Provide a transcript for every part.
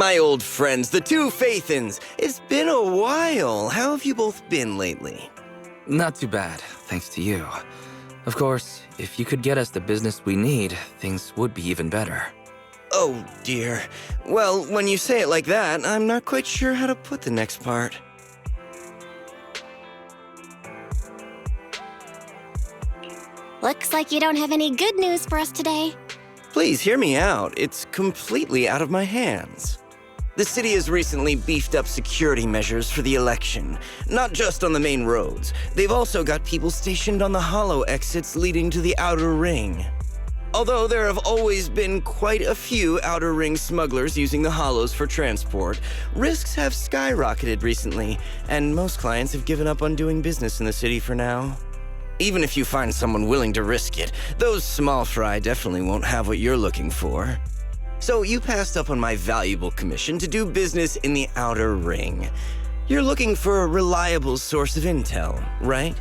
My old friends, the two Faithins. It's been a while. How have you both been lately? Not too bad, thanks to you. Of course, if you could get us the business we need, things would be even better. Oh, dear. Well, when you say it like that, I'm not quite sure how to put the next part. Looks like you don't have any good news for us today. Please hear me out. It's completely out of my hands. The city has recently beefed up security measures for the election, not just on the main roads. They've also got people stationed on the hollow exits leading to the outer ring. Although there have always been quite a few outer ring smugglers using the hollows for transport, risks have skyrocketed recently, and most clients have given up on doing business in the city for now. Even if you find someone willing to risk it, those small fry definitely won't have what you're looking for. So you passed up on my valuable commission to do business in the outer ring. You're looking for a reliable source of intel, right?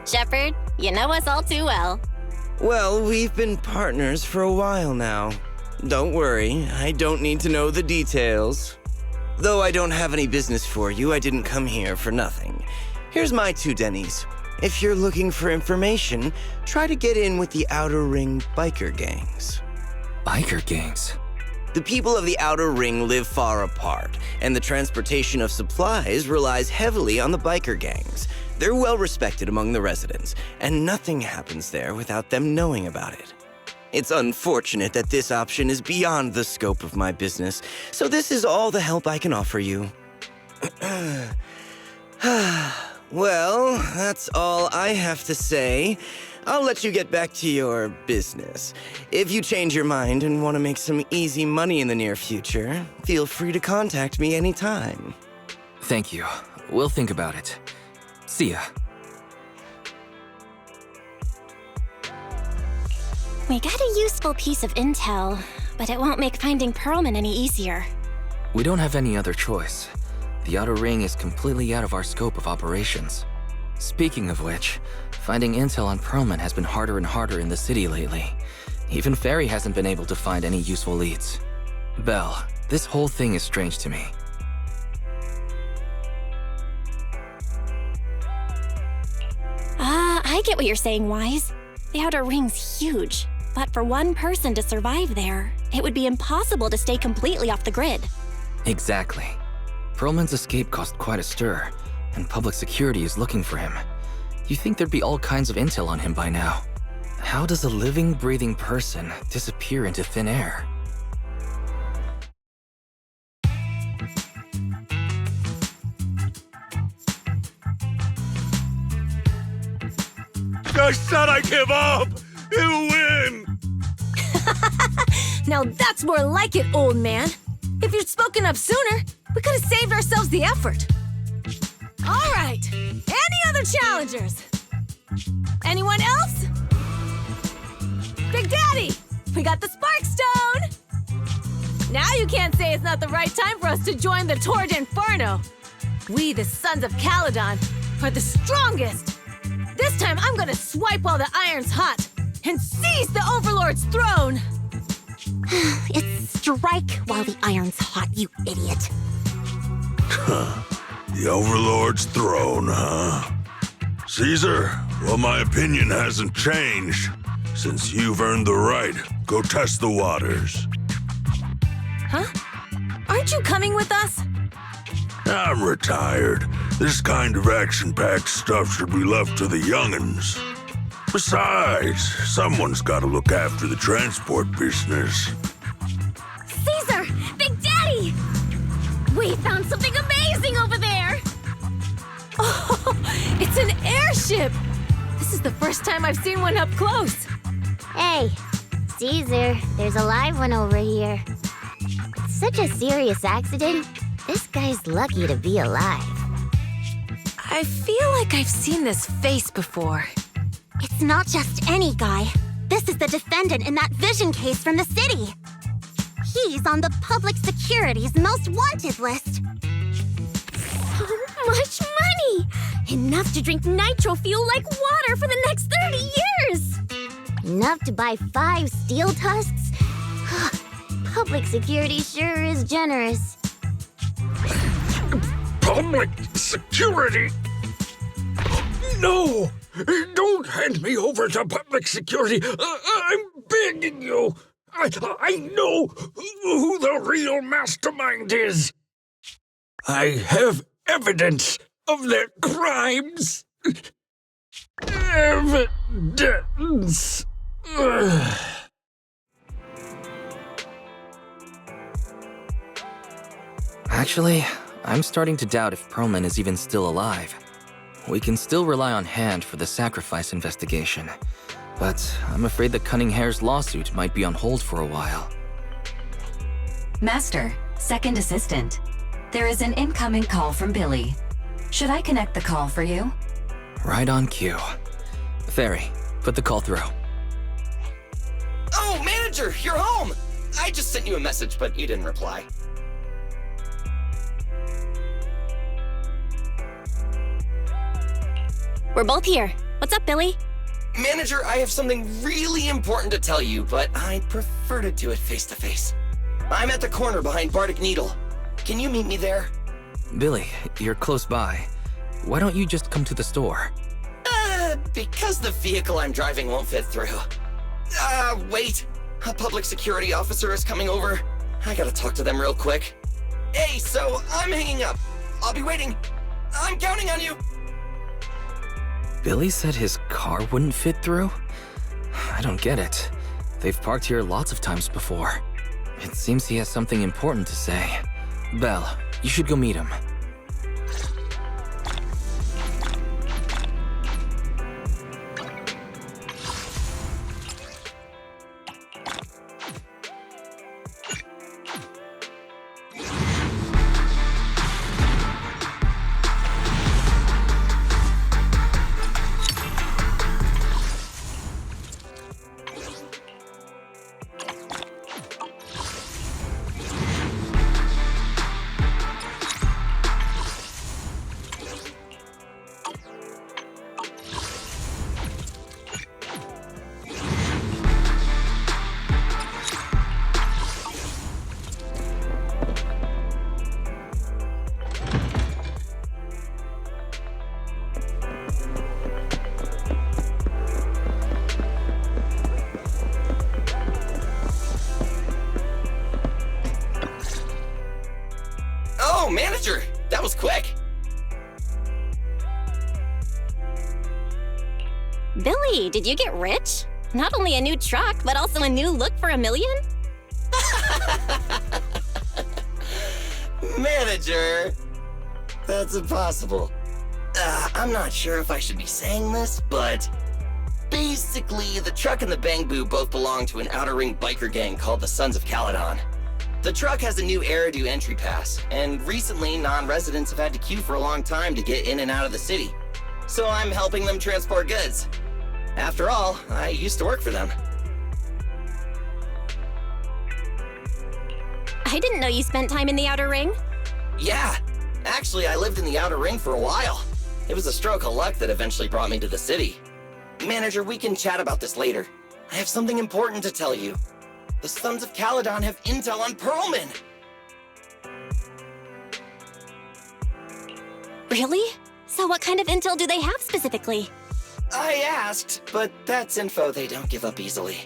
Shepard, you know us all too well. Well, we've been partners for a while now. Don't worry, I don't need to know the details. Though I don't have any business for you, I didn't come here for nothing. Here's my 2 dennies. If you're looking for information, try to get in with the Outer Ring biker gangs. Biker gangs? The people of the Outer Ring live far apart, and the transportation of supplies relies heavily on the biker gangs. They're well respected among the residents, and nothing happens there without them knowing about it. It's unfortunate that this option is beyond the scope of my business, so this is all the help I can offer you. Well, that's all I have to say. I'll let you get back to your business. If you change your mind and want to make some easy money in the near future, feel free to contact me anytime. Thank you. We'll think about it. See ya. We got a useful piece of intel, but it won't make finding Pearlman any easier. We don't have any other choice. The Outer Ring is completely out of our scope of operations. Speaking of which, finding intel on Pearlman has been harder and harder in the city lately. Even Ferry hasn't been able to find any useful leads. Belle, this whole thing is strange to me. I get what you're saying, Wise. The Outer Ring's huge, but for one person to survive there, it would be impossible to stay completely off the grid. Exactly. Pearlman's escape caused quite a stir, and public security is looking for him. You'd think there'd be all kinds of intel on him by now. How does a living, breathing person disappear into thin air? I said I give up! You win! Now that's more like it, old man. If you'd spoken up sooner, we could have saved ourselves the effort. All right, any other challengers? Anyone else? Big Daddy, we got the Spark Stone! Now you can't say it's not the right time for us to join the Torrid Inferno. We, the Sons of Caledon, are the strongest. This time I'm gonna swipe while the iron's hot and seize the Overlord's throne! It's strike while the iron's hot, you idiot. The Overlord's throne, huh? Caesar, well, my opinion hasn't changed. Since you've earned the right, go test the waters. Huh? Aren't you coming with us? I'm retired. This kind of action-packed stuff should be left to the young'uns. Besides, someone's got to look after the transport business. Caesar! Big Daddy! We found something amazing over there! Oh, it's an airship! This is the first time I've seen one up close. Hey, Caesar, there's a live one over here. It's such a serious accident. This guy's lucky to be alive. I feel like I've seen this face before. It's not just any guy. This is the defendant in that vision case from the city. He's on the public security's most wanted list. much money! Enough to drink nitro fuel like water for the next 30 years! Enough to buy 5 steel tusks? Public security sure is generous. Public security? No! Don't hand me over to public security! I'm begging you! I know who the real mastermind is! I have evidence of their crimes! Evidence! Actually, I'm starting to doubt if Perlman is even still alive. We can still rely on Hand for the sacrifice investigation, but I'm afraid the Cunning Hare's lawsuit might be on hold for a while. Master, second assistant. There is an incoming call from Billy. Should I connect the call for you? Right on cue. Fairy, put the call through. Oh, manager, you're home! I just sent you a message, but you didn't reply. We're both here. What's up, Billy? Manager, I have something really important to tell you, but I'd prefer to do it face-to-face. I'm at the corner behind Bardic Needle. Can you meet me there? Billy, you're close by. Why don't you just come to the store? Because the vehicle I'm driving won't fit through. Wait. A public security officer is coming over. I gotta talk to them real quick. Hey, so I'm hanging up. I'll be waiting. I'm counting on you. Billy said his car wouldn't fit through? I don't get it. They've parked here lots of times before. It seems he has something important to say. Belle, you should go meet him. Oh, manager, that was quick. Billy, did you get rich? Not only a new truck, but also a new look for $1 million? Manager, that's impossible. I'm not sure if I should be saying this, but basically, the truck and the Bang Boo both belong to an outer ring biker gang called the Sons of Caledon. The truck has a new Eridu entry pass, and recently non-residents have had to queue for a long time to get in and out of the city. So I'm helping them transport goods. After all, I used to work for them. I didn't know you spent time in the Outer Ring. Yeah, actually I lived in the outer ring for a while. It was a stroke of luck that eventually brought me to the city. Manager, we can chat about this later. I have something important to tell you. The Sons of Caledon have intel on Perlman! Really? So what kind of intel do they have specifically? I asked, but that's info they don't give up easily.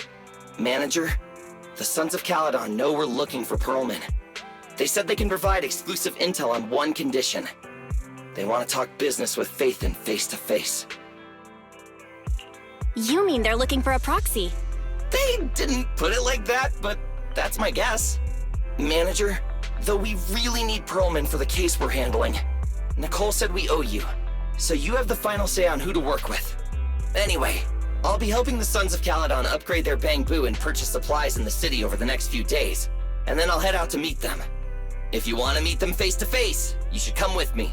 Manager, the Sons of Caledon know we're looking for Perlman. They said they can provide exclusive intel on one condition. They want to talk business with Phaethon face-to-face. You mean they're looking for a proxy? They didn't put it like that, but that's my guess. Manager, though we really need Perlman for the case we're handling, Nicole said we owe you, so you have the final say on who to work with. Anyway, I'll be helping the Sons of Caledon upgrade their Bang Boo and purchase supplies in the city over the next few days, and then I'll head out to meet them. If you want to meet them face-to-face, you should come with me.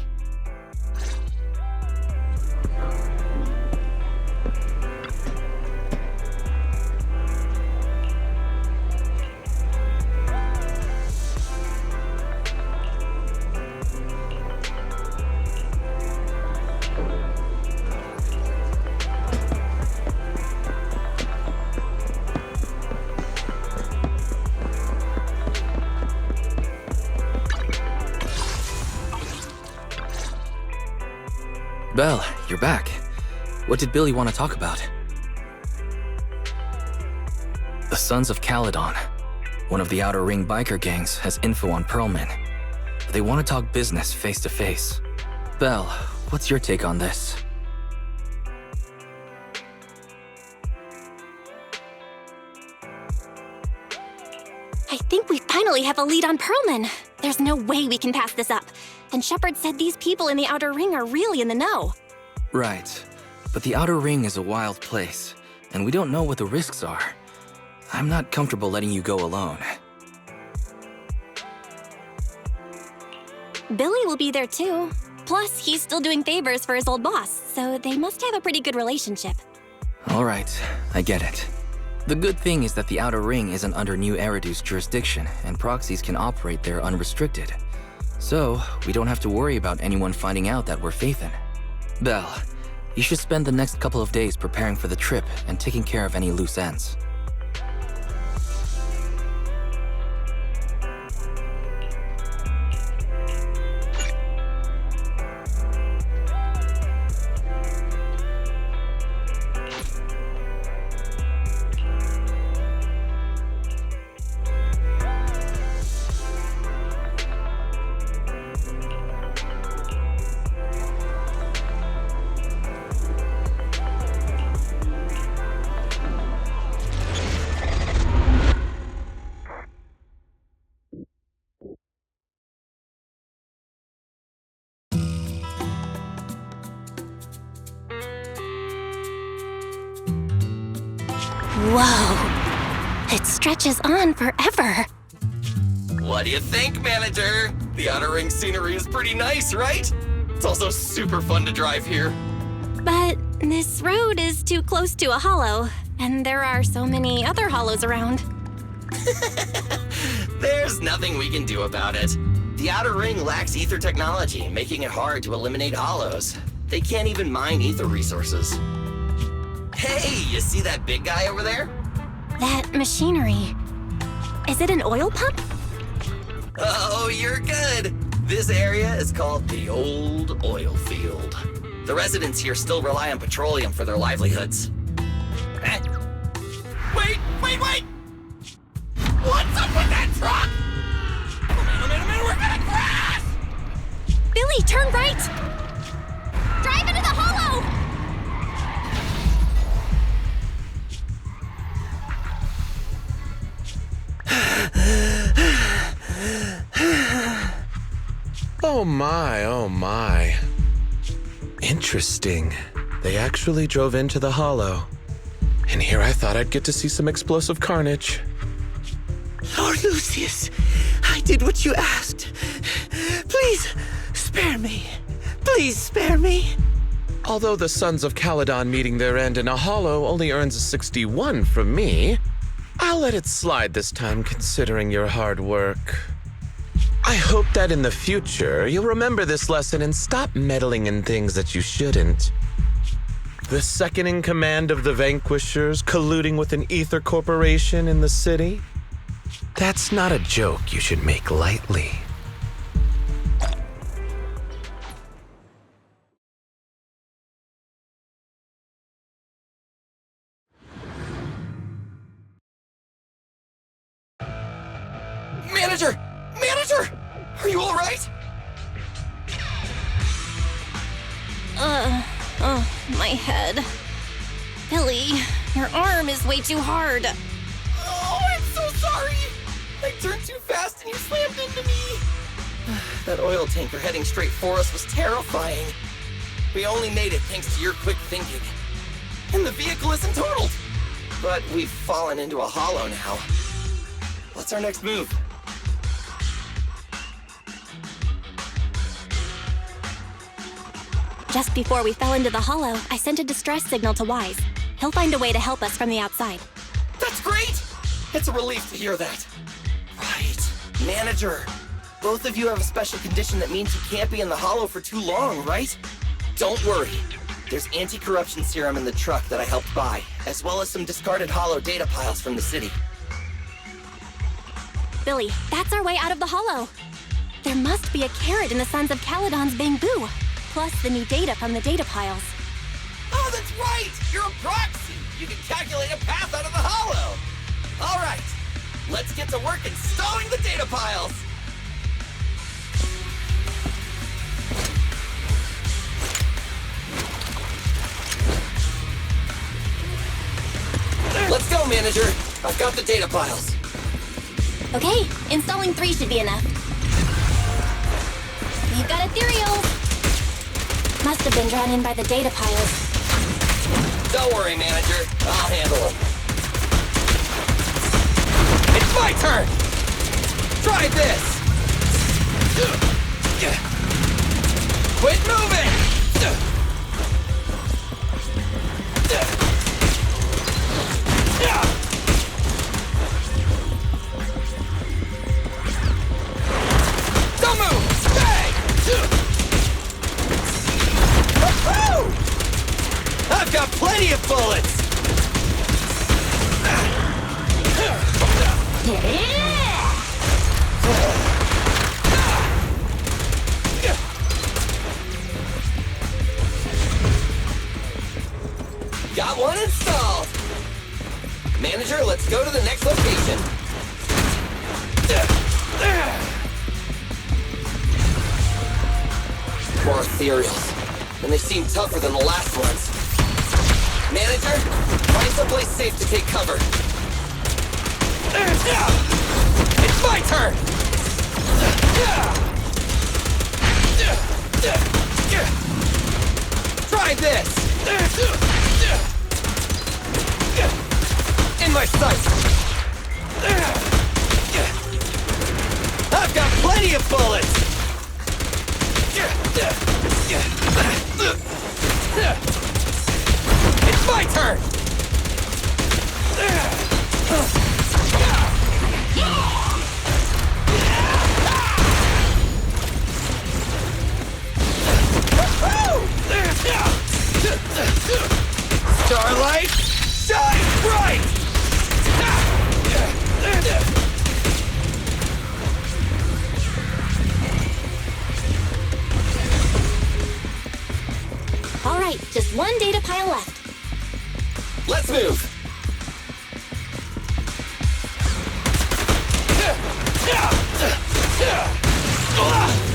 Belle, you're back. What did Billy want to talk about? The Sons of Caledon. One of the Outer Ring biker gangs has info on Pearlman. They want to talk business face to face. Belle, what's your take on this? I think we finally have a lead on Pearlman. There's no way we can pass this up. And Shepard said these people in the Outer Ring are really in the know. Right. But the Outer Ring is a wild place, and we don't know what the risks are. I'm not comfortable letting you go alone. Billy will be there too. Plus, he's still doing favors for his old boss, so they must have a pretty good relationship. All right, I get it. The good thing is that the Outer Ring isn't under New Eridu's jurisdiction, and proxies can operate there unrestricted. So, we don't have to worry about anyone finding out that we're Phaethon. Belle, you should spend the next couple of days preparing for the trip and taking care of any loose ends. Whoa! It stretches on forever. What do you think, manager? The Outer Ring scenery is pretty nice, right? It's also super fun to drive here. But this road is too close to a hollow, and there are so many other hollows around. There's nothing we can do about it. The Outer Ring lacks ether technology, making it hard to eliminate hollows. They can't even mine ether resources. Hey, you see that big guy over there? That machinery. Is it an oil pump? Oh, you're good. This area is called the Old Oil Field. The residents here still rely on petroleum for their livelihoods. Wait! What's up with that truck? Oh man, we're gonna crash! Billy, turn right! Drive into the hollow! Oh my. Interesting. They actually drove into the hollow. And here I thought I'd get to see some explosive carnage. Lord Lucius, I did what you asked. Please, spare me. Please spare me. Although the Sons of Caledon meeting their end in a hollow only earns a 61 from me, I'll let it slide this time considering your hard work. I hope that in the future, you'll remember this lesson and stop meddling in things that you shouldn't. The second in command of the Vanquishers colluding with an ether corporation in the city? That's not a joke you should make lightly. Manager! Are you all right? My head. Billy, your arm is way too hard. Oh, I'm so sorry. I turned too fast and you slammed into me. That oil tanker heading straight for us was terrifying. We only made it thanks to your quick thinking. And the vehicle isn't totaled. But we've fallen into a hollow now. What's our next move? Just before we fell into the hollow, I sent a distress signal to Wise. He'll find a way to help us from the outside. That's great! It's a relief to hear that. Right. Manager, both of you have a special condition that means you can't be in the hollow for too long, right? Don't worry. There's anti-corruption serum in the truck that I helped buy, as well as some discarded hollow data piles from the city. Billy, that's our way out of the hollow. There must be a carrot in the Sons of Caledon's bamboo. plus the new data from the data piles. Oh, that's right! You're a proxy! You can calculate a path out of the hollow! Alright, let's get to work installing the data piles! Let's go, Manager! I've got the data piles. Okay, installing 3 should be enough. We've got ethereals! Must have been drawn in by the data piles. Don't worry, Manager. I'll handle them. It's my turn! Try this! Quit moving! Don't move! Stay! Woo-hoo! I've got plenty of bullets! Got one installed! Manager, let's go to the next location. More ethereals. And they seem tougher than the last ones. Manager, find someplace safe to take cover. It's my turn! Try this! In my sights! I've got plenty of bullets! It's my turn! Starlight, shine bright! All right, just 1 data pile left. Let's move!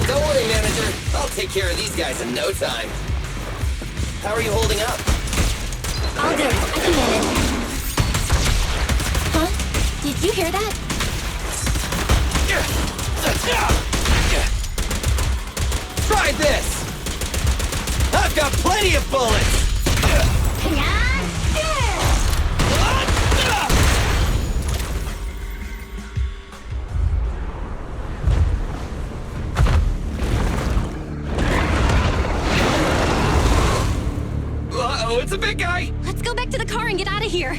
Don't worry, Manager. I'll take care of these guys in no time. How are you holding up? All good, I can manage. Huh? Did you hear that? Try this! I've got plenty of bullets! Uh-oh, it's a big guy! Let's go back to the car and get out of here.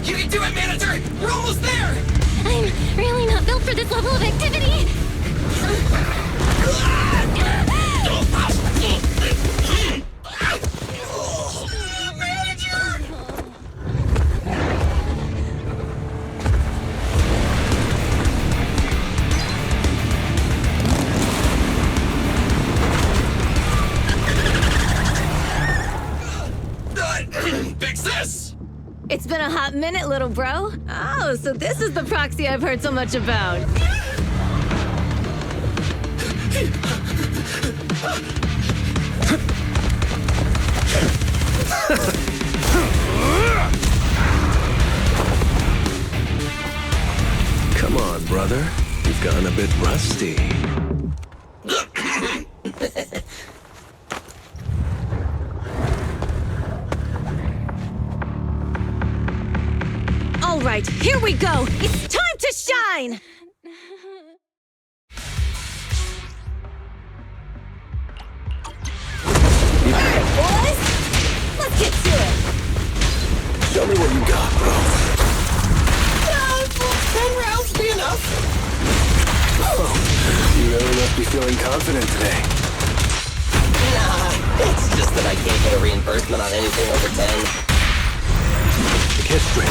You can do it, Manager! We're almost there! I'm really not built for this level of activity. Manager! Fix this! It's been a hot minute, little bro. Oh, so this is the proxy I've heard so much about. Come on, brother. You've gone a bit rusty. All right, here we go. It's time to shine. Alright, boys! Let's get to it! Show me what you got, bro. 10 rounds be enough? Oh, you really must be feeling confident today. Nah, it's just that I can't get a reimbursement on anything over 10. History.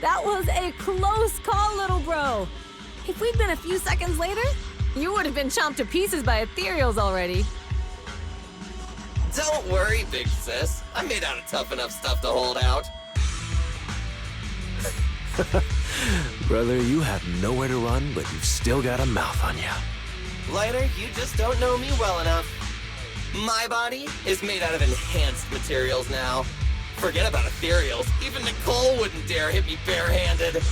That was a close call, little bro. If we'd been a few seconds later, you would have been chomped to pieces by ethereals already. Don't worry, big sis. I'm made out of tough enough stuff to hold out. Brother, you have nowhere to run, but you've still got a mouth on you. Lighter, you just don't know me well enough. My body is made out of enhanced materials now. Forget about ethereals. Even Nicole wouldn't dare hit me barehanded.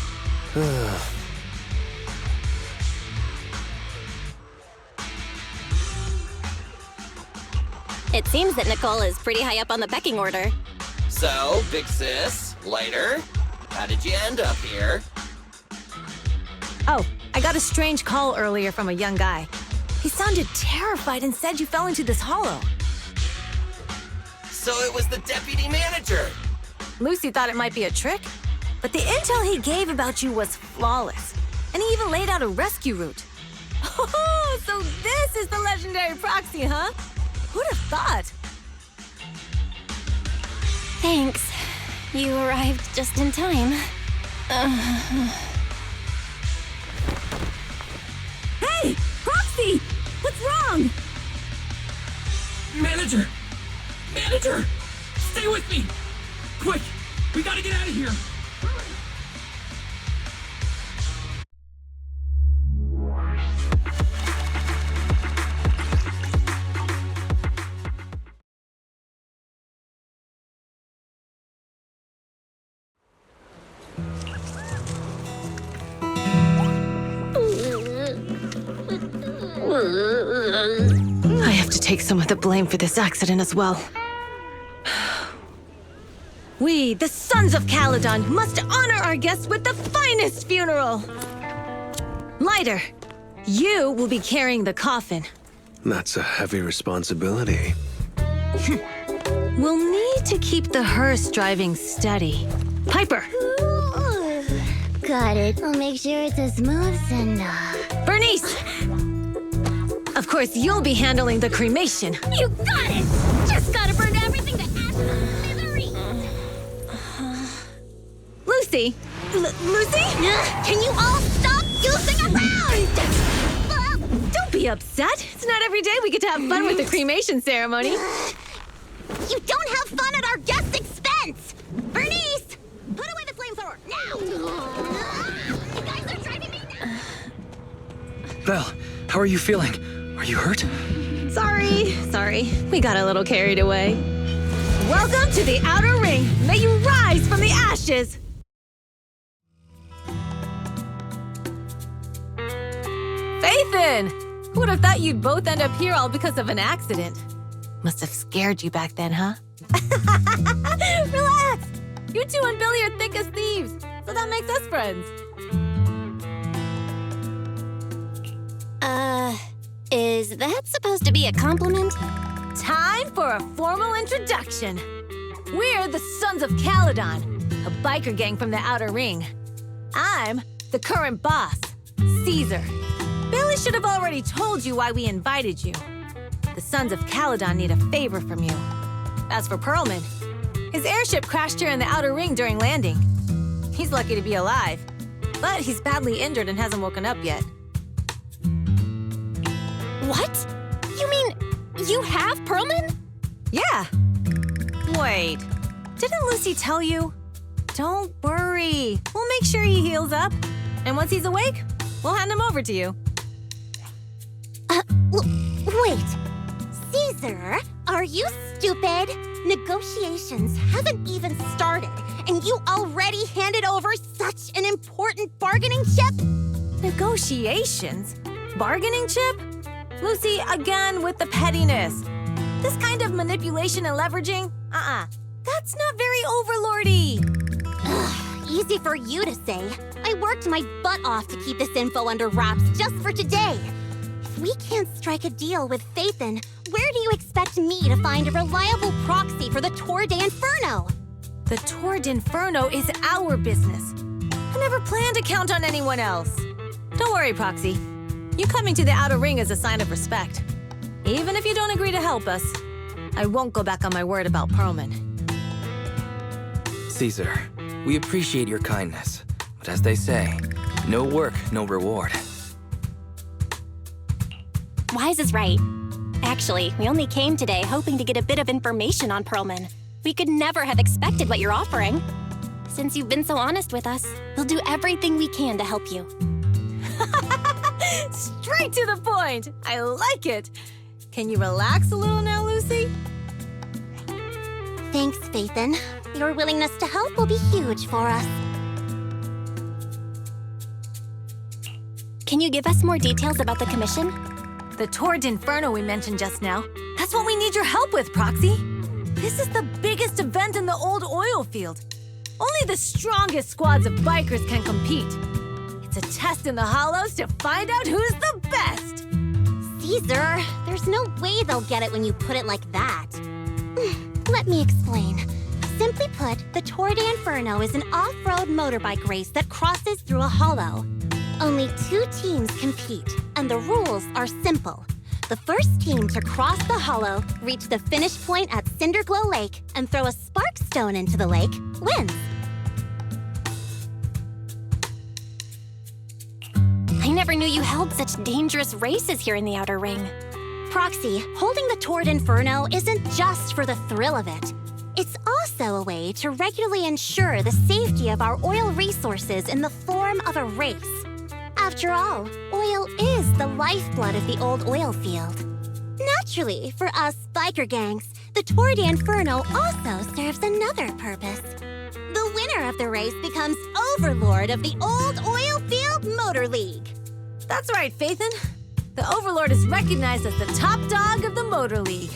It seems that Nicole is pretty high up on the pecking order. So, big sis, Lighter, how did you end up here? Oh, I got a strange call earlier from a young guy. He sounded terrified and said you fell into this hollow. So it was the deputy manager. Lucy thought it might be a trick, but the intel he gave about you was flawless. And he even laid out a rescue route. Oh, so this is the legendary proxy, huh? Who'd have thought? Thanks. You arrived just in time. Hey, Proxy! What's wrong? Manager! Manager! Stay with me! Quick! We gotta get out of here! I have to take some of the blame for this accident as well. We, the Sons of Caledon, must honor our guests with the finest funeral! Lighter, you will be carrying the coffin. That's a heavy responsibility. We'll need to keep the hearse driving steady. Piper! Ooh, got it. I'll make sure it's a smooth send-off. Bernice! Of course, you'll be handling the cremation. You got it! Just gotta burn everything to ashes and smithereens! Lucy! Lucy? Can you all stop goofing around? Don't be upset. It's not every day we get to have fun with the cremation ceremony. You don't have fun at our guest expense! Bernice! Put away the flamethrower, now! You guys are driving me nuts! Vel, how are you feeling? Are you hurt? Sorry. We got a little carried away. Welcome to the Outer Ring. May you rise from the ashes. Faithin! Who would have thought you'd both end up here all because of an accident? Must have scared you back then, huh? Relax! You two and Billy are thick as thieves, so that makes us friends. Is that supposed to be a compliment? Time for a formal introduction. We're the Sons of Caledon, a biker gang from the Outer Ring. I'm the current boss, Caesar. Billy should have already told you why we invited you. The Sons of Caledon need a favor from you. As for Perlman, his airship crashed here in the Outer Ring during landing. He's lucky to be alive, but he's badly injured and hasn't woken up yet. What? You mean you have Perlman? Yeah. Wait, didn't Lucy tell you? Don't worry. We'll make sure he heals up. And once he's awake, we'll hand him over to you. Wait. Caesar, are you stupid? Negotiations haven't even started, and you already handed over such an important bargaining chip? Negotiations? Bargaining chip? Lucy, again with the pettiness. This kind of manipulation and leveraging? That's not very overlordy. Easy for you to say. I worked my butt off to keep this info under wraps just for today. If we can't strike a deal with Faithin, where do you expect me to find a reliable proxy for the Tour de Inferno? The Tour de Inferno is our business. I never planned to count on anyone else. Don't worry, Proxy. You coming to the Outer Ring is a sign of respect. Even if you don't agree to help us, I won't go back on my word about Perlman. Caesar, We appreciate your kindness, but as they say, no work, no reward. Wise is right. Actually, we only came today hoping to get a bit of information on Pearlman. We could never have expected what you're offering. Since you've been so honest with us, we'll do everything we can to help you. Straight to the point! I like it! Can you relax a little now, Lucy? Thanks, Phaethon. Your willingness to help will be huge for us. Can you give us more details about the commission? The Tour d'Inferno we mentioned just now. That's what we need your help with, Proxy. This is the biggest event in the old oil field. Only the strongest squads of bikers can compete. It's a test in the hollows to find out who's the best. Caesar, there's no way they'll get it when you put it like that. Let me explain. Simply put, the Tour d'Inferno is an off-road motorbike race that crosses through a hollow. Only 2 teams compete, and the rules are simple. The first team to cross the hollow, reach the finish point at Cinderglow Lake, and throw a spark stone into the lake, wins. I never knew you held such dangerous races here in the Outer Ring. Proxy, holding the Tour d'Inferno isn't just for the thrill of it. It's also a way to regularly ensure the safety of our oil resources in the form of a race. After all, oil is the lifeblood of the old oil field. Naturally, for us biker gangs, the Tour d'Inferno also serves another purpose. The winner of the race becomes overlord of the old oil field motor league. That's right, Phaethon. The Overlord is recognized as the top dog of the Motor League.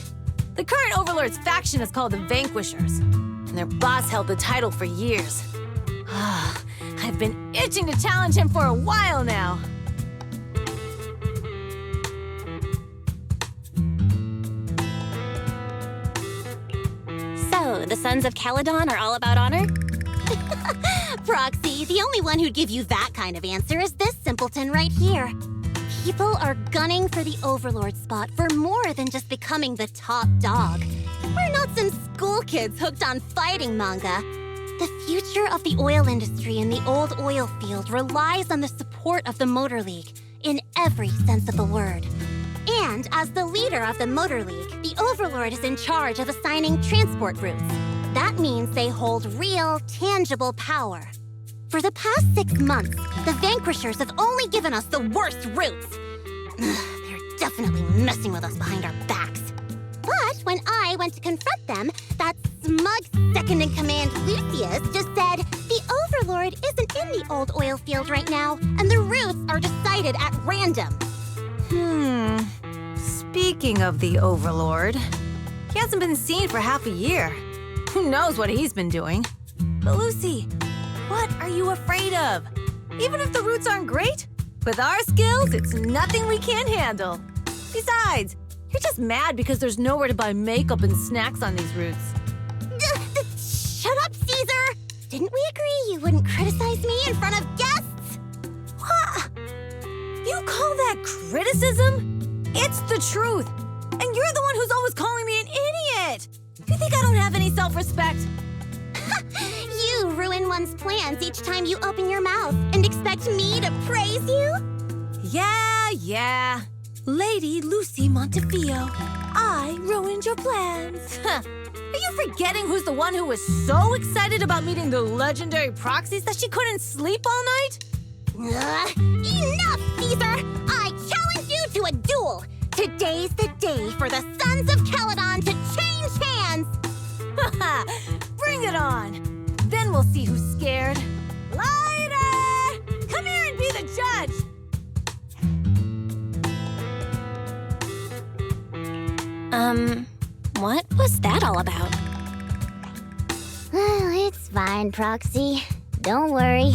The current Overlord's faction is called the Vanquishers, and their boss held the title for years. I've been itching to challenge him for a while now. So, the Sons of Caledon are all about honor? Proxy, the only one who'd give you that kind of answer is this simpleton right here. People are gunning for the Overlord spot for more than just becoming the top dog. We're not some school kids hooked on fighting manga. The future of the oil industry in the old oil field relies on the support of the Motor League, in every sense of the word. And as the leader of the Motor League, the Overlord is in charge of assigning transport routes. That means they hold real, tangible power. For the past 6 months, the Vanquishers have only given us the worst routes. They're definitely messing with us behind our backs. But when I went to confront them, that smug second-in-command Lucius just said the Overlord isn't in the old oil field right now, and the routes are decided at random. Speaking of the Overlord, he hasn't been seen for half a year. Who knows what he's been doing? But Lucy, what are you afraid of? Even if the routes aren't great, with our skills, it's nothing we can't handle. Besides, you're just mad because there's nowhere to buy makeup and snacks on these routes. Shut up, Caesar! Didn't we agree you wouldn't criticize me in front of guests? What? You call that criticism? It's the truth. And you're the one who's always calling me an idiot. You think I don't have any self-respect? You ruin one's plans each time you open your mouth and expect me to praise you? Yeah. Lady Lucy Montefiore, I ruined your plans. Are you forgetting who's the one who was so excited about meeting the legendary Proxies that she couldn't sleep all night? Enough, Caesar! I challenge you to a duel! Today's the day for the Sons of Caledon to change hands! Bring it on! Then we'll see who's scared. Lighter! Come here and be the judge! What was that all about? Well, it's fine, Proxy. Don't worry.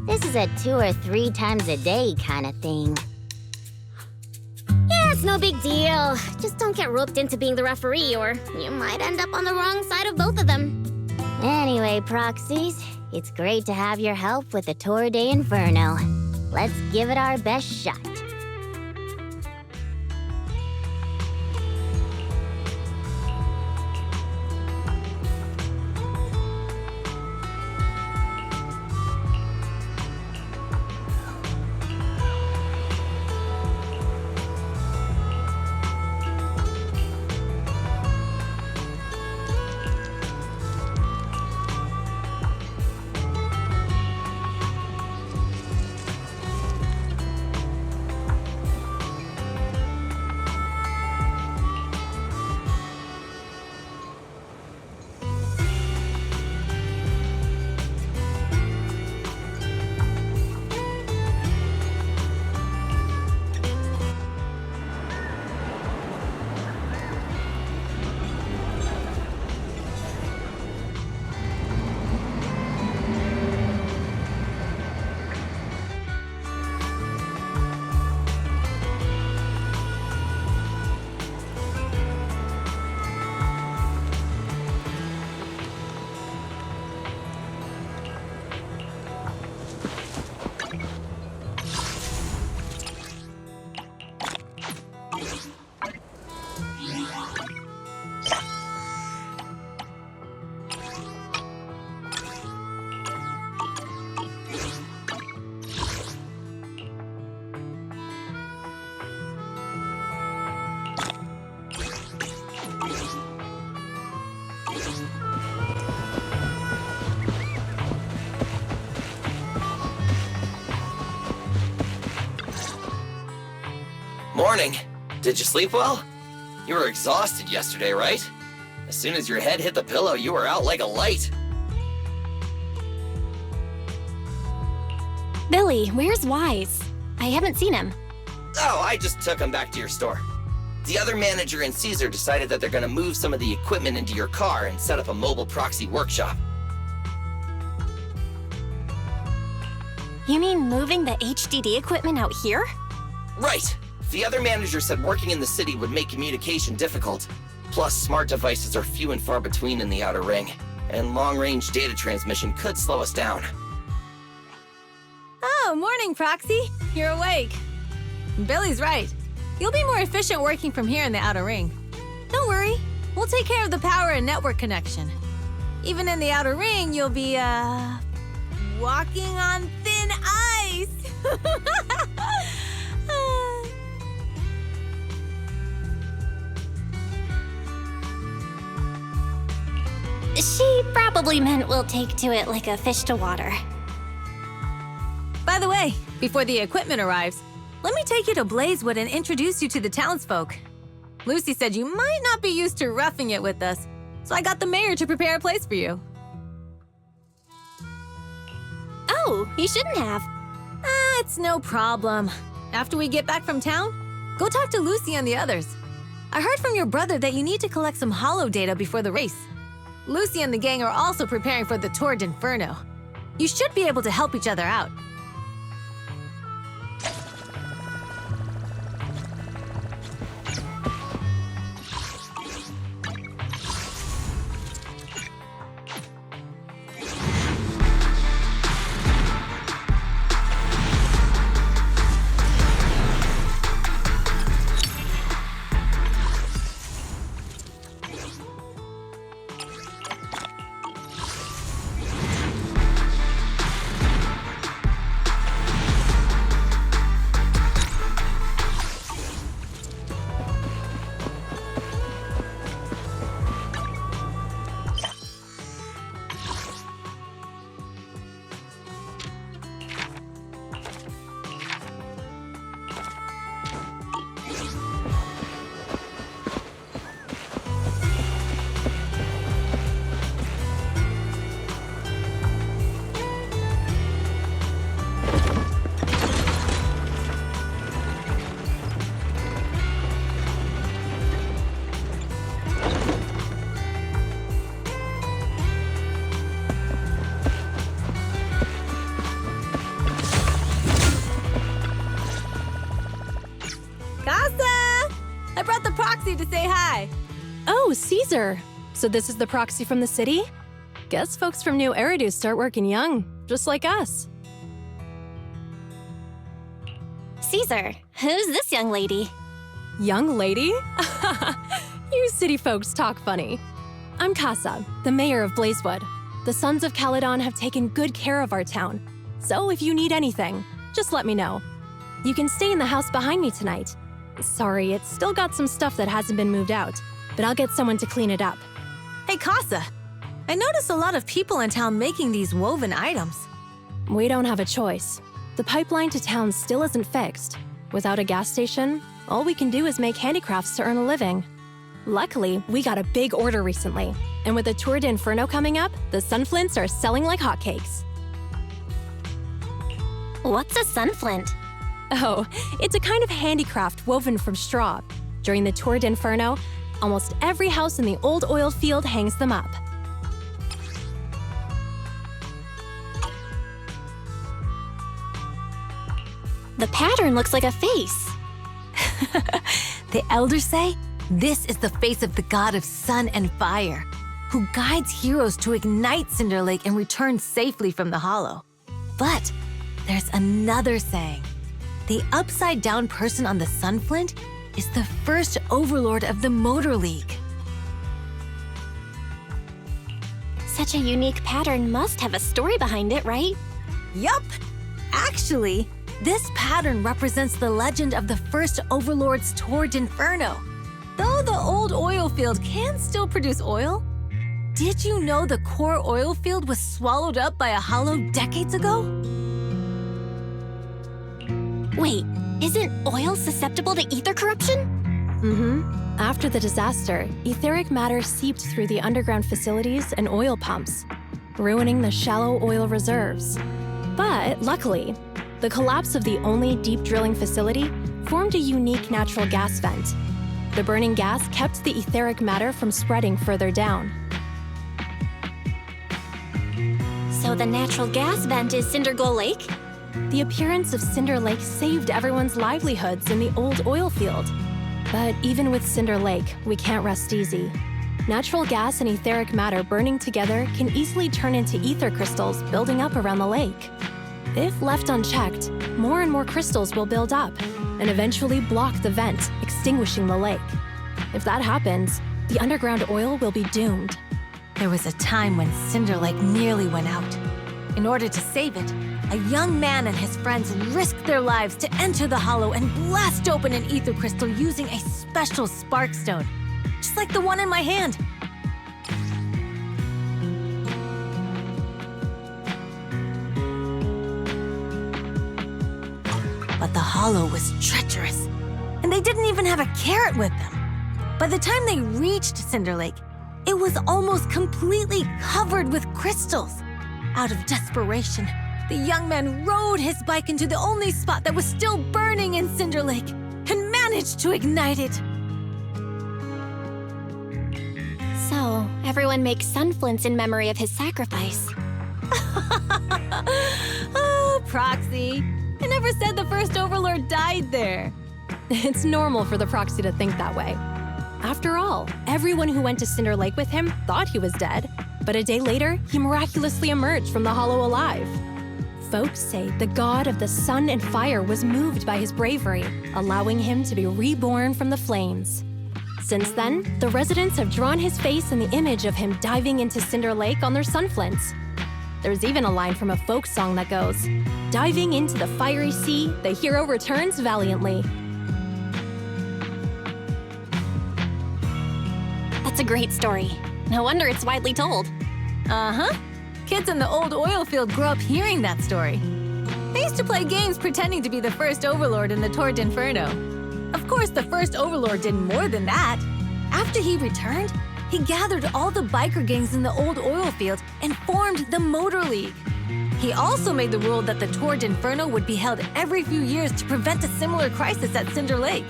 This is a 2 or 3 times a day kind of thing. Yeah, it's no big deal. Just don't get roped into being the referee, or you might end up on the wrong side of both of them. Anyway, Proxies, it's great to have your help with the Tour d'Inferno. Let's give it our best shot. Morning. Did you sleep well? You were exhausted yesterday, right? As soon as your head hit the pillow, you were out like a light. Billy, where's Wise? I haven't seen him. Oh, I just took him back to your store. The other manager and Caesar decided that they're gonna move some of the equipment into your car and set up a mobile proxy workshop. You mean moving the HDD equipment out here? Right. The other manager said working in the city would make communication difficult. Plus, smart devices are few and far between in the Outer Ring, and long-range data transmission could slow us down. Oh, morning, Proxy. You're awake. Billy's right. You'll be more efficient working from here in the Outer Ring. Don't worry. We'll take care of the power and network connection. Even in the Outer Ring, you'll be, walking on thin ice. She probably meant we'll take to it like a fish to water. By the way, before the equipment arrives, let me take you to Blazewood and introduce you to the townsfolk. Lucy said you might not be used to roughing it with us, so I got the mayor to prepare a place for you. Oh, you shouldn't have. It's no problem. After we get back from town, go talk to Lucy and the others. I heard from your brother that you need to collect some holo data before the race. Lucy and the gang are also preparing for the Tour d'Inferno. You should be able to help each other out. To say hi. Oh, Caesar. So this is the proxy from the city? Guess folks from New Eridu start working young, just like us. Caesar, who's this young lady? Young lady? You city folks talk funny. I'm Casa, the mayor of Blazewood. The Sons of Caledon have taken good care of our town. So if you need anything, just let me know. You can stay in the house behind me tonight. Sorry, it's still got some stuff that hasn't been moved out, but I'll get someone to clean it up. Hey, Casa. I noticed a lot of people in town making these woven items. We don't have a choice. The pipeline to town still isn't fixed. Without a gas station, all we can do is make handicrafts to earn a living. Luckily, we got a big order recently, and with the Tour d'Inferno coming up, the sunflints are selling like hotcakes. What's a sunflint? Oh, it's a kind of handicraft woven from straw. During the Tour d'Inferno, almost every house in the old oil field hangs them up. The pattern looks like a face. The elders say this is the face of the god of sun and fire, who guides heroes to ignite Cinder Lake and return safely from the hollow. But there's another saying. The upside-down person on the sunflint is the first overlord of the Motor League. Such a unique pattern must have a story behind it, right? Yup! Actually, this pattern represents the legend of the first overlord's Tour d'Inferno. Though the old oil field can still produce oil, did you know the core oil field was swallowed up by a hollow decades ago? Wait, isn't oil susceptible to ether corruption? Mm-hmm. After the disaster, etheric matter seeped through the underground facilities and oil pumps, ruining the shallow oil reserves. But luckily, the collapse of the only deep drilling facility formed a unique natural gas vent. The burning gas kept the etheric matter from spreading further down. So the natural gas vent is Cinder Glow Lake? The appearance of Cinder Lake saved everyone's livelihoods in the old oil field. But even with Cinder Lake, we can't rest easy. Natural gas and etheric matter burning together can easily turn into ether crystals building up around the lake. If left unchecked, more and more crystals will build up and eventually block the vent, extinguishing the lake. If that happens, the underground oil will be doomed. There was a time when Cinder Lake nearly went out. In order to save it, a young man and his friends risked their lives to enter the hollow and blast open an ether crystal using a special spark stone, just like the one in my hand. But the hollow was treacherous, and they didn't even have a carrot with them. By the time they reached Cinder Lake, it was almost completely covered with crystals. Out of desperation, the young man rode his bike into the only spot that was still burning in Cinder Lake and managed to ignite it. So, everyone makes sunflints in memory of his sacrifice. Oh, Proxy. I never said the first Overlord died there. It's normal for the proxy to think that way. After all, everyone who went to Cinder Lake with him thought he was dead, but a day later, he miraculously emerged from the hollow alive. Folks say the god of the sun and fire was moved by his bravery, allowing him to be reborn from the flames. Since then, the residents have drawn his face and the image of him diving into Cinder Lake on their sunflints. There's even a line from a folk song that goes, "Diving into the fiery sea, the hero returns valiantly." That's a great story. No wonder it's widely told. Uh-huh. Kids in the old oil field grew up hearing that story. They used to play games pretending to be the first Overlord in the Torrent Inferno. Of course, the first Overlord did more than that. After he returned, he gathered all the biker gangs in the old oil field and formed the Motor League. He also made the rule that the Torrent Inferno would be held every few years to prevent a similar crisis at Cinder Lake.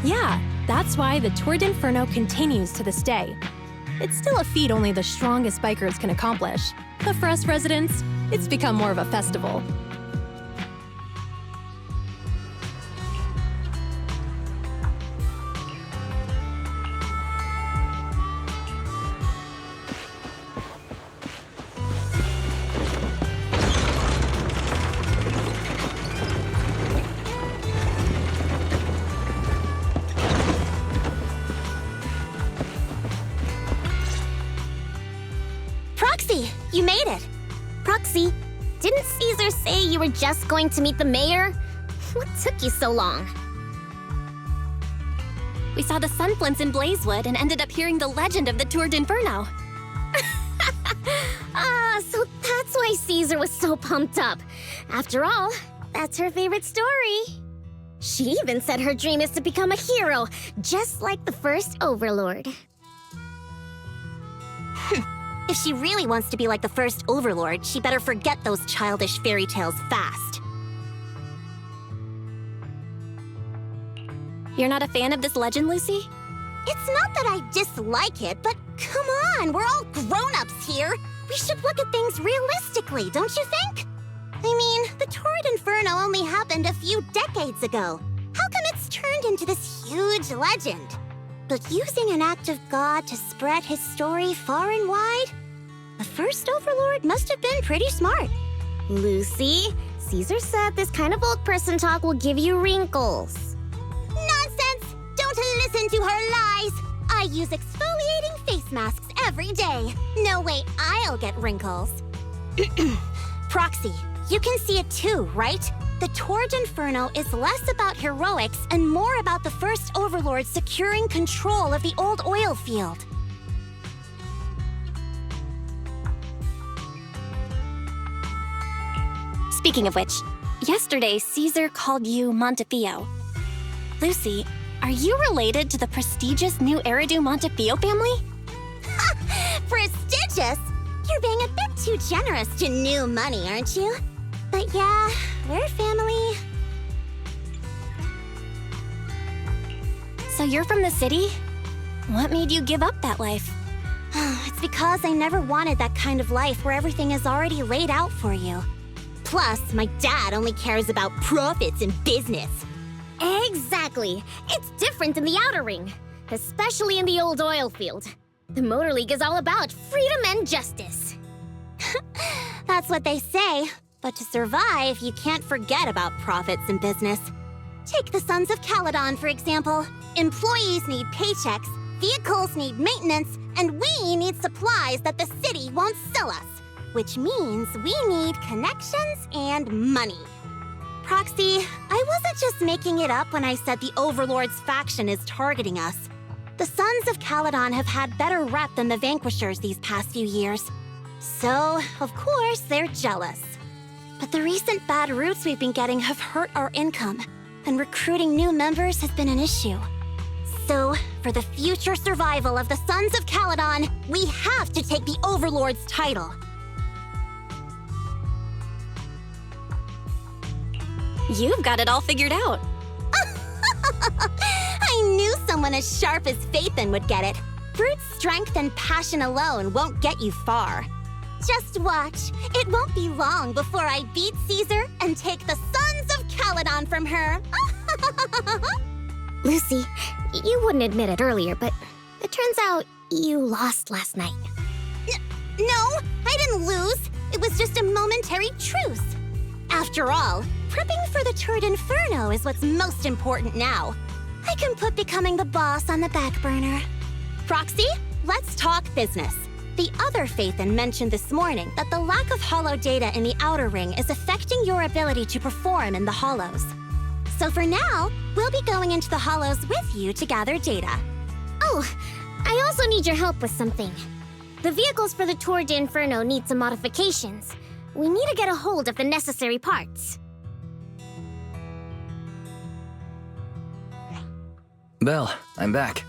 Yeah, that's why the Torrent Inferno continues to this day. It's still a feat only the strongest bikers can accomplish, but for us residents, it's become more of a festival. Proxy, you made it. Proxy, didn't Caesar say you were just going to meet the mayor? What took you so long? We saw the sunflints in Blazewood and ended up hearing the legend of the Tour d'Inferno. So that's why Caesar was so pumped up. After all, that's her favorite story. She even said her dream is to become a hero, just like the first Overlord. If she really wants to be like the first Overlord, she better forget those childish fairy tales fast. You're not a fan of this legend, Lucy? It's not that I dislike it, but come on, we're all grown-ups here. We should look at things realistically, don't you think? I mean, the Torrent Inferno only happened a few decades ago. How come it's turned into this huge legend? But using an act of God to spread his story far and wide? The first Overlord must have been pretty smart. Lucy, Caesar said this kind of old person talk will give you wrinkles. Nonsense! Don't listen to her lies! I use exfoliating face masks every day. No way I'll get wrinkles. Proxy, you can see it too, right? The Torrent Inferno is less about heroics and more about the first Overlord securing control of the old oil field. Speaking of which, Yesterday, Caesar called you Montefiore. Lucy, are you related to the prestigious new Eridu Montefiore family? Prestigious? You're being a bit too generous to new money, aren't you? But yeah, we're family. So you're from the city? What made you give up that life? It's because I never wanted that kind of life where everything is already laid out for you. Plus, my dad only cares about profits and business. Exactly. It's different in the Outer Ring, especially in the old oil field. The Motor League is all about freedom and justice. That's what they say. But to survive, you can't forget about profits and business. Take the Sons of Caledon, for example. Employees need paychecks, vehicles need maintenance, and we need supplies that the city won't sell us. Which means we need connections and money. Proxy, I wasn't just making it up when I said the Overlord's faction is targeting us. The Sons of Caledon have had better rep than the Vanquishers these past few years. So, of course, they're jealous. But the recent bad routes we've been getting have hurt our income, and recruiting new members has been an issue. So, for the future survival of the Sons of Caledon, we have to take the Overlord's title. You've got it all figured out. I knew someone as sharp as Phaethon would get it. Brute strength and passion alone won't get you far. Just watch. It won't be long before I beat Caesar and take the Sons of Caledon from her. Lucy, you wouldn't admit it earlier, but it turns out you lost last night. No, I didn't lose. It was just a momentary truce. After all, prepping for the Tour d'Inferno is what's most important now. I can put becoming the boss on the back burner. Proxy, let's talk business. The other Phaethon mentioned this morning that the lack of hollow data in the Outer Ring is affecting your ability to perform in the hollows. So for now, we'll be going into the hollows with you to gather data. Oh, I also need your help with something. The vehicles for the Tour d'Inferno need some modifications. We need to get a hold of the necessary parts. Belle, I'm back.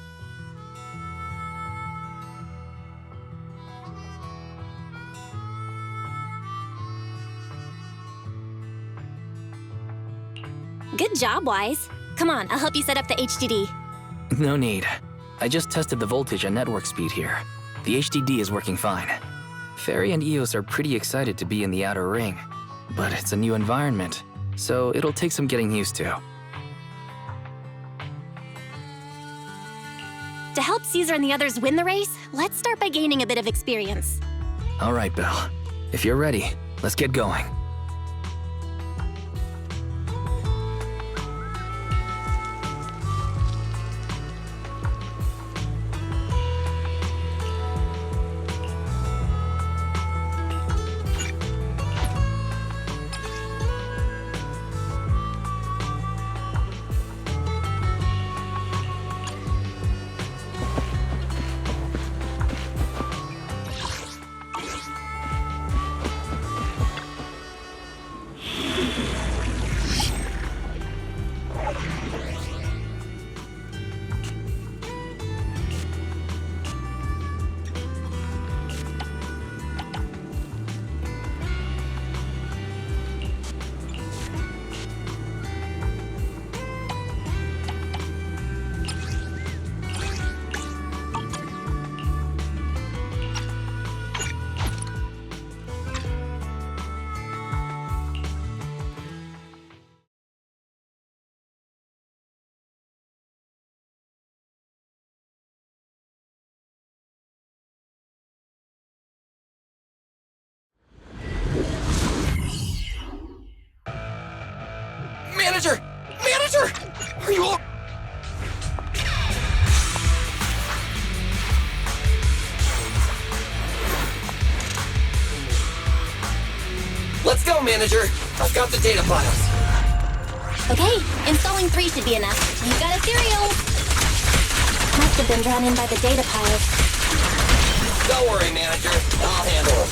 Good job, Wise. Come on, I'll help you set up the HDD. No need. I just tested the voltage and network speed here. The HDD is working fine. Fairy and Eos are pretty excited to be in the Outer Ring, but it's a new environment, so it'll take some getting used to. To help Caesar and the others win the race, let's start by gaining a bit of experience. All right, Belle. If you're ready, let's get going. Manager! Manager! Are you all... Let's go, Manager! I've got the data files. Okay, installing 3 should be enough. You got ethereal! Must have been drawn in by the data piles. Don't worry, Manager. I'll handle it.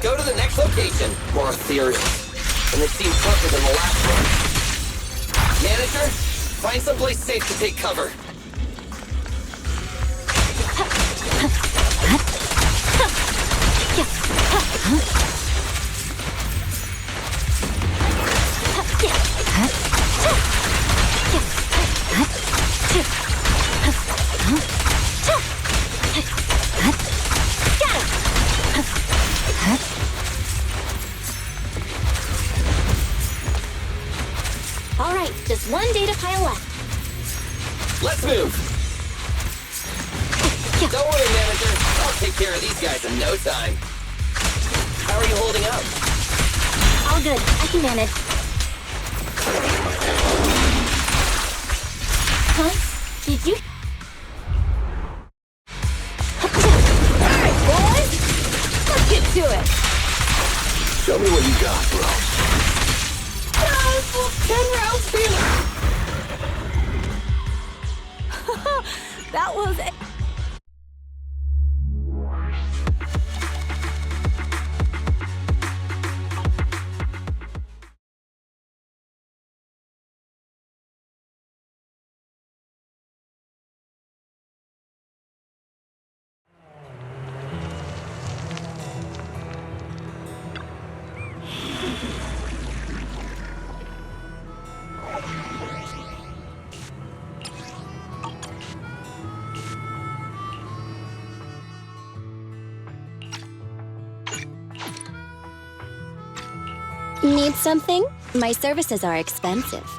go to the next location. More ethereals. And they seem tougher than the last one. Manager, find someplace safe to take cover. All right, just one data pile left. Let's move. Don't worry, manager. I'll take care of these guys in no time. How are you holding up? All good. I can manage. Huh? Did you? Alright, boys! Let's get to it! Show me what you got, bro. 10 rounds for you! That was it. Need something? My services are expensive.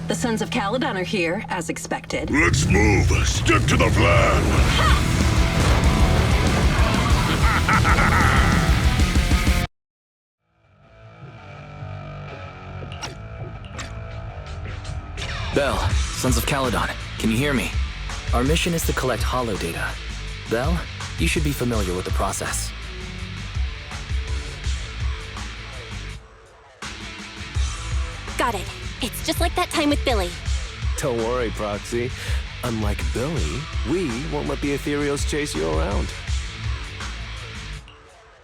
The Sons of Caledon are here, as expected. Let's move. Stick to the plan. Bell, Sons of Caledon, can you hear me? Our mission is to collect holo data. Bell, you should be familiar with the process. Got it. It's just like that time with Billy. Don't worry, Proxy. Unlike Billy, we won't let the ethereals chase you around.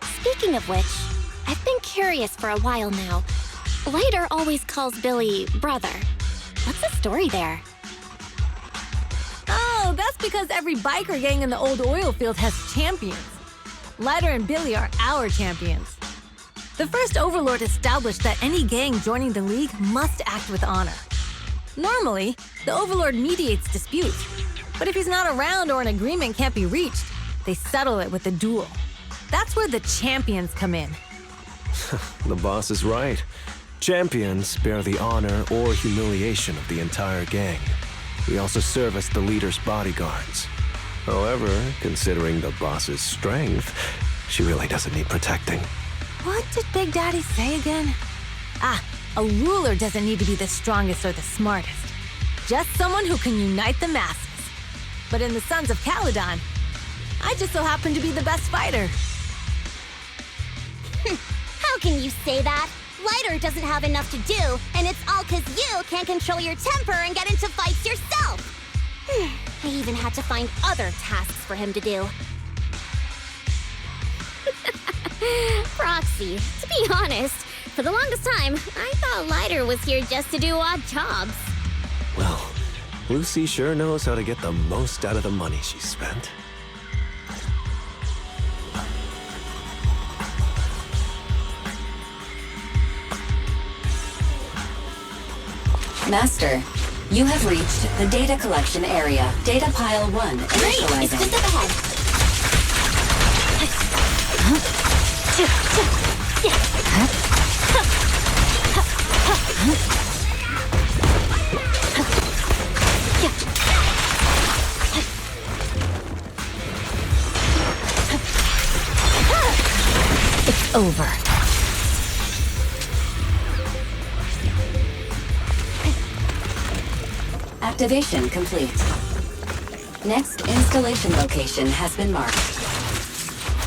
Speaking of which, I've been curious for a while now. Lighter always calls Billy brother. What's the story there? Oh, that's because every biker gang in the old oil field has champions. Lighter and Billy are our champions. The first Overlord established that any gang joining the League must act with honor. Normally, the Overlord mediates disputes, but if he's not around or an agreement can't be reached, they settle it with a duel. That's where the champions come in. The boss is right. Champions bear the honor or humiliation of the entire gang. We also serve as the leader's bodyguards. However, considering the boss's strength, she really doesn't need protecting. What did Big Daddy say again? Ah, a ruler doesn't need to be the strongest or the smartest. Just someone who can unite the masses. But in the Sons of Caledon, I just so happen to be the best fighter. How can you say that? Lighter doesn't have enough to do, and it's all 'cause you can't control your temper and get into fights yourself. I even had to find other tasks for him to do. Proxy, to be honest, for the longest time, I thought Lighter was here just to do odd jobs. Well, Lucy sure knows how to get the most out of the money she spent. Master, you have reached the data collection area. Data pile 1 initializing. Great, it's just up ahead. It's over. Activation complete. Next installation location has been marked.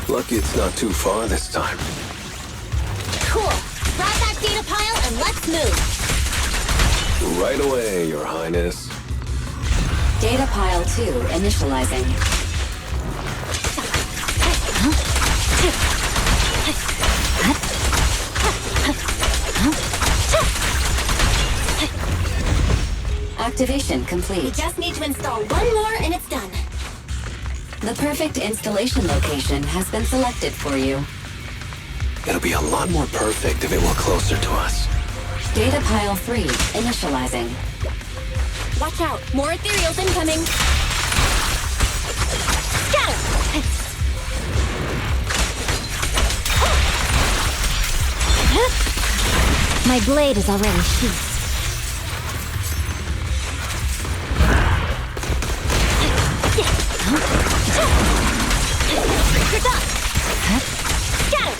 Lucky it's not too far this time. Cool. Grab that data pile and let's move. Right away, Your Highness. Data pile 2 initializing. Activation complete. We just need to install one more and it's done. The perfect installation location has been selected for you. It'll be a lot more perfect if it were closer to us. Data pile 3 initializing. Watch out, more ethereals incoming. Scatter! My blade is already sheathed. You're done! Scatter!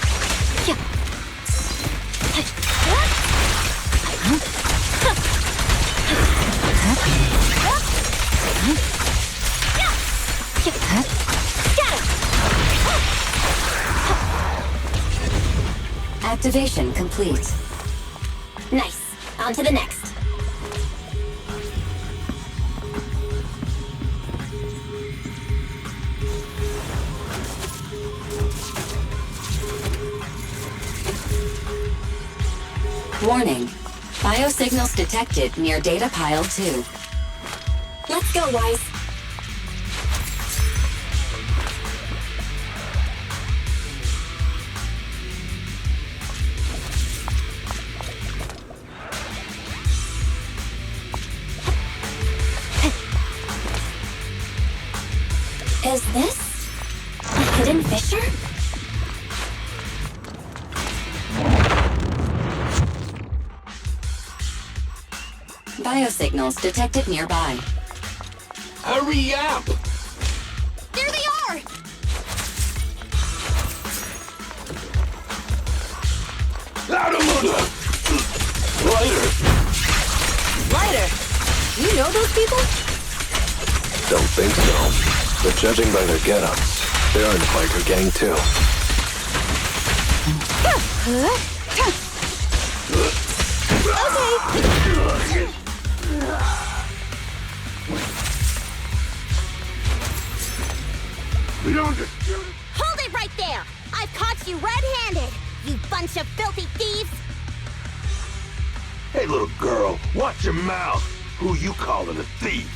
Activation complete. Nice. On to the next. Warning. Biosignals detected near data pile 2. Let's go, Wise. Is this a hidden fissure? Biosignals detected nearby. Hurry up! There they are! Out of order! Lighter! Lighter! You know those people? Don't think so. But judging by their get-ups, they're in the biker gang too. Hold it right there! I've caught you red-handed, you bunch of filthy thieves! Hey, little girl, watch your mouth. Who you calling a thief?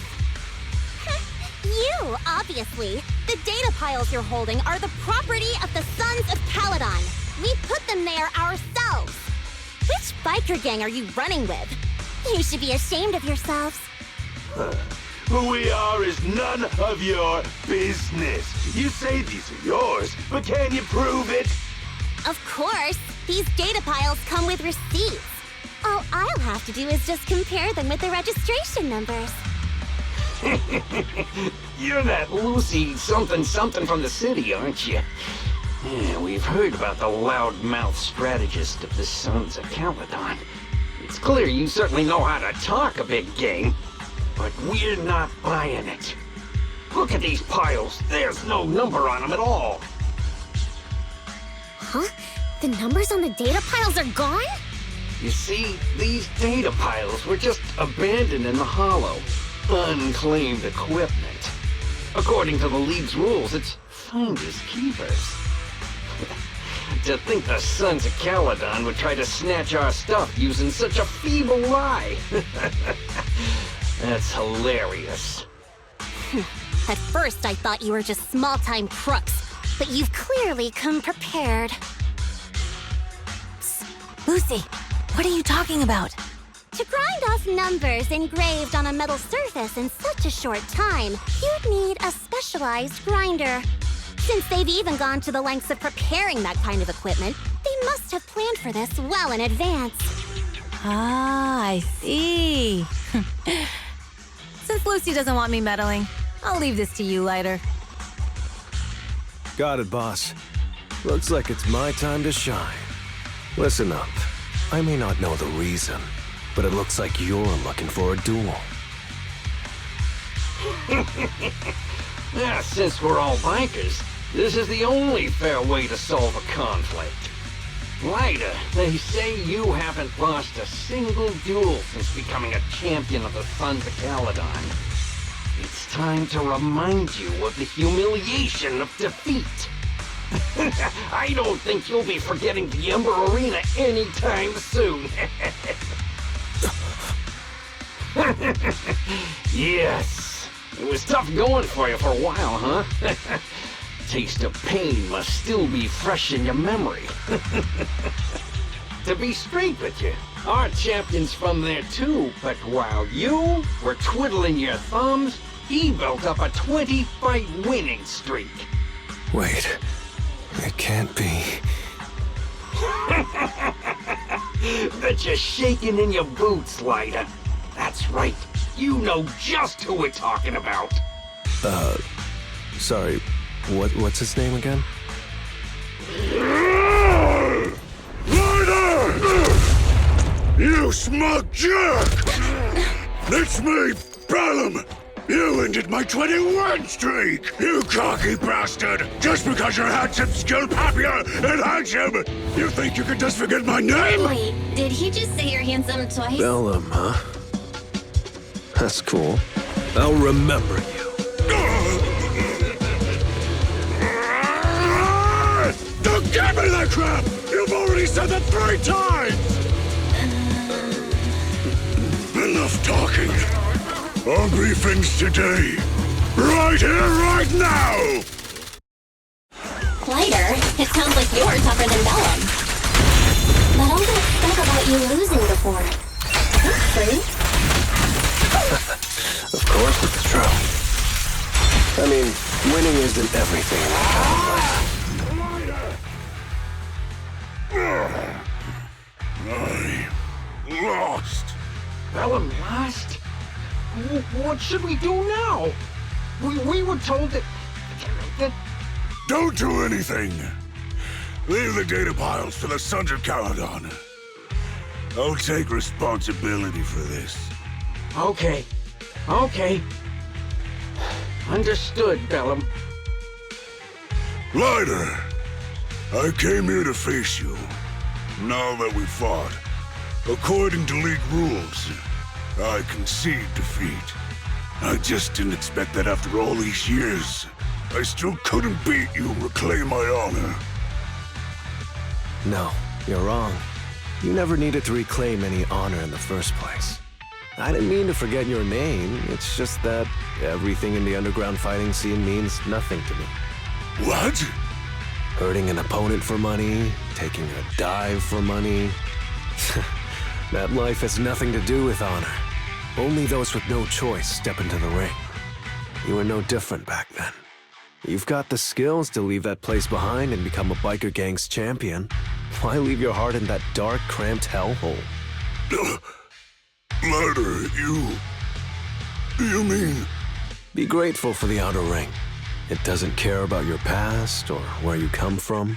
You, obviously. The data piles you're holding are the property of the Sons of Caledon. We put them there ourselves. Which biker gang are you running with? You should be ashamed of yourselves. Who we are is none of your business. You say these are yours, but can you prove it? Of course. These data piles come with receipts. All I'll have to do is just compare them with the registration numbers. You're that Lucy something from the city, aren't you? Yeah, we've heard about the loudmouth strategist of the Sons of Caledon. It's clear you certainly know how to talk a big game, but we're not buying it. Look at these piles. There's no number on them at all. Huh? The numbers on the data piles are gone? You see, these data piles were just abandoned in the hollow. Unclaimed equipment. According to the League's rules, it's finders keepers. To think the Sons of Caledon would try to snatch our stuff using such a feeble lie. That's hilarious. At first, I thought you were just small-time crooks, but you've clearly come prepared. Psst. Lucy, what are you talking about? To grind off numbers engraved on a metal surface in such a short time, you'd need a specialized grinder. Since they've even gone to the lengths of preparing that kind of equipment, they must have planned for this well in advance. Ah, I see. Since Lucy doesn't want me meddling, I'll leave this to you, Lighter. Got it, boss. Looks like it's my time to shine. Listen up. I may not know the reason, but it looks like you're looking for a duel. Yeah, since we're all bikers, this is the only fair way to solve a conflict. Lighter, they say you haven't lost a single duel since becoming a champion of the Sons of Caledon. It's time to remind you of the humiliation of defeat. I don't think you'll be forgetting the Ember Arena anytime soon. Yes, it was tough going for you for a while, huh? Taste of pain must still be fresh in your memory. To be straight with you, our champion's from there too, but while you were twiddling your thumbs, he built up a 20-fight winning streak. Wait, it can't be. Bet you're shaking in your boots, Lighter. That's right, you know just who we're talking about. Sorry, what's his name again? Lighter! You smug jerk! It's me, Bellum! You ended my 20-win streak! You cocky bastard! Just because you're handsome, skilled, happier, and handsome! You think you can just forget my name? Wait, did he just say you're handsome twice? Bellum, huh? That's cool. I'll remember you. Don't give me that crap! You've already said that 3 times! Enough talking. I'll be things today. Right here, right now! Lighter, it sounds like you're tougher than Bellum. But all that stuff about you losing before, that's true. Of course it's true. I mean, winning isn't everything in that I lost. Bellum lost? What should we do now? We were told that... Don't do anything. Leave the data piles to the Sons of Caledon. I'll take responsibility for this. Okay. Understood, Bellum. Lighter, I came here to face you. Now that we fought, according to League rules, I concede defeat. I just didn't expect that after all these years, I still couldn't beat you and reclaim my honor. No, you're wrong. You never needed to reclaim any honor in the first place. I didn't mean to forget your name, it's just that everything in the underground fighting scene means nothing to me. What? Hurting an opponent for money, taking a dive for money. That life has nothing to do with honor. Only those with no choice step into the ring. You were no different back then. You've got the skills to leave that place behind and become a biker gang's champion. Why leave your heart in that dark, cramped hellhole? Lighter, you mean... Be grateful for the outer ring. It doesn't care about your past or where you come from.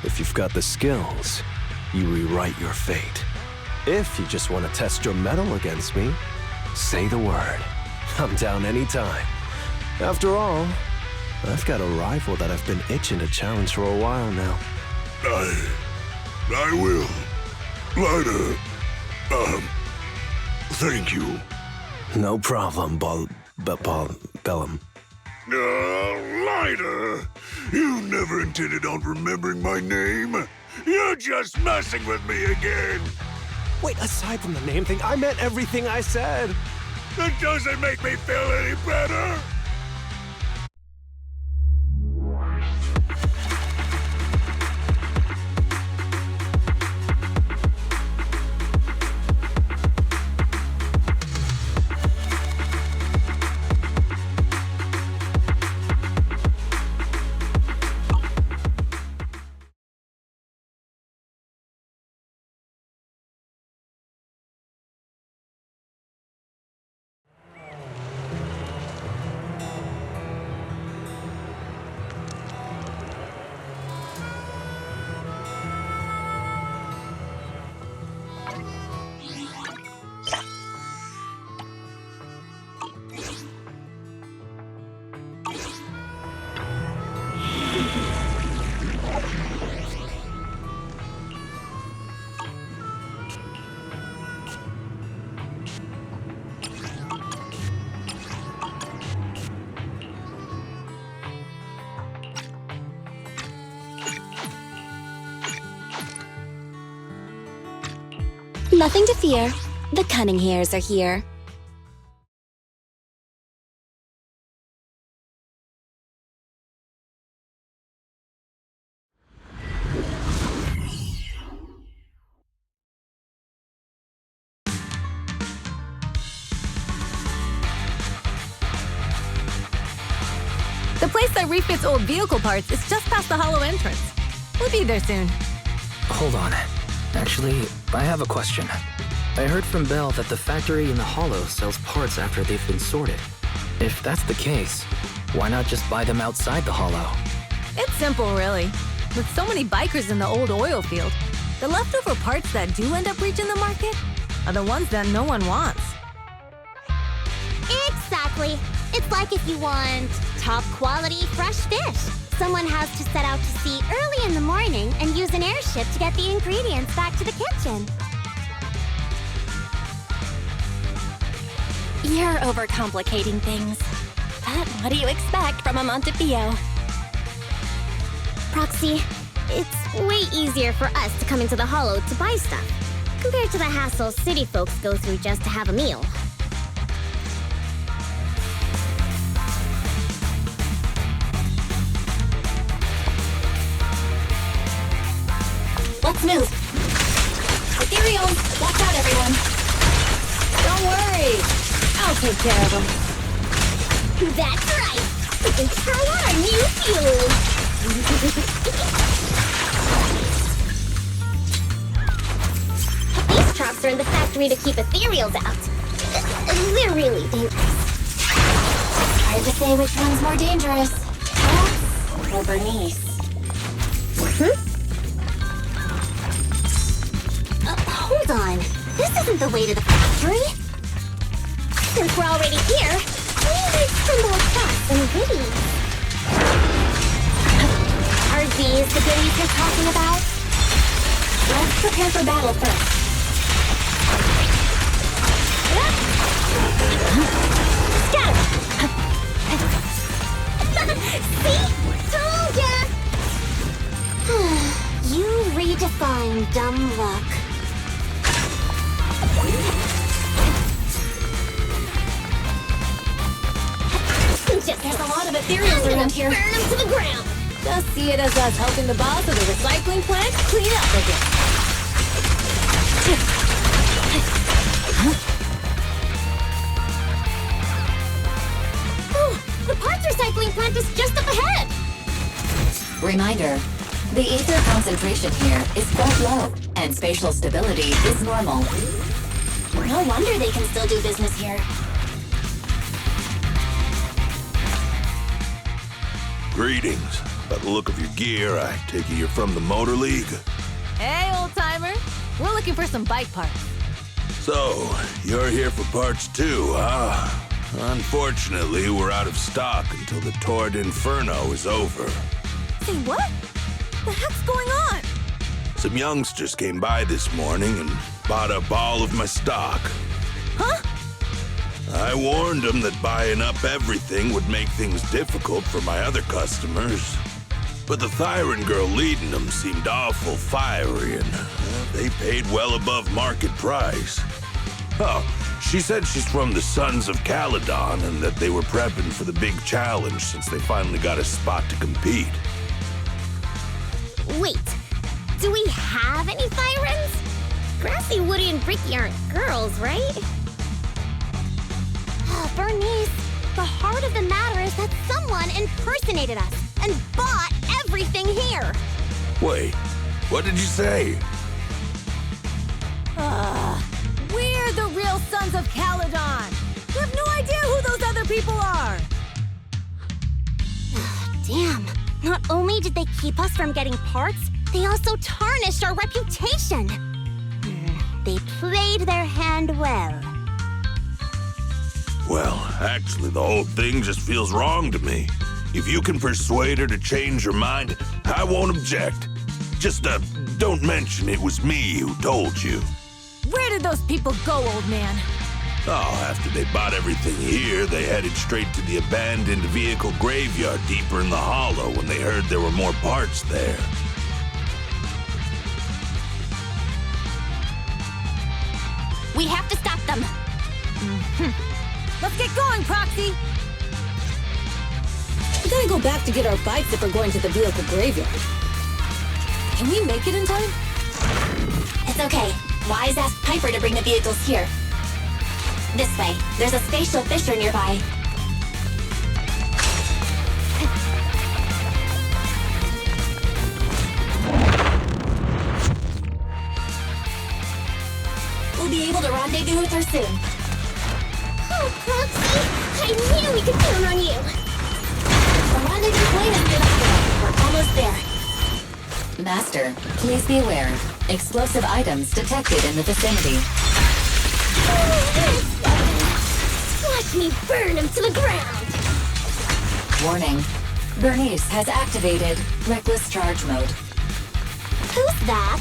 If you've got the skills, you rewrite your fate. If you just want to test your mettle against me, say the word. I'm down anytime. After all, I've got a rival that I've been itching to challenge for a while now. I will. Lighter, thank you. No problem, Bellum. Lighter! You never intended on remembering my name. You're just messing with me again. Wait, aside from the name thing, I meant everything I said. That doesn't make me feel any better. Nothing to fear. The cunning hairs are here. The place that refits old vehicle parts is just past the hollow entrance. We'll be there soon. Hold on. Actually, I have a question. I heard from Belle that the factory in the hollow sells parts after they've been sorted. If that's the case, why not just buy them outside the hollow? It's simple, really. With so many bikers in the old oil field, the leftover parts that do end up reaching the market are the ones that no one wants. Exactly. It's like if you want top quality fresh fish. Someone has to set out to sea early in the morning and use an airship to get the ingredients back to the kitchen. You're overcomplicating things. But what do you expect from a Montepillo? Proxy, it's way easier for us to come into the hollow to buy stuff, compared to the hassle city folks go through just to have a meal. Let's move. Ethereals, watch out, everyone. Don't worry. I'll take care of them. That's right. We can try out our new fuel. These trucks are in the factory to keep ethereals out. They're really dangerous. Hard to say which one's more dangerous. Us or Bernice. Hold on. This isn't the way to the factory. Since we're already here, we might stumble across some goodies. Are these the goodies you're talking about? Let's prepare for battle first. See? Told ya! You redefine dumb luck. There's a lot of ethereals around here. Burn them to the ground. Just see it as us helping the boss of the recycling plant clean up again. Oh, the parts recycling plant is just up ahead. Reminder, the ether concentration here is quite low, and spatial stability is normal. No wonder they can still do business here. Greetings. By the look of your gear, I take it you're from the Motor League. Hey, old-timer. We're looking for some bike parts. So, you're here for parts too, huh? Unfortunately, we're out of stock until the Tour d'Inferno is over. Say what? The heck's going on? Some youngsters came by this morning and bought up all of my stock. Huh? I warned them that buying up everything would make things difficult for my other customers. But the Thyron girl leading them seemed awful fiery, and they paid well above market price. Oh, she said she's from the Sons of Caledon and that they were prepping for the big challenge since they finally got a spot to compete. Wait, do we have any Thyrans? Grassy, Woody, and Bricky aren't girls, right? Bernice, the heart of the matter is that someone impersonated us and bought everything here. Wait, what did you say? We're the real Sons of Caledon. You have no idea who those other people are. Damn, not only did they keep us from getting parts, they also tarnished our reputation. They played their hand well. Well, actually, the whole thing just feels wrong to me. If you can persuade her to change her mind, I won't object. Just, don't mention it was me who told you. Where did those people go, old man? Oh, after they bought everything here, they headed straight to the abandoned vehicle graveyard deeper in the hollow when they heard there were more parts there. We have to stop them. Let's get going, Proxy! We gotta go back to get our bikes if we're going to the vehicle graveyard. Can we make it in time? It's okay. Wise asked Piper to bring the vehicles here. This way. There's a spatial fissure nearby. We'll be able to rendezvous with her soon. Oh, Proxy! I knew we could count on you! The rendezvous point is near the highway. We're almost there. Master, please be aware. Explosive items detected in the vicinity. Watch me burn him to the ground! Warning. Bernice has activated reckless charge mode. Who's that?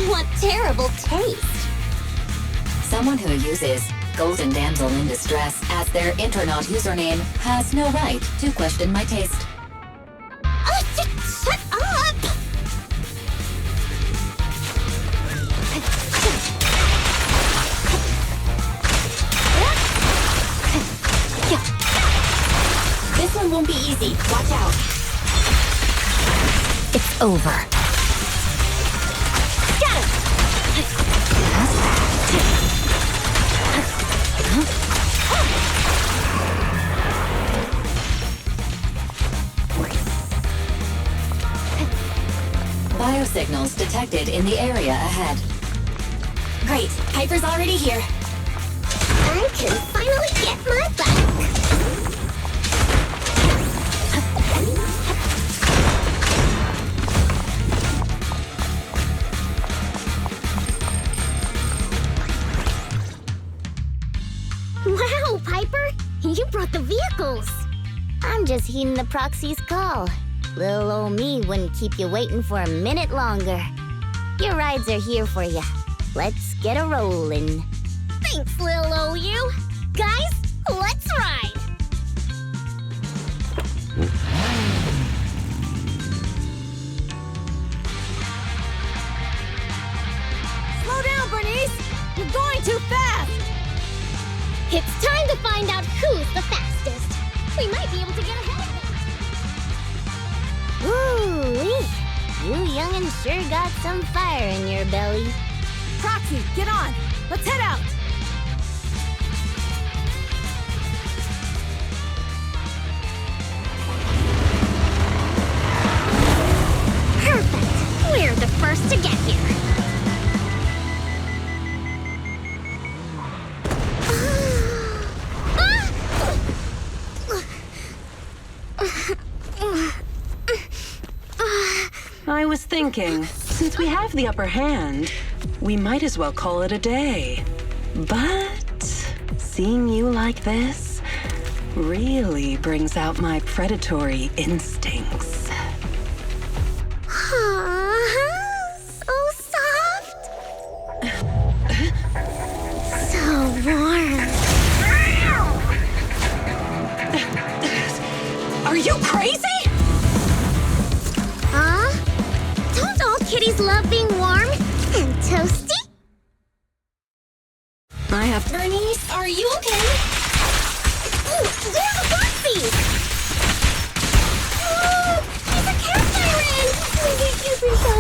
What terrible taste! Someone who uses Golden Damsel in Distress as their Intronaut username has no right to question my taste. Shut up! This one won't be easy. Watch out. It's over. Got him! Biosignals detected in the area ahead. Great. Piper's already here. I can finally get my bike! Wow, Piper! You brought the vehicles! I'm just heeding the proxy's call. Little old me wouldn't keep you waiting for a minute longer. Your rides are here for you. Let's get a rollin'. Thanks, little old you. Guys, let's ride! Slow down, Bernice! You're going too fast! It's time to find out who's the fastest. We might be able to get ahead of them. Ooh-wee. You young'uns sure got some fire in your belly. Proxy, get on! Let's head out! Perfect! We're the first to get here. I was thinking, since we have the upper hand, we might as well call it a day. But seeing you like this really brings out my predatory instincts. So soft. So warm. Are you crazy? Huh? Don't all kitties love being warm and toasty? I have to... Bernice, are you okay? Ooh, they're the Foxies! Oh, he's a cat siren! Maybe super so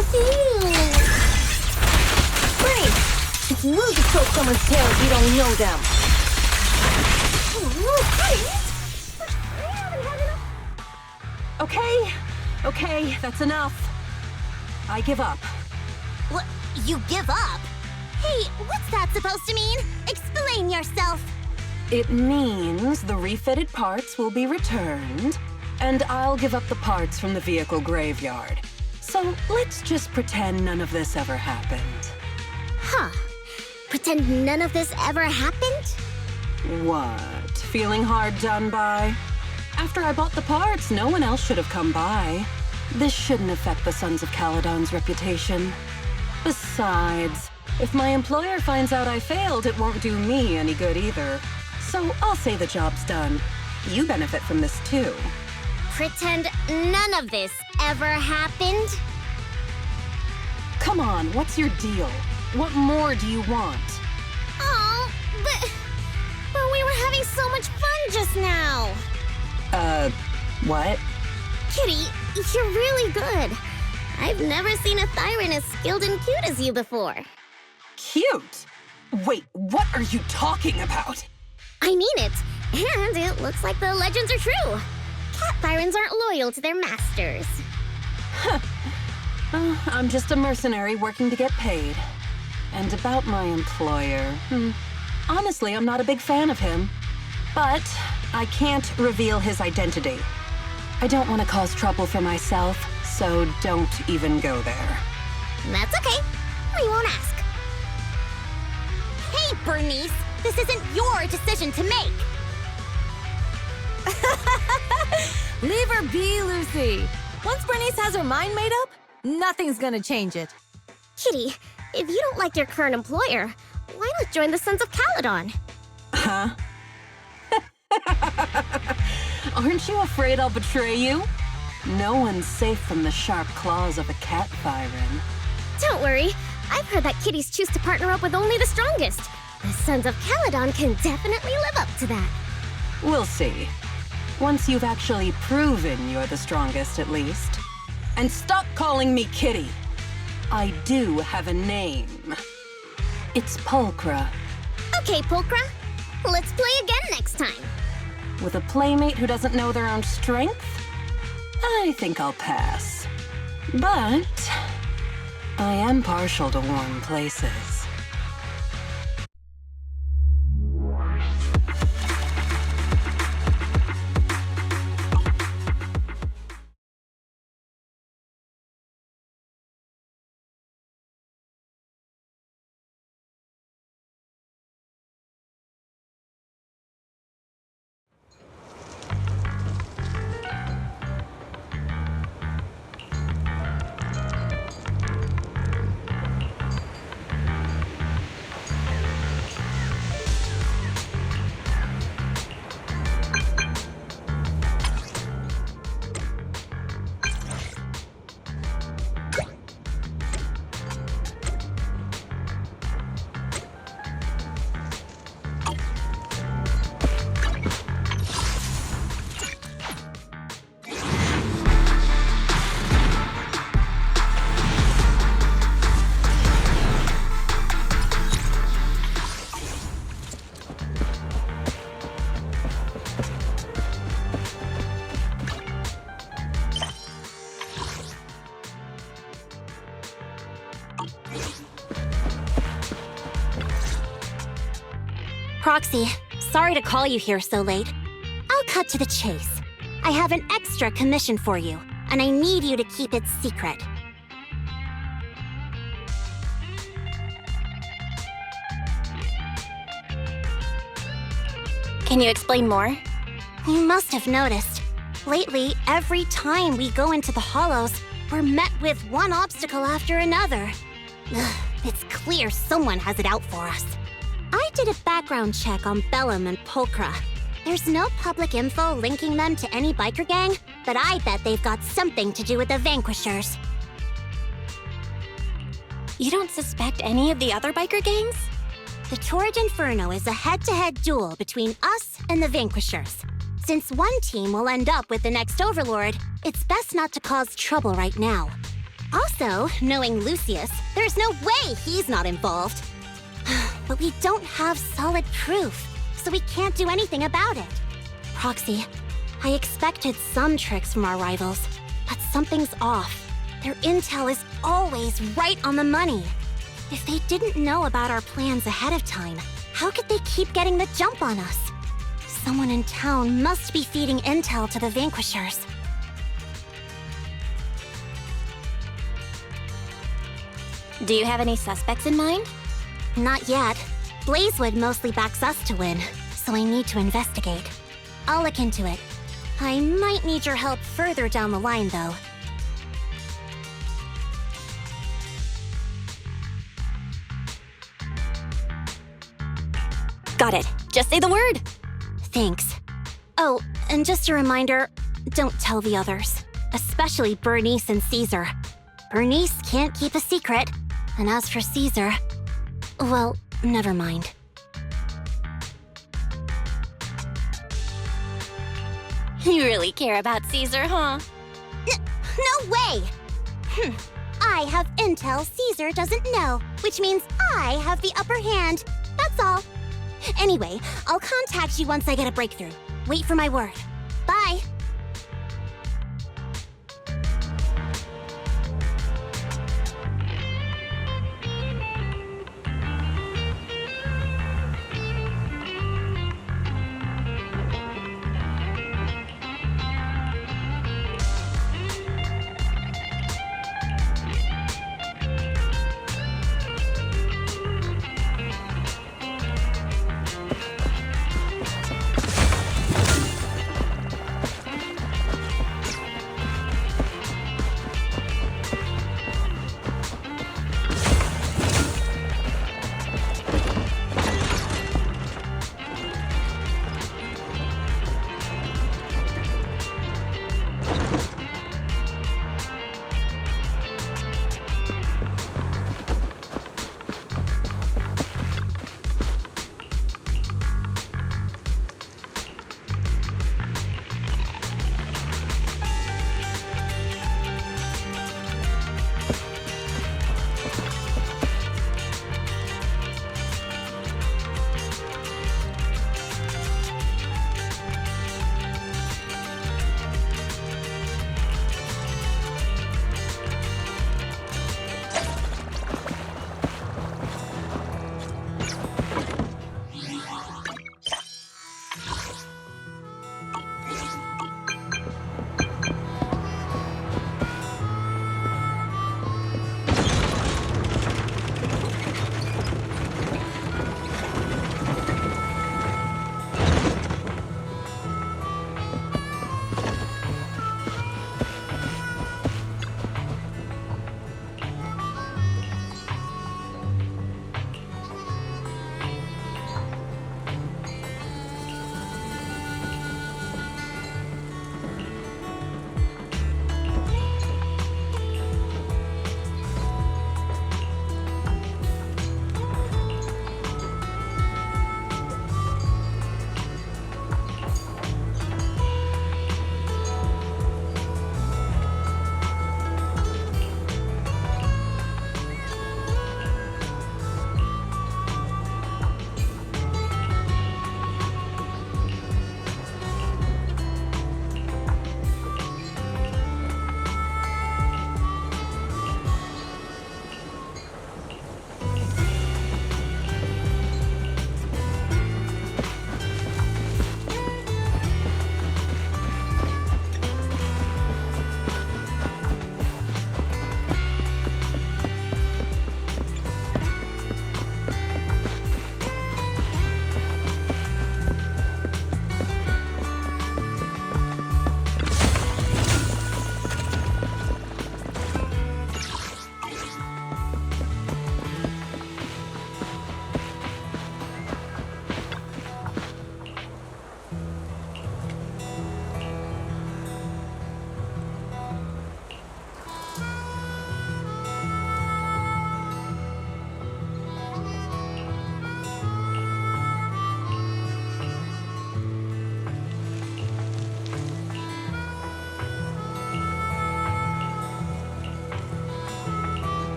Bernice! It's rude to choke someone's tail if you don't know them. Okay, that's enough. I give up. What? You give up? Hey, what's that supposed to mean? Explain yourself. It means the refitted parts will be returned, and I'll give up the parts from the vehicle graveyard. So let's just pretend none of this ever happened. Huh. Pretend none of this ever happened? What? Feeling hard done by? After I bought the parts, no one else should have come by. This shouldn't affect the Sons of Caledon's reputation. Besides, if my employer finds out I failed, it won't do me any good either. So I'll say the job's done. You benefit from this too. Pretend none of this ever happened? Come on, what's your deal? What more do you want? Aw, But we were having so much fun just now. What? Kitty, you're really good. I've never seen a Thyran as skilled and cute as you before. Cute? Wait, what are you talking about? I mean it. And it looks like the legends are true. Cat Thyrans aren't loyal to their masters. I'm just a mercenary working to get paid. And about my employer, honestly, I'm not a big fan of him. But I can't reveal his identity. I don't want to cause trouble for myself, so don't even go there. That's okay. We won't ask. Hey, Bernice! This isn't your decision to make! Leave her be, Lucy. Once Bernice has her mind made up, nothing's gonna change it. Kitty, if you don't like your current employer, why not join the Sons of Caledon? Huh? Aren't you afraid I'll betray you? No one's safe from the sharp claws of a cat Thyran. Don't worry. I've heard that kitties choose to partner up with only the strongest. The Sons of Caledon can definitely live up to that. We'll see. Once you've actually proven you're the strongest, at least. And stop calling me Kitty. I do have a name. It's Pulchra. Okay, Pulchra. Let's play again next time. With a playmate who doesn't know their own strength? I think I'll pass. But I am partial to warm places. Proxy, sorry to call you here so late. I'll cut to the chase. I have an extra commission for you, and I need you to keep it secret. Can you explain more? You must have noticed. Lately, every time we go into the Hollows, we're met with one obstacle after another. Ugh, it's clear someone has it out for us. I did a background check on Bellum and Pulchra. There's no public info linking them to any biker gang, but I bet they've got something to do with the Vanquishers. You don't suspect any of the other biker gangs? The Torrid Inferno is a head-to-head duel between us and the Vanquishers. Since one team will end up with the next Overlord, it's best not to cause trouble right now. Also, knowing Lucius, there's no way he's not involved. But we don't have solid proof, so we can't do anything about it. Proxy, I expected some tricks from our rivals, but something's off. Their intel is always right on the money. If they didn't know about our plans ahead of time, how could they keep getting the jump on us? Someone in town must be feeding intel to the Vanquishers. Do you have any suspects in mind? Not yet. Blazewood mostly backs us to win, so I need to investigate. I'll look into it. I might need your help further down the line, though. Got it. Just say the word. Thanks. Oh, and just a reminder, don't tell the others. Especially Bernice and Caesar. Bernice can't keep a secret. And as for Caesar, well, never mind. You really care about Caesar, huh? No way! I have intel Caesar doesn't know, which means I have the upper hand. That's all. Anyway, I'll contact you once I get a breakthrough. Wait for my word. Bye.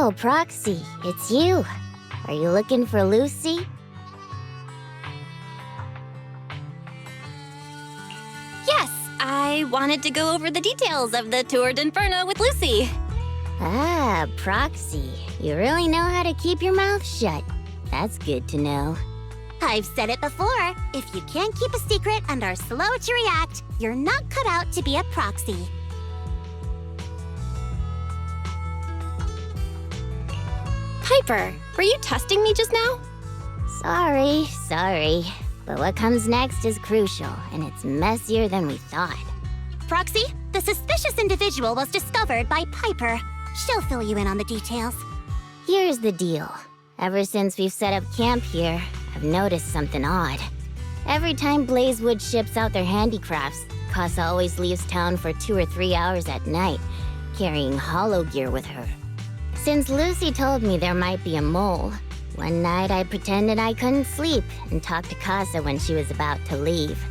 Oh, Proxy, it's you. Are you looking for Lucy? Yes, I wanted to go over the details of the Tour d'Inferno with Lucy. Ah, Proxy. You really know how to keep your mouth shut. That's good to know. I've said it before. If you can't keep a secret and are slow to react, you're not cut out to be a proxy. Piper, were you testing me just now? Sorry. But what comes next is crucial, and it's messier than we thought. Proxy, the suspicious individual was discovered by Piper. She'll fill you in on the details. Here's the deal. Ever since we've set up camp here, I've noticed something odd. Every time Blazewood ships out their handicrafts, Casa always leaves town for 2 or 3 hours at night, carrying hollow gear with her. Since Lucy told me there might be a mole, one night I pretended I couldn't sleep and talked to Casa when she was about to leave.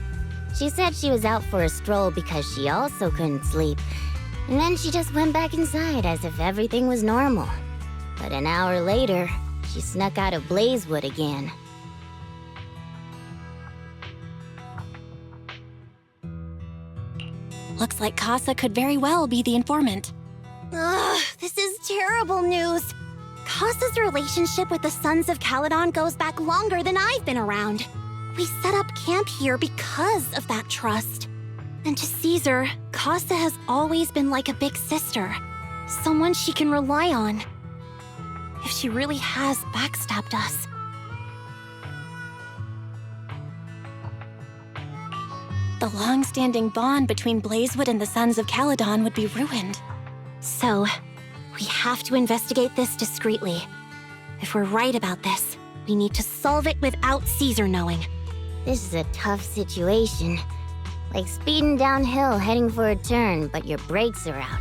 She said she was out for a stroll because she also couldn't sleep, and then she just went back inside as if everything was normal. But an hour later, she snuck out of Blazewood again. Looks like Casa could very well be the informant. Ugh, this is terrible news. Casa's relationship with the Sons of Caledon goes back longer than I've been around. We set up camp here because of that trust. And to Caesar, Casa has always been like a big sister. Someone she can rely on. If she really has backstabbed us. The long-standing bond between Blazewood and the Sons of Caledon would be ruined. So, we have to investigate this discreetly. If we're right about this, we need to solve it without Caesar knowing. This is a tough situation. Like speeding downhill heading for a turn, but your brakes are out.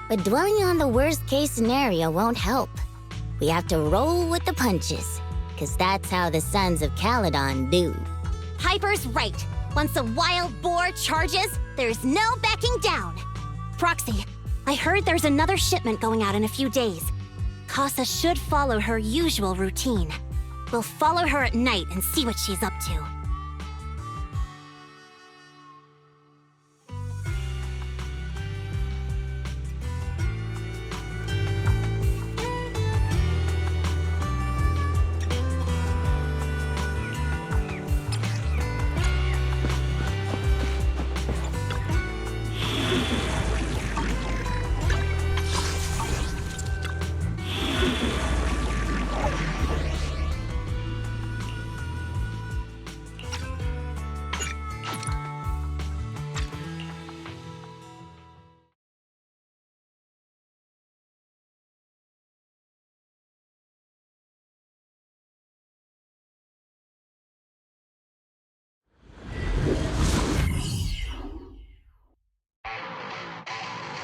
But dwelling on the worst-case scenario won't help. We have to roll with the punches, because that's how the Sons of Caledon do. Piper's right. Once a wild boar charges, there's no backing down. Proxy, I heard there's another shipment going out in a few days. Casa should follow her usual routine. We'll follow her at night and see what she's up to.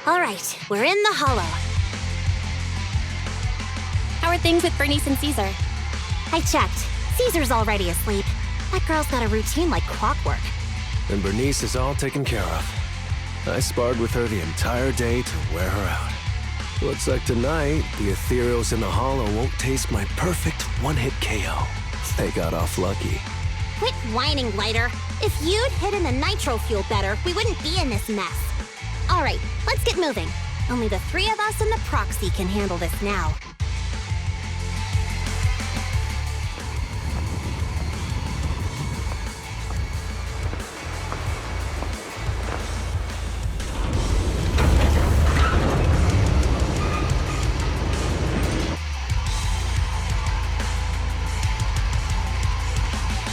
All right, we're in the hollow. How are things with Bernice and Caesar? I checked. Caesar's already asleep. That girl's got a routine like clockwork. And Bernice is all taken care of. I sparred with her the entire day to wear her out. Looks like tonight, the ethereals in the hollow won't taste my perfect one-hit KO. They got off lucky. Quit whining, Lighter. If you'd hidden the nitro fuel better, we wouldn't be in this mess. All right, let's get moving. Only the 3 of us and the proxy can handle this now.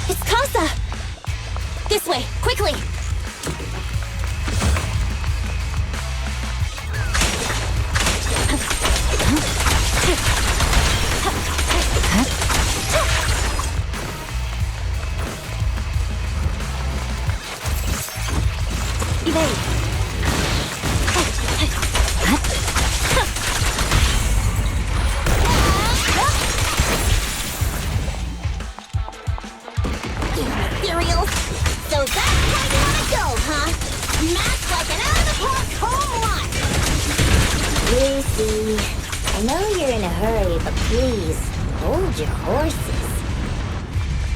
It's Casa! This way, quickly! Ethereals! So that's how you wanna go, huh? Smash like an out-of-the-park home run! Lucy, I know you're in a hurry, but please, hold your horses.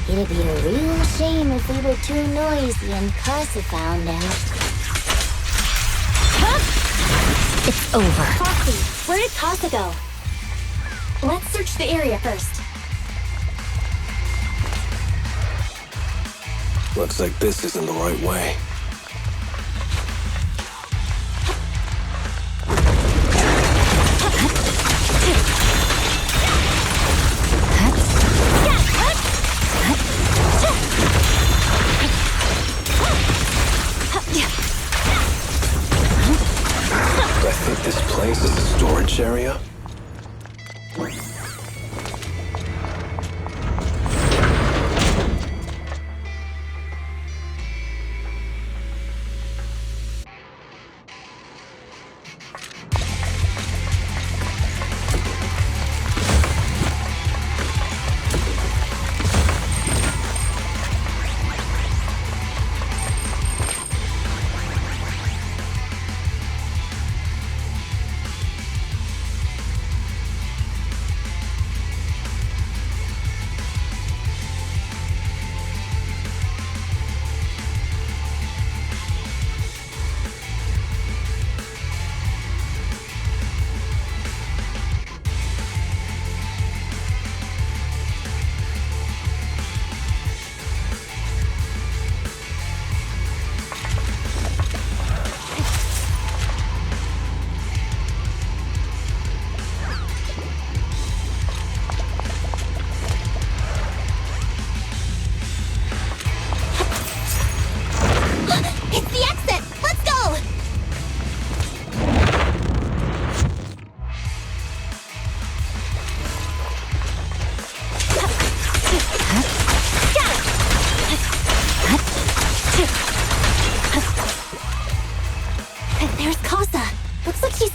It'd be a real shame if we were too noisy and Casa found out. Huh? It's over. Foxy, where did Casa go? Let's search the area first. Looks like this isn't the right way. I think this place is a storage area.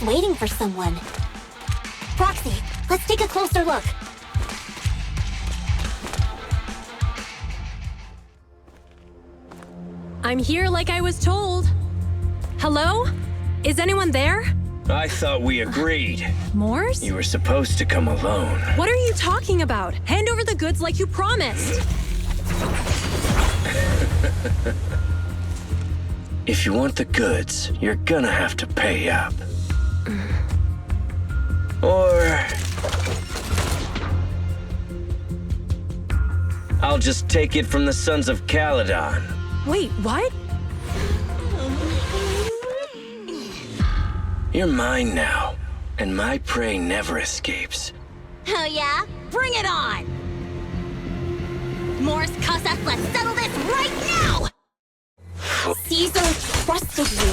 Waiting for someone. Proxy, let's take a closer look. I'm here like I was told. Hello? Is anyone there? I thought we agreed. Morse? You were supposed to come alone. What are you talking about? Hand over the goods like you promised. If you want the goods, you're gonna have to pay up. Or I'll just take it from the Sons of Caledon. Wait, what? You're mine now, and my prey never escapes. Oh yeah? Bring it on! Morris Casa, let's settle this right now! Caesar trusted you.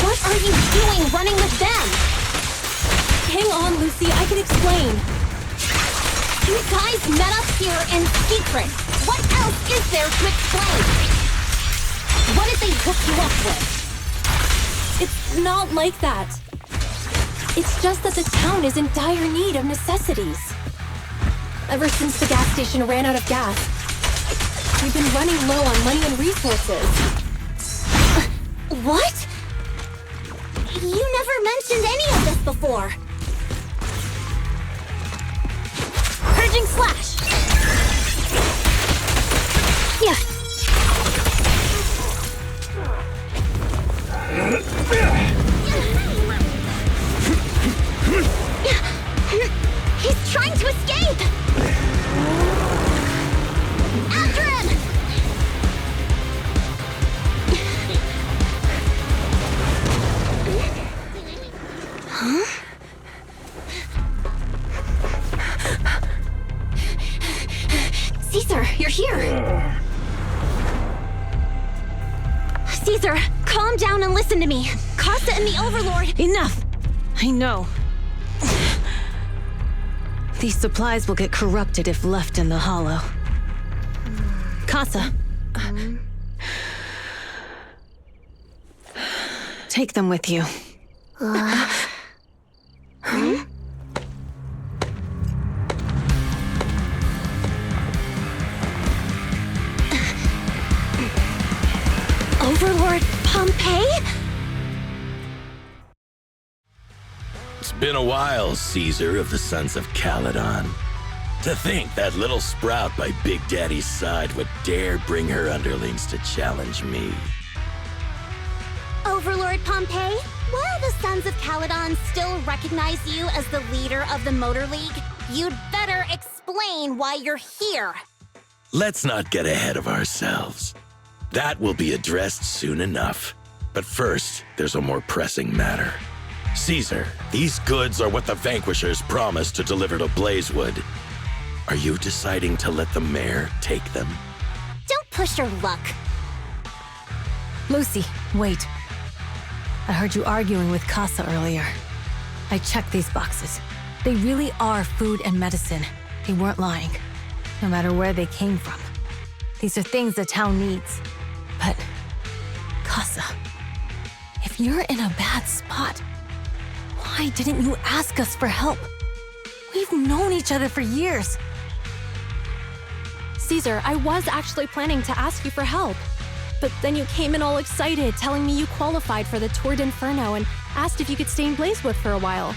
What are you doing running with them? Hang on, Lucy, I can explain. You guys met up here in secret. What else is there to explain? What did they hook you up with? It's not like that. It's just that the town is in dire need of necessities. Ever since the gas station ran out of gas, we've been running low on money and resources. What? You never mentioned any of this before. Purging Slash! Yeah. He's trying to escape! After him! Huh? Caesar, you're here! Caesar, calm down and listen to me. Casa and the Overlord— Enough! I know. These supplies will get corrupted if left in the hollow. Casa. Take them with you. Overlord Pompeii? Been a while, Caesar of the Sons of Caledon. To think that little sprout by Big Daddy's side would dare bring her underlings to challenge me. Overlord Pompeii, while the Sons of Caledon still recognize you as the leader of the Motor League, you'd better explain why you're here. Let's not get ahead of ourselves. That will be addressed soon enough. But first, there's a more pressing matter. Caesar, these goods are what the Vanquishers promised to deliver to Blazewood. Are you deciding to let the mayor take them? Don't push your luck. Lucy, wait. I heard you arguing with Casa earlier. I checked these boxes. They really are food and medicine. They weren't lying, no matter where they came from. These are things the town needs. But, Casa, if you're in a bad spot, why didn't you ask us for help? We've known each other for years. Caesar, I was actually planning to ask you for help. But then you came in all excited, telling me you qualified for the Tour d'Inferno and asked if you could stay in Blazewood for a while.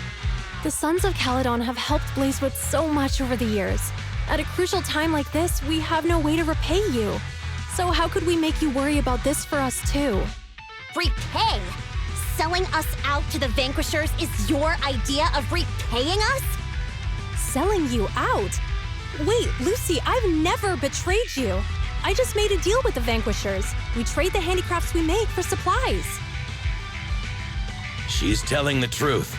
The Sons of Caledon have helped Blazewood so much over the years. At a crucial time like this, we have no way to repay you. So how could we make you worry about this for us too? Repay? Selling us out to the Vanquishers is your idea of repaying us? Selling you out? Wait, Lucy, I've never betrayed you. I just made a deal with the Vanquishers. We trade the handicrafts we make for supplies. She's telling the truth.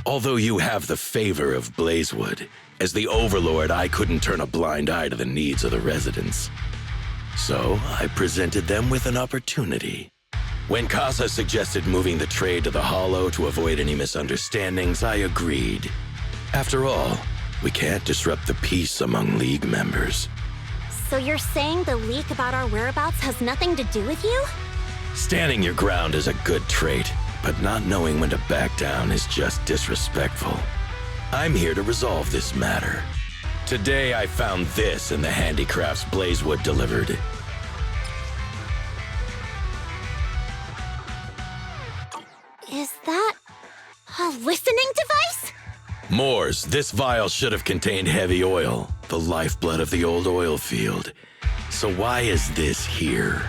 Although you have the favor of Blazewood, as the Overlord, I couldn't turn a blind eye to the needs of the residents. So I presented them with an opportunity. When Casa suggested moving the trade to the Hollow to avoid any misunderstandings, I agreed. After all, we can't disrupt the peace among League members. So you're saying the leak about our whereabouts has nothing to do with you? Standing your ground is a good trait, but not knowing when to back down is just disrespectful. I'm here to resolve this matter. Today I found this in the handicrafts Blazewood delivered. Is that a listening device? Moors, this vial should have contained heavy oil, the lifeblood of the old oil field. So why is this here?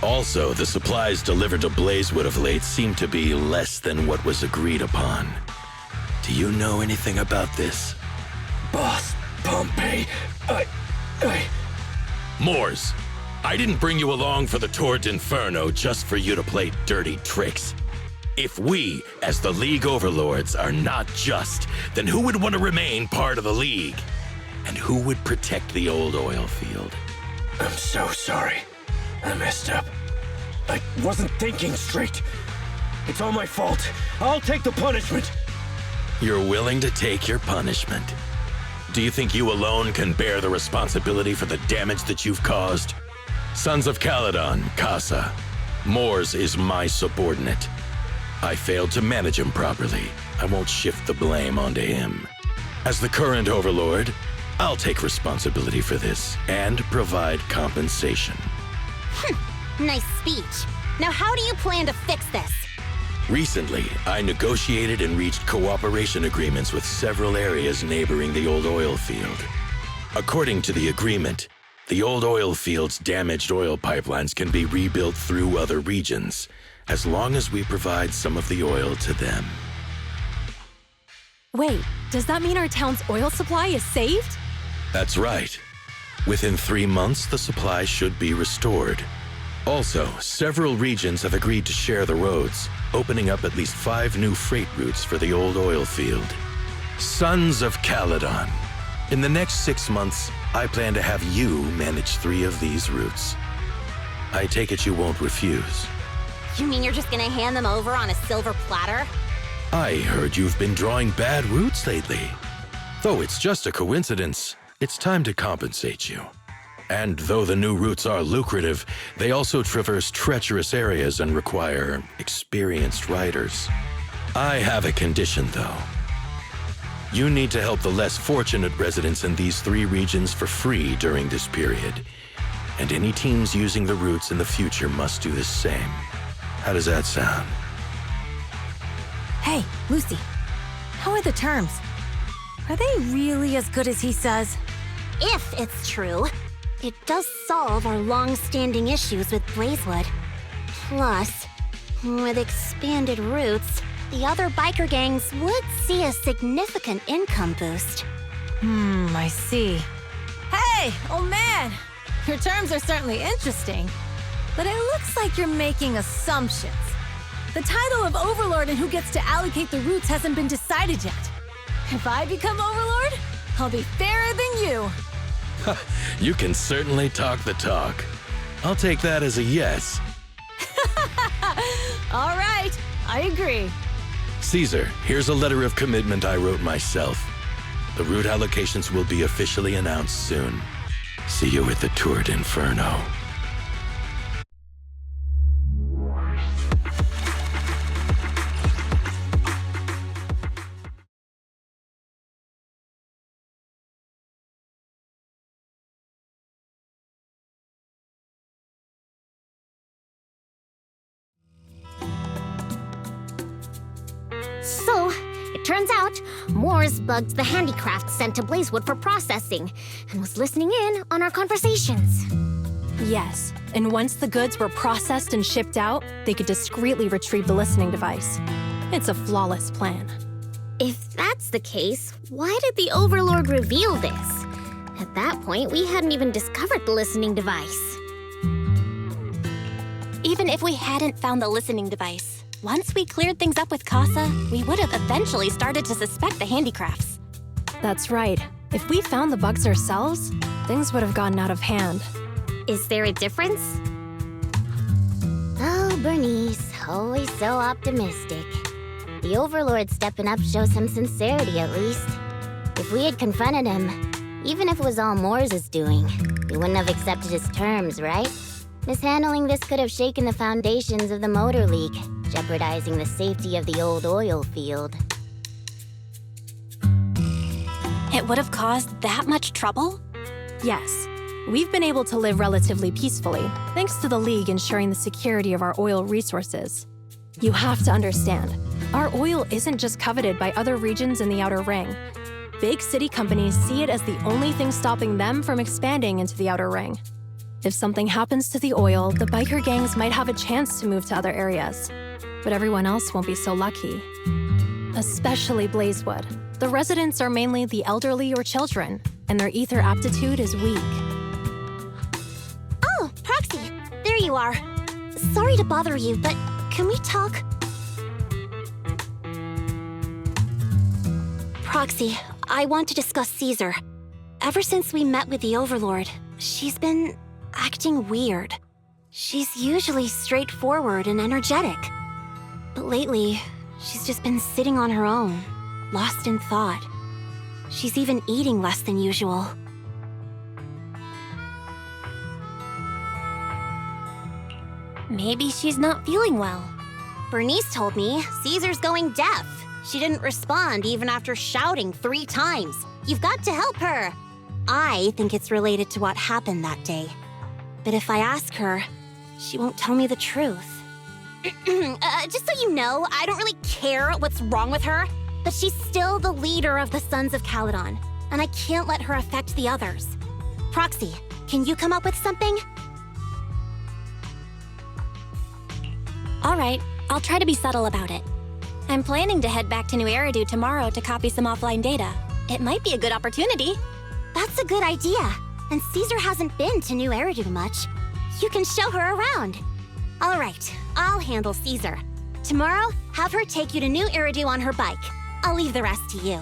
Also, the supplies delivered to Blazewood of late seem to be less than what was agreed upon. Do you know anything about this? Boss, Pompeii, Moors, I didn't bring you along for the Tour d'Inferno just for you to play dirty tricks. If we, as the League Overlords, are not just, then who would want to remain part of the League? And who would protect the old oil field? I'm so sorry. I messed up. I wasn't thinking straight. It's all my fault. I'll take the punishment. You're willing to take your punishment. Do you think you alone can bear the responsibility for the damage that you've caused? Sons of Caledon, Casa. Moors is my subordinate. I failed to manage him properly. I won't shift the blame onto him. As the current Overlord, I'll take responsibility for this and provide compensation. Nice speech. Now how do you plan to fix this? Recently, I negotiated and reached cooperation agreements with several areas neighboring the old oil field. According to the agreement, the old oil field's damaged oil pipelines can be rebuilt through other regions, as long as we provide some of the oil to them. Wait, does that mean our town's oil supply is saved? That's right. Within 3 months, the supply should be restored. Also, several regions have agreed to share the roads, opening up at least 5 new freight routes for the old oil field. Sons of Caledon. In the next 6 months, I plan to have you manage 3 of these routes. I take it you won't refuse. You mean you're just gonna hand them over on a silver platter? I heard you've been drawing bad routes lately. Though it's just a coincidence, it's time to compensate you. And though the new routes are lucrative, they also traverse treacherous areas and require experienced riders. I have a condition, though. You need to help the less fortunate residents in these 3 regions for free during this period. And any teams using the routes in the future must do the same. How does that sound? Hey, Lucy, how are the terms? Are they really as good as he says? If it's true, it does solve our long-standing issues with Blazewood. Plus, with expanded routes, the other biker gangs would see a significant income boost. I see. Hey, old man! Your terms are certainly interesting, but it looks like you're making assumptions. The title of Overlord and who gets to allocate the routes hasn't been decided yet. If I become Overlord, I'll be fairer than you. You can certainly talk the talk. I'll take that as a yes. All right, I agree. Caesar, here's a letter of commitment I wrote myself. The route allocations will be officially announced soon. See you at the Tour d'Inferno. So, it turns out, Moores bugged the handicraft sent to Blazewood for processing, and was listening in on our conversations. Yes, and once the goods were processed and shipped out, they could discreetly retrieve the listening device. It's a flawless plan. If that's the case, why did the Overlord reveal this? At that point, we hadn't even discovered the listening device. Even if we hadn't found the listening device, once we cleared things up with Casa, we would have eventually started to suspect the handicrafts. That's right. If we found the bugs ourselves, things would have gotten out of hand. Is there a difference? Oh, Bernice, always so optimistic. The Overlord stepping up shows some sincerity, at least. If we had confronted him, even if it was all Moore's doing, we wouldn't have accepted his terms, right? Mishandling this could have shaken the foundations of the Motor League, jeopardizing the safety of the old oil field. It would have caused that much trouble? Yes. We've been able to live relatively peacefully, thanks to the League ensuring the security of our oil resources. You have to understand, our oil isn't just coveted by other regions in the Outer Ring. Big city companies see it as the only thing stopping them from expanding into the Outer Ring. If something happens to the oil, the biker gangs might have a chance to move to other areas. But everyone else won't be so lucky. Especially Blazewood. The residents are mainly the elderly or children, and their ether aptitude is weak. Oh, Proxy, there you are. Sorry to bother you, but can we talk? Proxy, I want to discuss Caesar. Ever since we met with the Overlord, she's been acting weird. She's usually straightforward and energetic. But lately, she's just been sitting on her own, lost in thought. She's even eating less than usual. Maybe she's not feeling well. Bernice told me Caesar's going deaf. She didn't respond even after shouting 3 times. You've got to help her. I think it's related to what happened that day. But if I ask her, she won't tell me the truth. Just so you know, I don't really care what's wrong with her, but she's still the leader of the Sons of Caledon, and I can't let her affect the others. Proxy, can you come up with something? All right, I'll try to be subtle about it. I'm planning to head back to New Eridu tomorrow to copy some offline data. It might be a good opportunity. That's a good idea. And Caesar hasn't been to New Eridu much. You can show her around. All right, I'll handle Caesar. Tomorrow, have her take you to New Eridu on her bike. I'll leave the rest to you.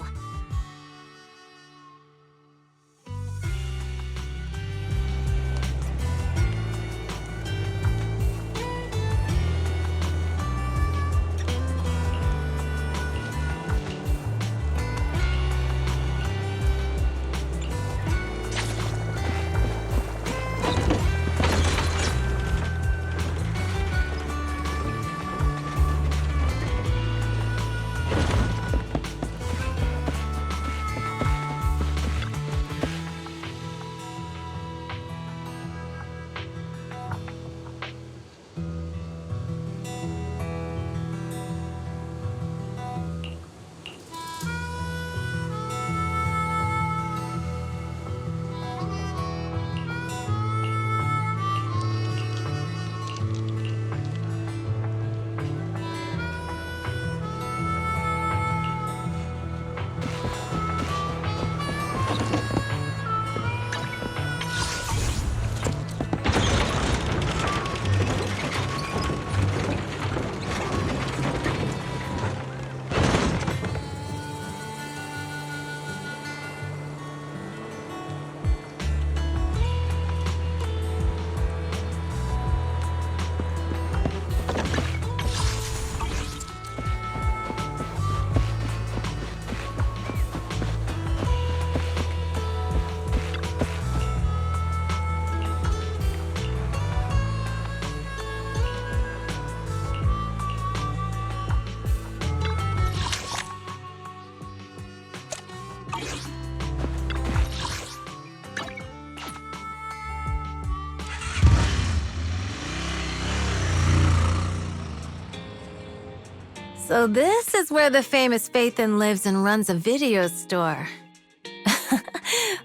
So this is where the famous Faithin lives and runs a video store.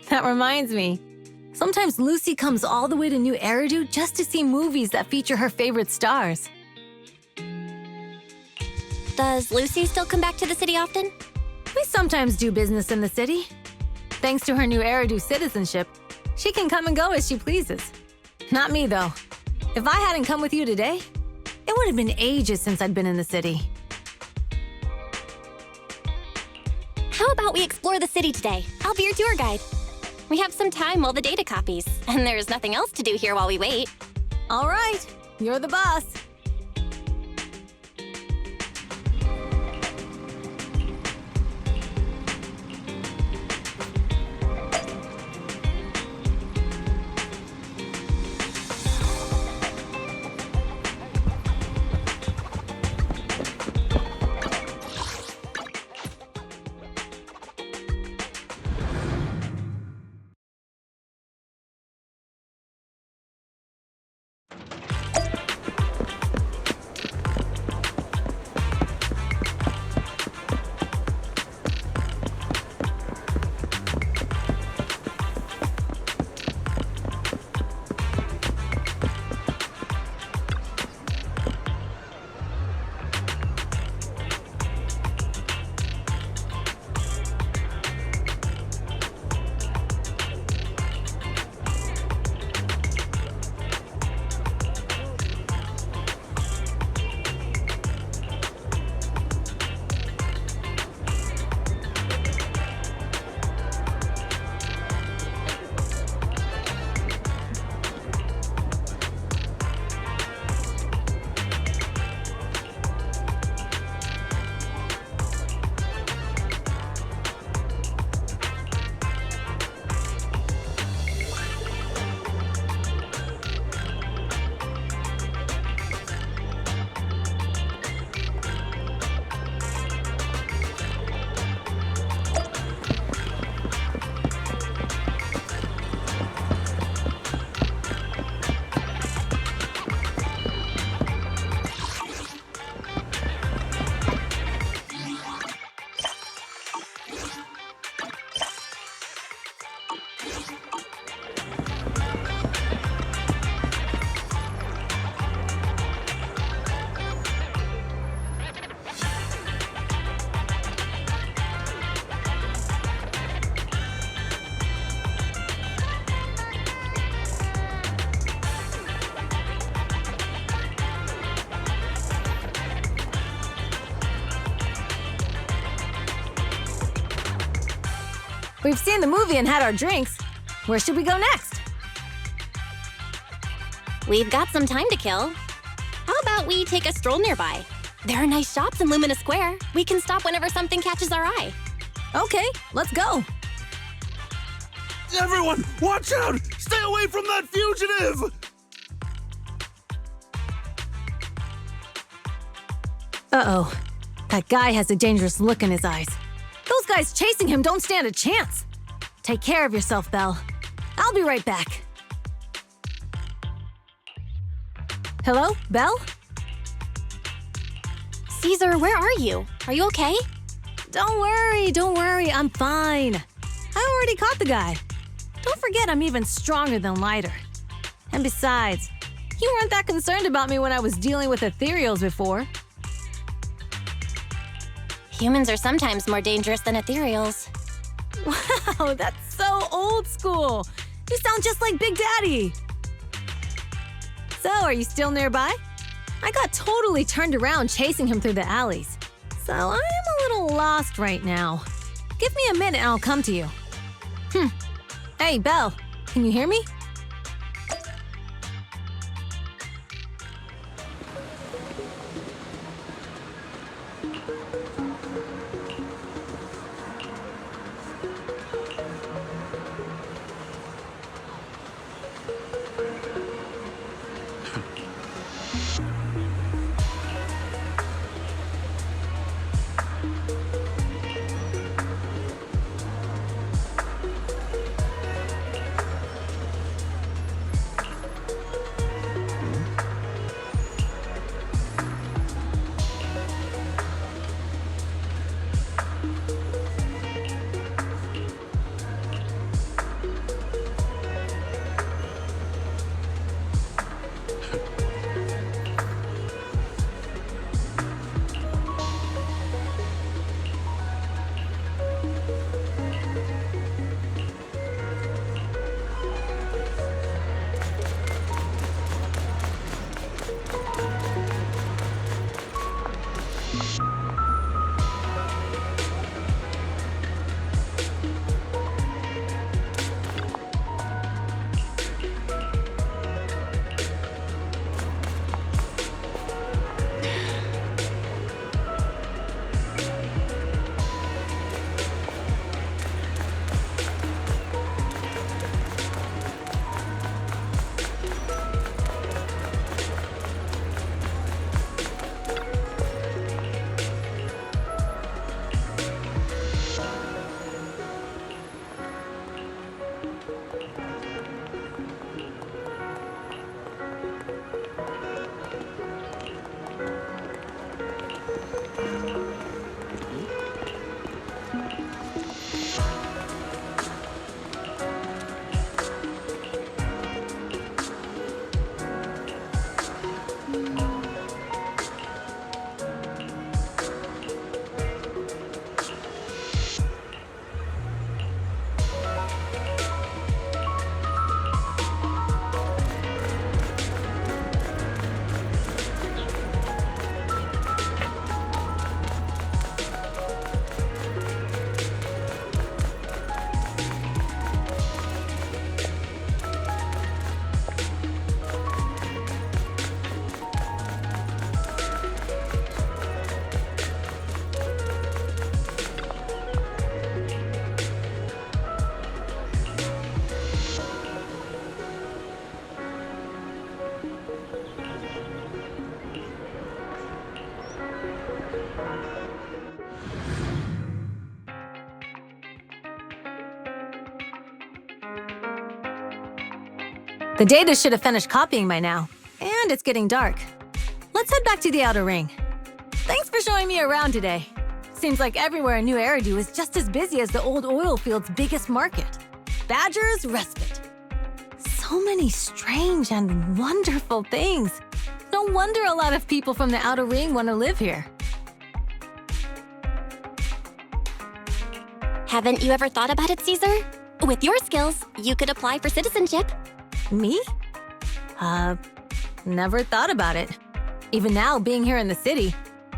That reminds me. Sometimes Lucy comes all the way to New Eridu just to see movies that feature her favorite stars. Does Lucy still come back to the city often? We sometimes do business in the city. Thanks to her New Eridu citizenship, she can come and go as she pleases. Not me, though. If I hadn't come with you today, it would have been ages since I'd been in the city. How about we explore the city today? I'll be your tour guide. We have some time while the data copies, and there's nothing else to do here while we wait. All right, you're the boss. We've seen the movie and had our drinks. Where should we go next? We've got some time to kill. How about we take a stroll nearby? There are nice shops in Lumina Square. We can stop whenever something catches our eye. Okay, let's go. Everyone, watch out! Stay away from that fugitive! Uh-oh. That guy has a dangerous look in his eyes. Those guys chasing him don't stand a chance. Take care of yourself, Belle. I'll be right back. Hello, Belle? Caesar, where are you? Are you okay? Don't worry, I'm fine. I already caught the guy. Don't forget I'm even stronger than Lighter. And besides, you weren't that concerned about me when I was dealing with ethereals before. Humans are sometimes more dangerous than ethereals. Wow, that's so old school. You sound just like Big Daddy. So, are you still nearby? I got totally turned around chasing him through the alleys. So, I am a little lost right now. Give me a minute and I'll come to you. Hey, Belle, can you hear me? The data should have finished copying by now, and it's getting dark. Let's head back to the Outer Ring. Thanks for showing me around today. Seems like everywhere in New Eridu is just as busy as the old oil field's biggest market. Badger's Respite. So many strange and wonderful things. No wonder a lot of people from the Outer Ring want to live here. Haven't you ever thought about it, Caesar? With your skills, you could apply for citizenship. Me? Never thought about it. Even now, being here in the city,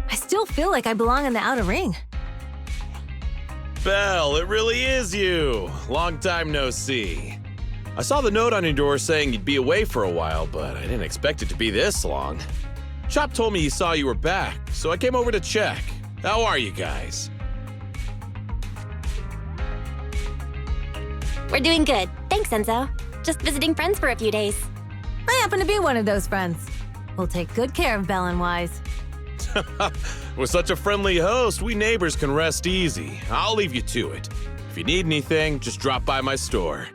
I still feel like I belong in the Outer Ring. Belle, it really is you. Long time no see. I saw the note on your door saying you'd be away for a while, but I didn't expect it to be this long. Chop told me he saw you were back, so I came over to check. How are you guys? We're doing good. Thanks, Enzo. Just visiting friends for a few days. I happen to be one of those friends. We'll take good care of Belle and Wise. With such a friendly host, we neighbors can rest easy. I'll leave you to it. If you need anything, just drop by my store.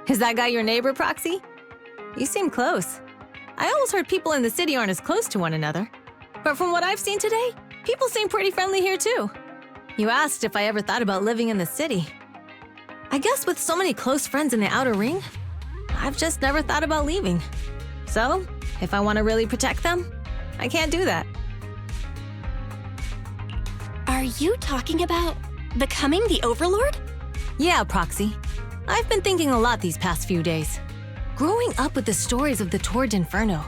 Is that guy your neighbor, Proxy? You seem close. I always heard people in the city aren't as close to one another. But from what I've seen today, people seem pretty friendly here too. You asked if I ever thought about living in the city. I guess with so many close friends in the Outer Ring, I've just never thought about leaving. So, if I want to really protect them, I can't do that. Are you talking about becoming the Overlord? Yeah, Proxy. I've been thinking a lot these past few days. Growing up with the stories of the Torrid Inferno,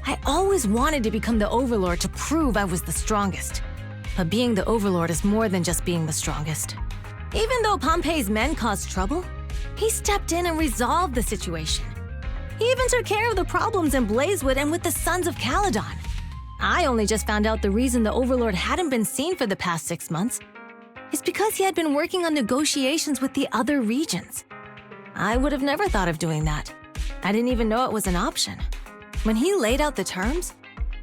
I always wanted to become the Overlord to prove I was the strongest. But being the Overlord is more than just being the strongest. Even though Pompey's men caused trouble, he stepped in and resolved the situation. He even took care of the problems in Blazewood and with the Sons of Caledon. I only just found out the reason the Overlord hadn't been seen for the past 6 months is because he had been working on negotiations with the other regions. I would have never thought of doing that. I didn't even know it was an option. When he laid out the terms,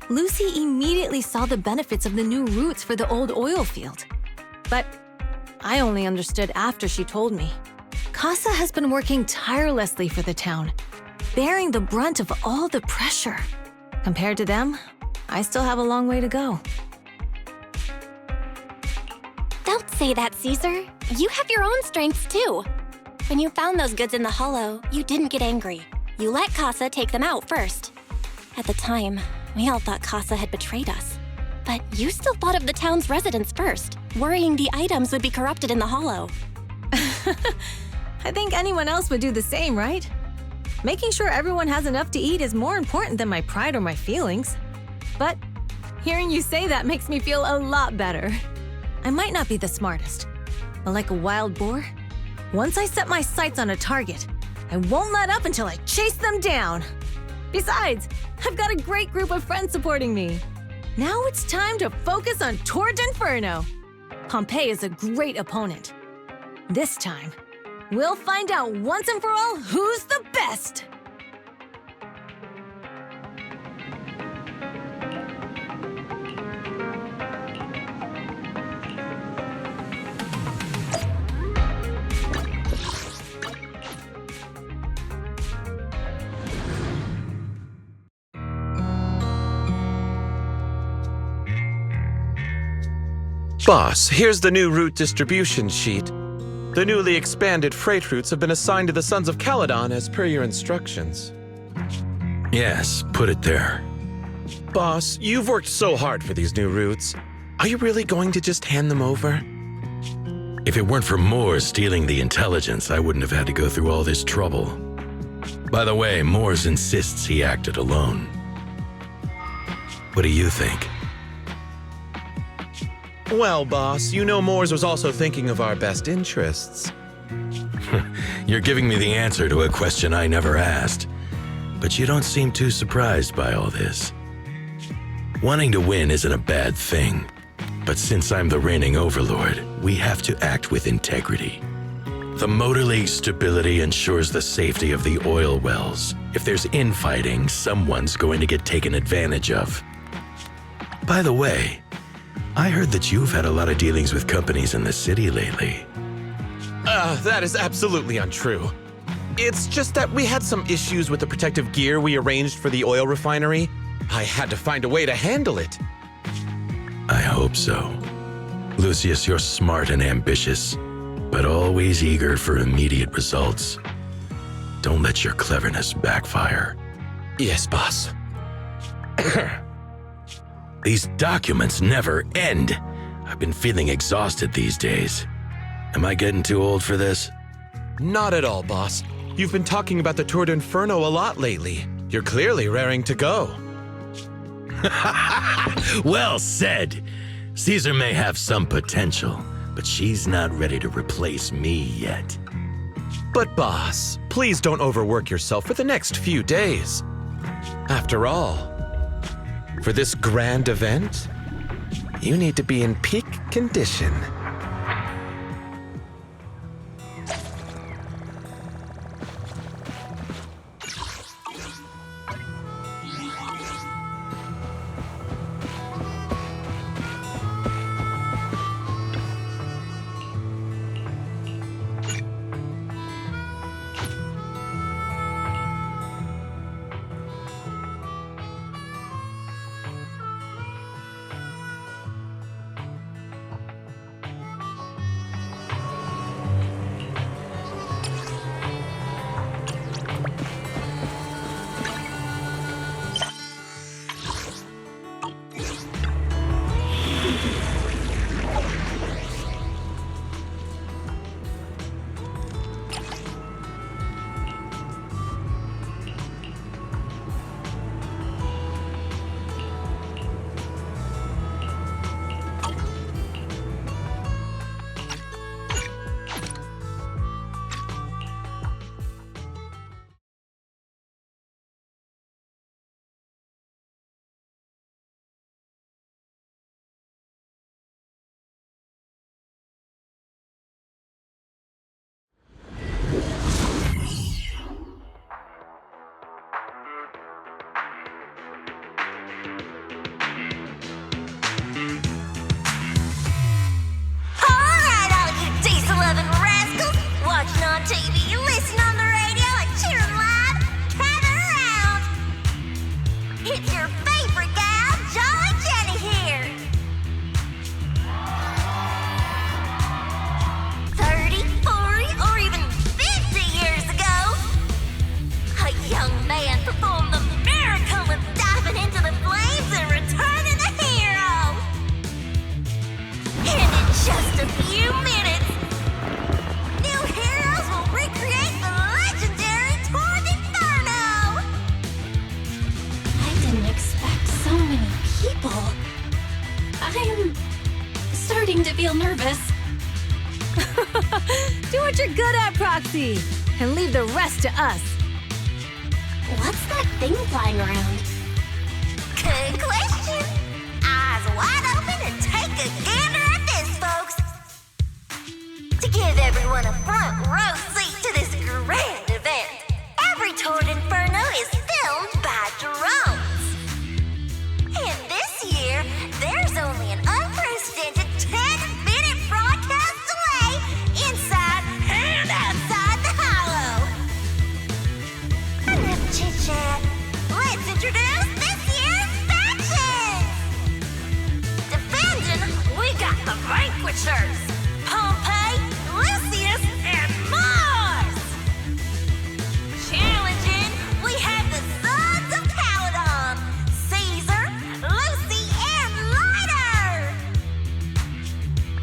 Lucy immediately saw the benefits of the new routes for the old oil field. But I only understood after she told me. Casa has been working tirelessly for the town, bearing the brunt of all the pressure. Compared to them, I still have a long way to go. Don't say that, Caesar. You have your own strengths too. When you found those goods in the hollow, you didn't get angry. You let Casa take them out first. At the time, we all thought Casa had betrayed us. But you still thought of the town's residents first, worrying the items would be corrupted in the hollow. I think anyone else would do the same, right? Making sure everyone has enough to eat is more important than my pride or my feelings. But hearing you say that makes me feel a lot better. I might not be the smartest, but like a wild boar, once I set my sights on a target, I won't let up until I chase them down. Besides, I've got a great group of friends supporting me. Now it's time to focus on Tord Inferno. Pompeii is a great opponent. This time, we'll find out once and for all who's the best! Boss, here's the new route distribution sheet. The newly expanded freight routes have been assigned to the Sons of Caledon as per your instructions. Yes, put it there. Boss, you've worked so hard for these new routes. Are you really going to just hand them over? If it weren't for Moore stealing the intelligence, I wouldn't have had to go through all this trouble. By the way, Moores insists he acted alone. What do you think? Well, boss, you know Moores was also thinking of our best interests. You're giving me the answer to a question I never asked. But you don't seem too surprised by all this. Wanting to win isn't a bad thing. But since I'm the reigning overlord, we have to act with integrity. The Motor League's stability ensures the safety of the oil wells. If there's infighting, someone's going to get taken advantage of. By the way, I heard that you've had a lot of dealings with companies in the city lately. That is absolutely untrue. It's just that we had some issues with the protective gear we arranged for the oil refinery. I had to find a way to handle it. I hope so. Lucius, you're smart and ambitious, but always eager for immediate results. Don't let your cleverness backfire. Yes, boss. These documents never end. I've been feeling exhausted these days. Am I getting too old for this? Not at all, boss. You've been talking about the Tord Inferno a lot lately. You're clearly raring to go. Well said. Caesar may have some potential, but she's not ready to replace me yet. But boss, please don't overwork yourself for the next few days. After all, for this grand event, you need to be in peak condition. perform the miracle of diving into the flames and returning a hero! And in just a few minutes, new heroes will recreate the legendary Tord Inferno! I didn't expect so many people. I'm starting to feel nervous. Do what you're good at, Proxy, and leave the rest to us. What's that thing flying around? Good question. Eyes wide open and take a gander at this, folks. To give everyone a front row seat to this grand event, every Tord Inferno is filmed by drones. And this year, there's only an unprecedented 10-minute broadcast delay inside and outside the Hollow. Enough chit-chat. Let's introduce this year's factions! Defending, we got the Vanquishers, Pompey, Lucius, and Mars! Challenging, we have the Sons of Caledon, Caesar, Lucy, and Lighter!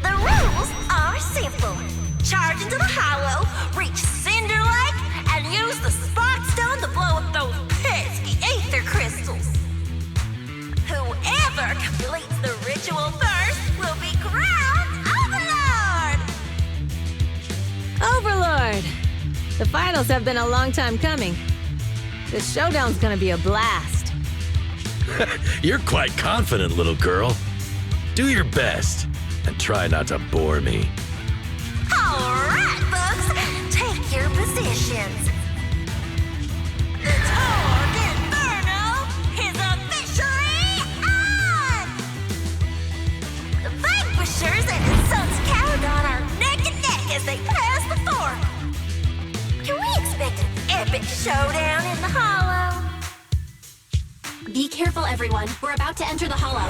The rules are simple. Charge into the Hollow, reach Cinder Lake, and use the Spark Stone to blow up those pesky ether crystals. Whoever completes the ritual first will be crowned Overlord! Overlord! The finals have been a long time coming. This showdown's gonna be a blast. You're quite confident, little girl. Do your best, and try not to bore me. All right, folks, take your positions. The Tord Inferno is officially on! The Vanquishers and the Sons of Caledon are neck and neck as they pass the fork. Can we expect an epic showdown in the Hollow? Be careful, everyone. We're about to enter the Hollow.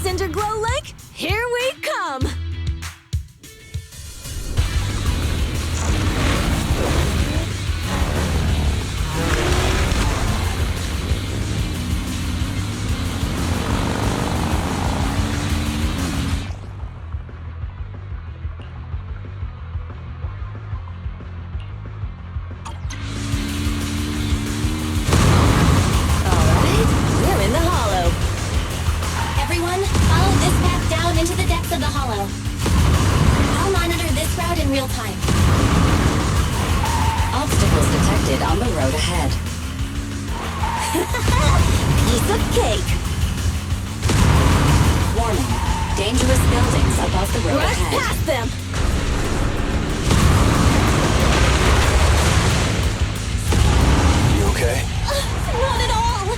Cinder Glow Lake, here we come! We're in the Hollow. Everyone, follow this path down into the depths of the Hollow. I'll monitor this route in real time. Obstacles detected on the road ahead. Piece of cake. Warning. Dangerous buildings above the road Rush ahead. past them. You okay? Not at all.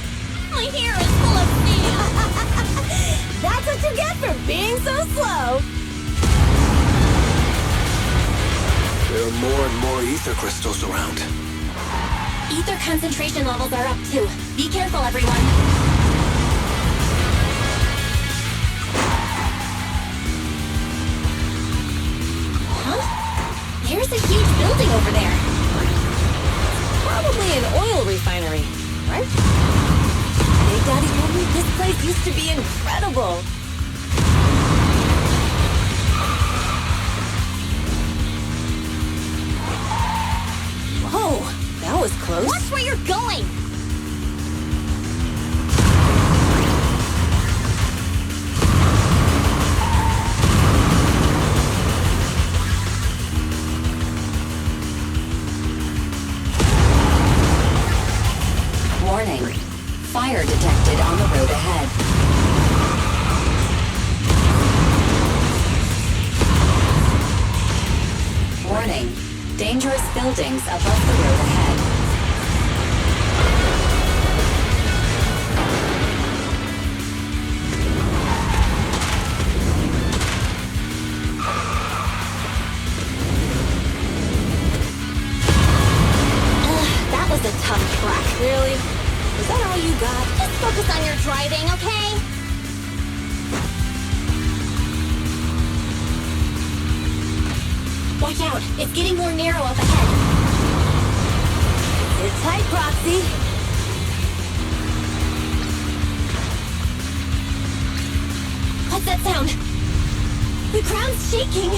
My hair is full of fear. That's what you get for being so slow. There are more and more ether crystals around. Ether concentration levels are up too. Be careful, everyone. Huh? There's a huge building over there. Probably an oil refinery, right? Big Daddy told me this place used to be incredible. Whoa, that was close. Watch where you're going! Warning. Fire detected on the road ahead. Warning. Dangerous buildings above the road ahead. That was a tough track. Really? Is that all you got? Just focus on your driving, okay? Watch out. It's getting more narrow up ahead. Sit tight, Proxy. What's that sound? The ground's shaking!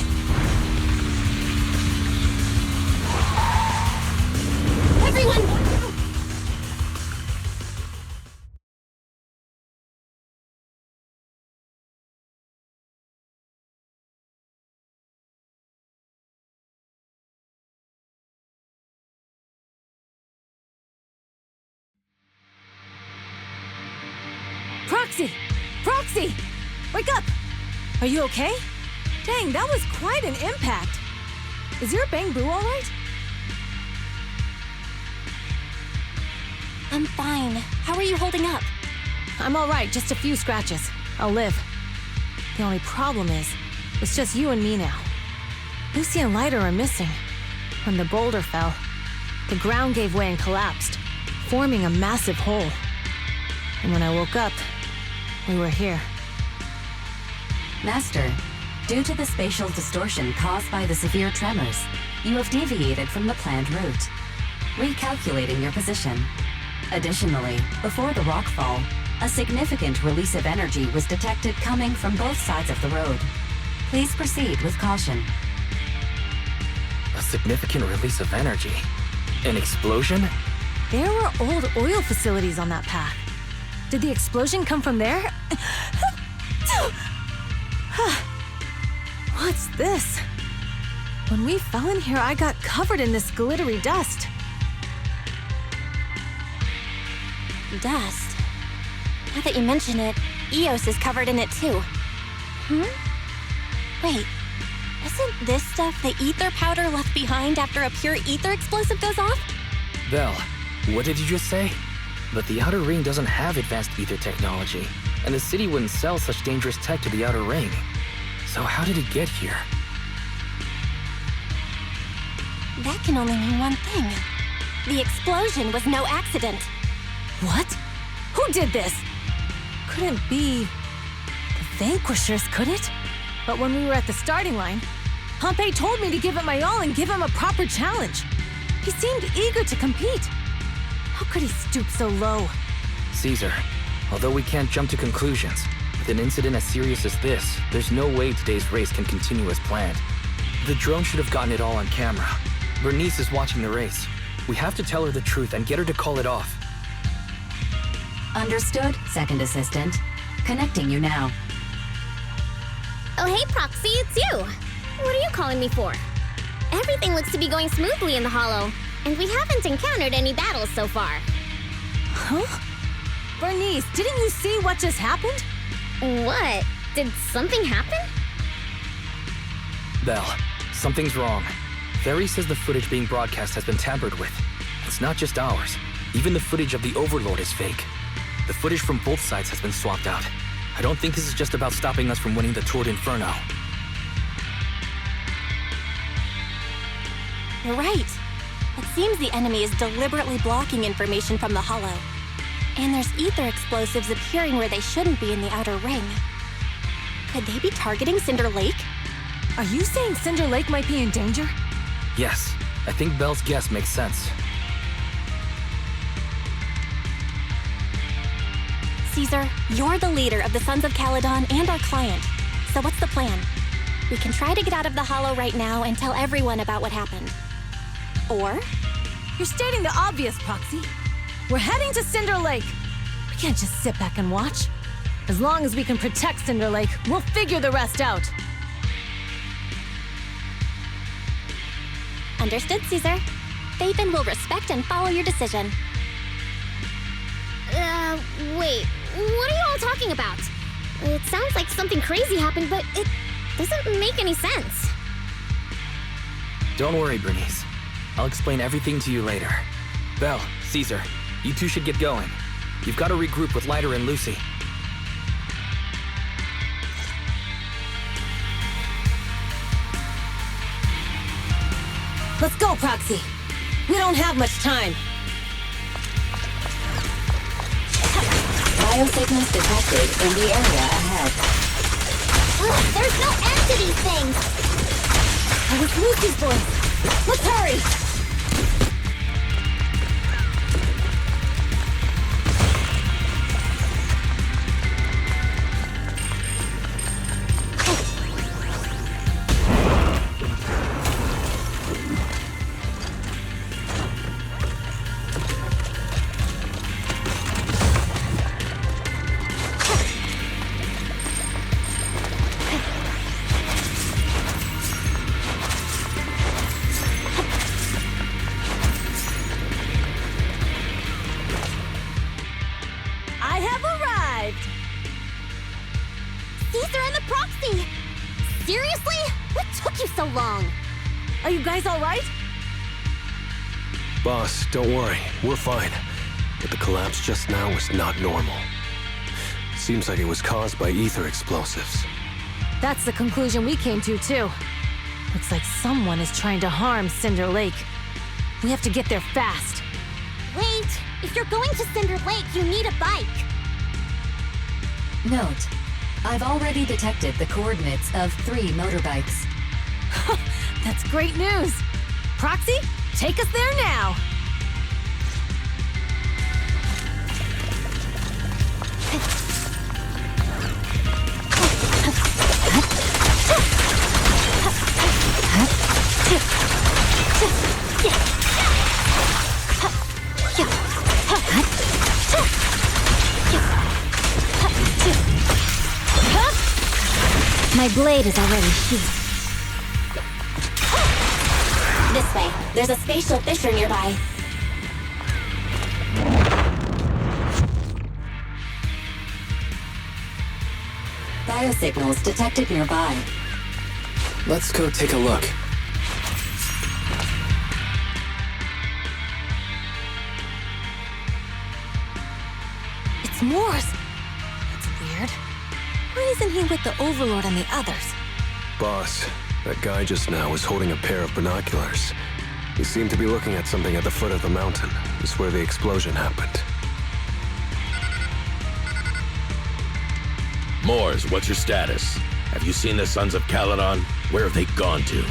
Everyone! Proxy! Proxy! Wake up! Are you okay? Dang, that was quite an impact. Is your bang boo all right? I'm fine. How are you holding up? I'm all right, just a few scratches. I'll live. The only problem is, it's just you and me now. Lucy and Lighter are missing. When the boulder fell, the ground gave way and collapsed, forming a massive hole. And when I woke up, we were here. Master, due to the spatial distortion caused by the severe tremors, you have deviated from the planned route, recalculating your position. Additionally, before the rockfall, a significant release of energy was detected coming from both sides of the road. Please proceed with caution. A significant release of energy? An explosion? There were old oil facilities on that path. Did the explosion come from there? What's this? When we fell in here, I got covered in this glittery dust. Dust? Now that you mention it, Eos is covered in it too. Wait, isn't this stuff the ether powder left behind after a pure ether explosive goes off? Belle, what did you just say? But the Outer Ring doesn't have advanced ether technology, and the city wouldn't sell such dangerous tech to the Outer Ring. So how did it get here? That can only mean one thing. The explosion was no accident. What? Who did this? Couldn't be the Vanquishers, could it? But when we were at the starting line, Pompey told me to give it my all and give him a proper challenge. He seemed eager to compete. How could he stoop so low? Caesar, although we can't jump to conclusions, with an incident as serious as this, there's no way today's race can continue as planned. The drone should have gotten it all on camera. Bernice is watching the race. We have to tell her the truth and get her to call it off. Understood, Second Assistant. Connecting you now. Oh, hey, Proxy, it's you. What are you calling me for? Everything looks to be going smoothly in the Hollow, and we haven't encountered any battles so far. Huh? Bernice, didn't you see what just happened? What? Did something happen? Belle, something's wrong. Ferry says the footage being broadcast has been tampered with. It's not just ours. Even the footage of the Overlord is fake. The footage from both sides has been swapped out. I don't think this is just about stopping us from winning the Tour d'Inferno. You're right. It seems the enemy is deliberately blocking information from the Hollow. And there's ether explosives appearing where they shouldn't be in the Outer Ring. Could they be targeting Cinder Lake? Are you saying Cinder Lake might be in danger? Yes, I think Belle's guess makes sense. Caesar, you're the leader of the Sons of Caledon and our client. So what's the plan? We can try to get out of the Hollow right now and tell everyone about what happened. Or? You're stating the obvious, Proxy. We're heading to Cinder Lake. We can't just sit back and watch. As long as we can protect Cinder Lake, we'll figure the rest out. Understood, Caesar. Phaethon will respect and follow your decision. Wait. What are you all talking about? It sounds like something crazy happened, but it doesn't make any sense. Don't worry, Bernice. I'll explain everything to you later. Belle, Caesar, you two should get going. You've got to regroup with Lighter and Lucy. Let's go, Proxy. We don't have much time. Biosignals detected in the area ahead. Ugh, there's no end to these things! That was Lucy's voice. Let's hurry! Caesar and the proxy! Seriously? What took you so long? Are you guys alright? Boss, don't worry. We're fine. But the collapse just now was not normal. Seems like it was caused by ether explosives. That's the conclusion we came to, too. Looks like someone is trying to harm Cinder Lake. We have to get there fast. Wait! If you're going to Cinder Lake, you need a bike! Note, I've already detected the coordinates of 3 motorbikes. That's great news! Proxy, take us there now! My blade is already sheathed. This way. There's a spatial fissure nearby. Biosignals detected nearby. Let's go take a look. It's Morse! That's weird. Why isn't he with the Overlord and the others? Boss, that guy just now was holding a pair of binoculars. He seemed to be looking at something at the foot of the mountain. It's where the explosion happened. Moors, what's your status? Have you seen the Sons of Caledon? Where have they gone to?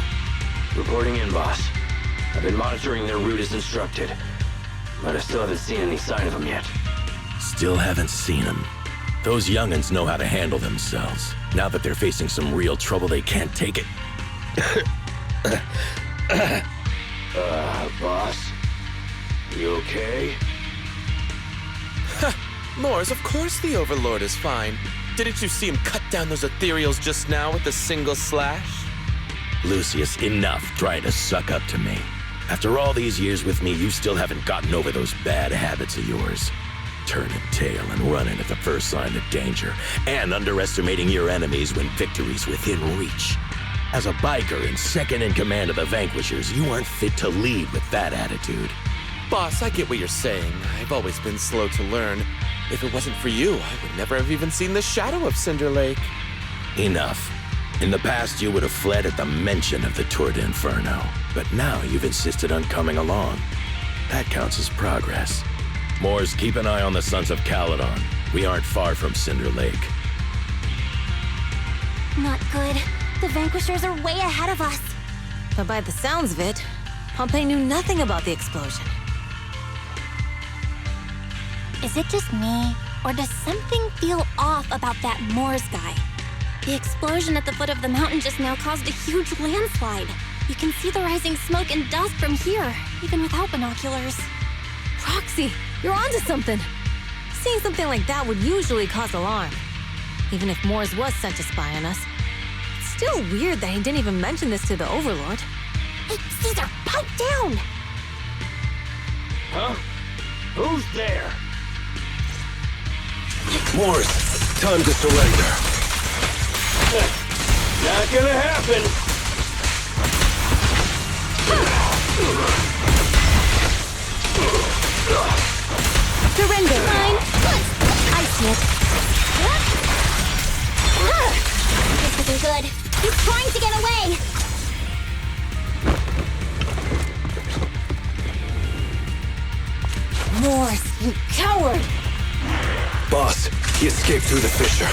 Reporting in, boss. I've been monitoring their route as instructed, but I still haven't seen any sign of them yet. Still haven't seen them. Those young'uns know how to handle themselves. Now that they're facing some real trouble, they can't take it. Boss? You okay? Moors, of course the Overlord is fine. Didn't you see him cut down those ethereals just now with a single slash? Lucius, enough trying to suck up to me. After all these years with me, you still haven't gotten over those bad habits of yours. Turning tail and running at the first sign of danger, and underestimating your enemies when victory's within reach. As a biker and second in command of the Vanquishers, you aren't fit to lead with that attitude. Boss, I get what you're saying. I've always been slow to learn. If it wasn't for you, I would never have even seen the shadow of Cinder Lake. Enough. In the past, you would have fled at the mention of the Tour de Inferno, but now you've insisted on coming along. That counts as progress. Moors, keep an eye on the Sons of Caledon. We aren't far from Cinder Lake. Not good. The Vanquishers are way ahead of us. But by the sounds of it, Pompey knew nothing about the explosion. Is it just me, or does something feel off about that Moors guy? The explosion at the foot of the mountain just now caused a huge landslide. You can see the rising smoke and dust from here, even without binoculars. Proxy, you're onto something. Seeing something like that would usually cause alarm. Even if Moors was sent to spy on us. It's still weird that he didn't even mention this to the Overlord. Hey, Caesar, pipe down! Huh? Who's there? Moors, time to surrender. Not gonna happen! Surrender! Fine. I see it. This isn't good. He's trying to get away! Moors, you coward! Boss, he escaped through the fissure.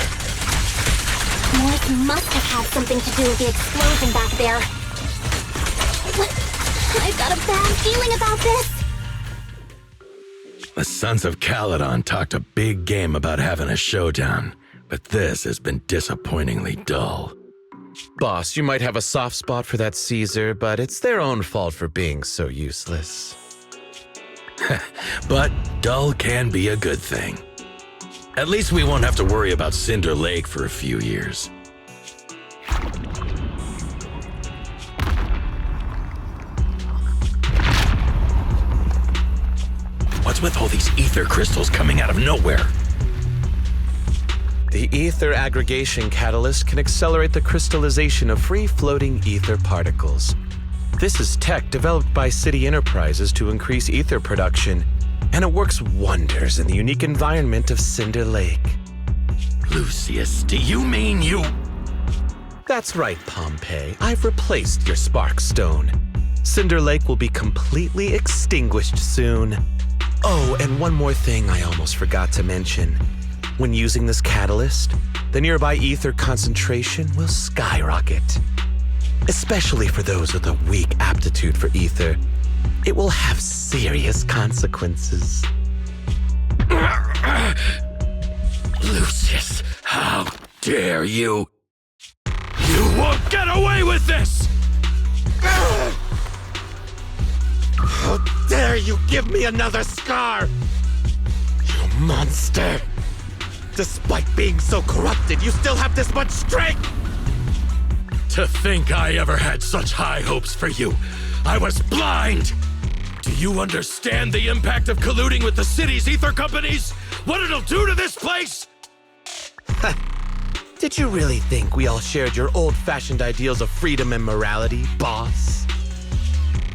Moors must have had something to do with the explosion back there. I've got a bad feeling about this. The Sons of Caledon talked a big game about having a showdown, but this has been disappointingly dull. Boss, you might have a soft spot for that Caesar, but it's their own fault for being so useless. But dull can be a good thing. At least we won't have to worry about Cinder Lake for a few years. What's with all these ether crystals coming out of nowhere? The ether aggregation catalyst can accelerate the crystallization of free-floating ether particles. This is tech developed by City Enterprises to increase ether production, and it works wonders in the unique environment of Cinder Lake. Lucius, do you mean you... That's right, Pompeii. I've replaced your spark stone. Cinder Lake will be completely extinguished soon. Oh, and one more thing I almost forgot to mention. When using this catalyst, the nearby ether concentration will skyrocket. Especially for those with a weak aptitude for ether, it will have serious consequences. Lucius, how dare you? You won't get away with this! How dare you give me another scar! You monster! Despite being so corrupted, you still have this much strength! To think I ever had such high hopes for you. I was blind! Do you understand the impact of colluding with the city's ether companies? What it'll do to this place? Did you really think we all shared your old-fashioned ideals of freedom and morality, boss?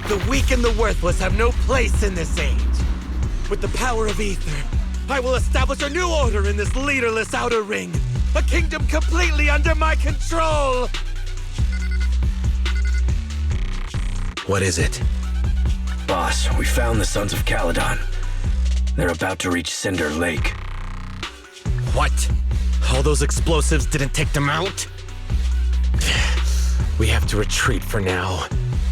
The weak and the worthless have no place in this age. With the power of ether, I will establish a new order in this leaderless outer ring. A kingdom completely under my control! What is it? Boss, we found the Sons of Caledon. They're about to reach Cinder Lake. What? All those explosives didn't take them out? We have to retreat for now.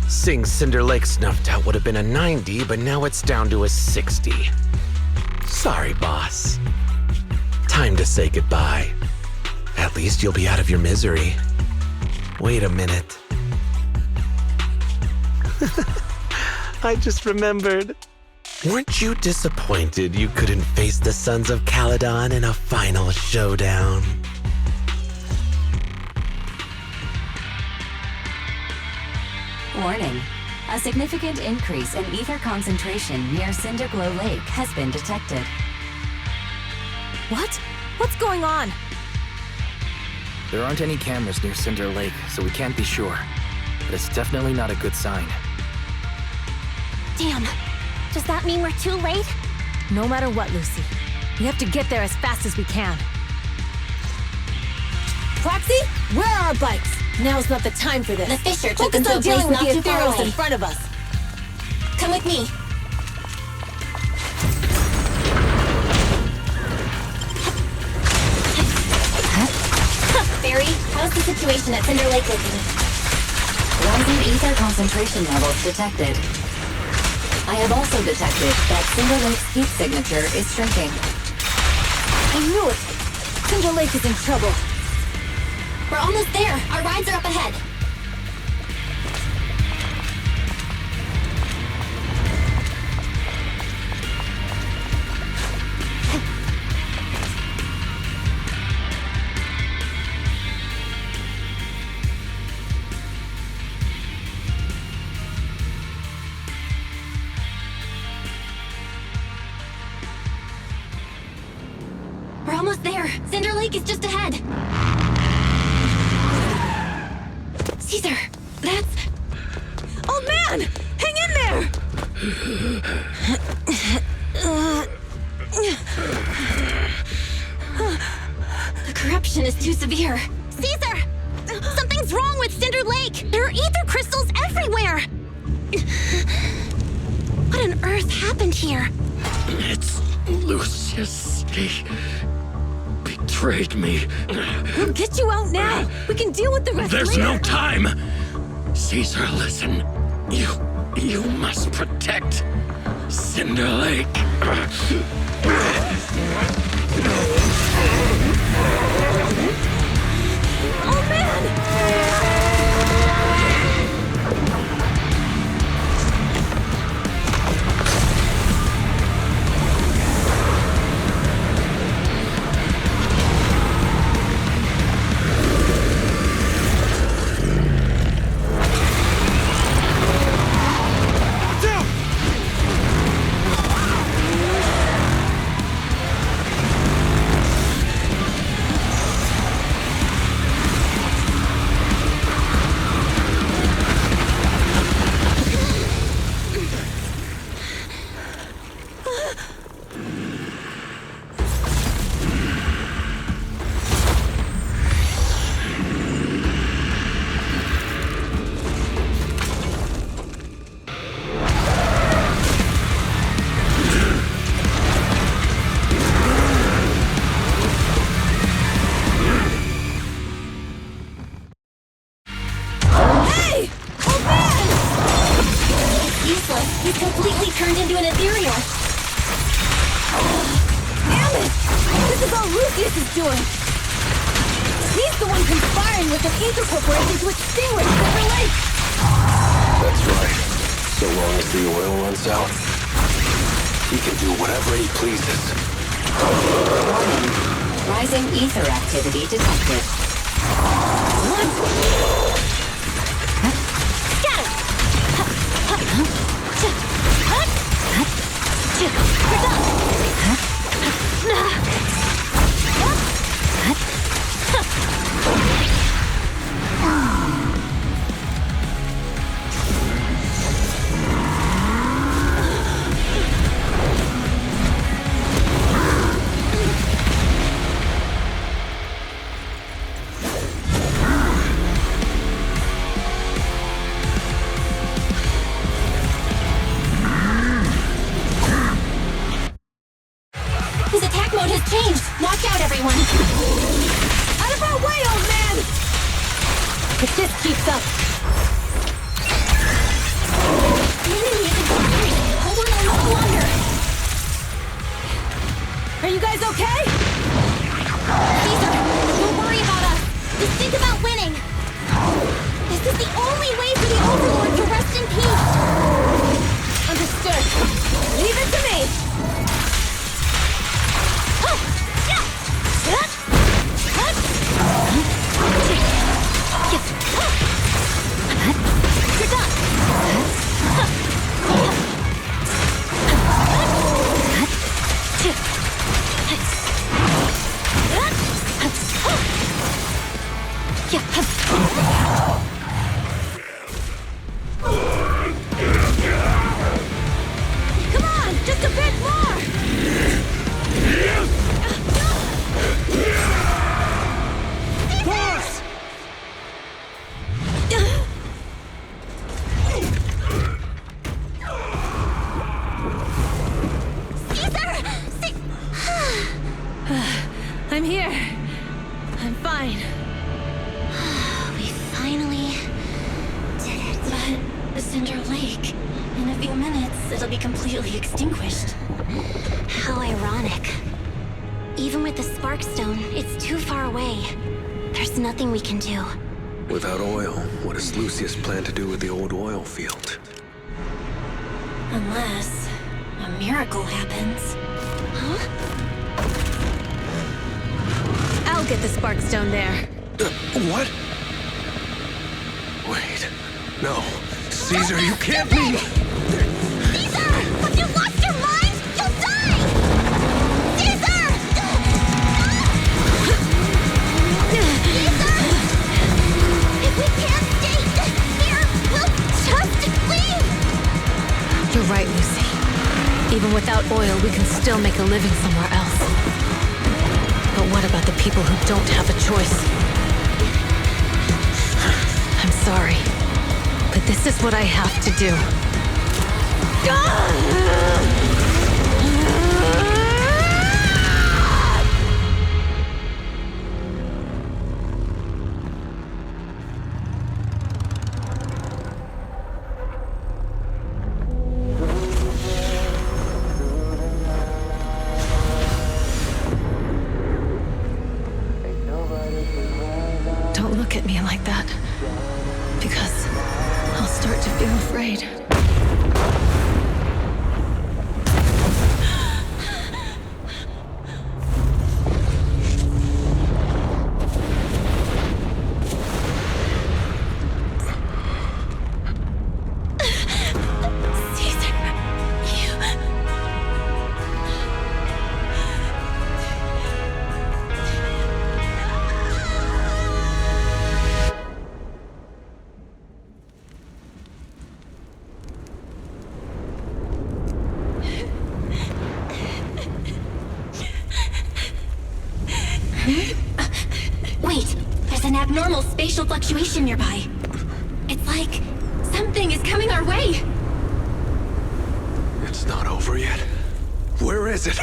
Seeing Cinder Lake snuffed out would have been a 90, but now it's down to a 60. Sorry, boss. Time to say goodbye. At least you'll be out of your misery. Wait a minute. I just remembered. Weren't you disappointed you couldn't face the Sons of Caledon in a final showdown? Warning. A significant increase in ether concentration near Cinderglow Lake has been detected. What? What's going on? There aren't any cameras near Cinder Lake, so we can't be sure. But it's definitely not a good sign. Damn. Does that mean we're too late? No matter what, Lucy. We have to get there as fast as we can. Proxy, where are our bikes? Now's not the time for this. The Fisher took them Focus to a on dealing place with not the too far ethereals away. in front of us. Come with me. Barry, how's the situation at Cinder Lake looking? Rising ether concentration levels detected. I have also detected that Cinder Lake's heat signature is shrinking. I knew it! Cinder Lake is in trouble. We're almost there. Our rides are up ahead. We're almost there. Cinder Lake is just ahead. Caesar, that's... Old man! Hang in there! The corruption is too severe. Caesar! Something's wrong with Cinder Lake! There are ether crystals everywhere! What on earth happened here? It's Lucius. He betrayed me. We'll get you out now. We can deal with the rest There's later. no time. Caesar, listen. You must protect Cinder Lake. Oh, man! is all Lucius is doing? He's the one conspiring with an ether corporation to extinguish Silver Lake! That's right. So long as the oil runs out, he can do whatever he pleases. Warning. Rising ether activity detected. What? His attack mode has changed. Watch out, everyone. Out of our way, old man! If this keeps up... The enemy is advancing. Hold on a little longer. Are you guys okay? Caesar, don't worry about us. Just think about winning. This is the only way for the Overlord to rest in peace. Understood. Leave it to me. You're done. Come on, just a bit more. Boss! I'm here. I'm fine. We finally did it. But Cinder Lake, in a few minutes, it'll be completely extinguished. How ironic. Even with the Sparkstone, it's too far away. There's nothing we can do. Without oil, what does Lucius plan to do with the old oil field? Unless a miracle happens. Huh? I'll get the Sparkstone there. What? Wait. No. Caesar, you can't be... Caesar! Have you lost your mind? You'll die! Caesar! Caesar! If we can't stay here, we'll just leave! You're right, Lucy. Even without oil, we can still make a living somewhere else. But what about the people who don't have a choice? I'm sorry, but this is what I have to do. Don't look at me like that, because I'll start to feel afraid. Wait, there's an abnormal spatial fluctuation nearby. It's like something is coming our way. It's not over yet. Where is it?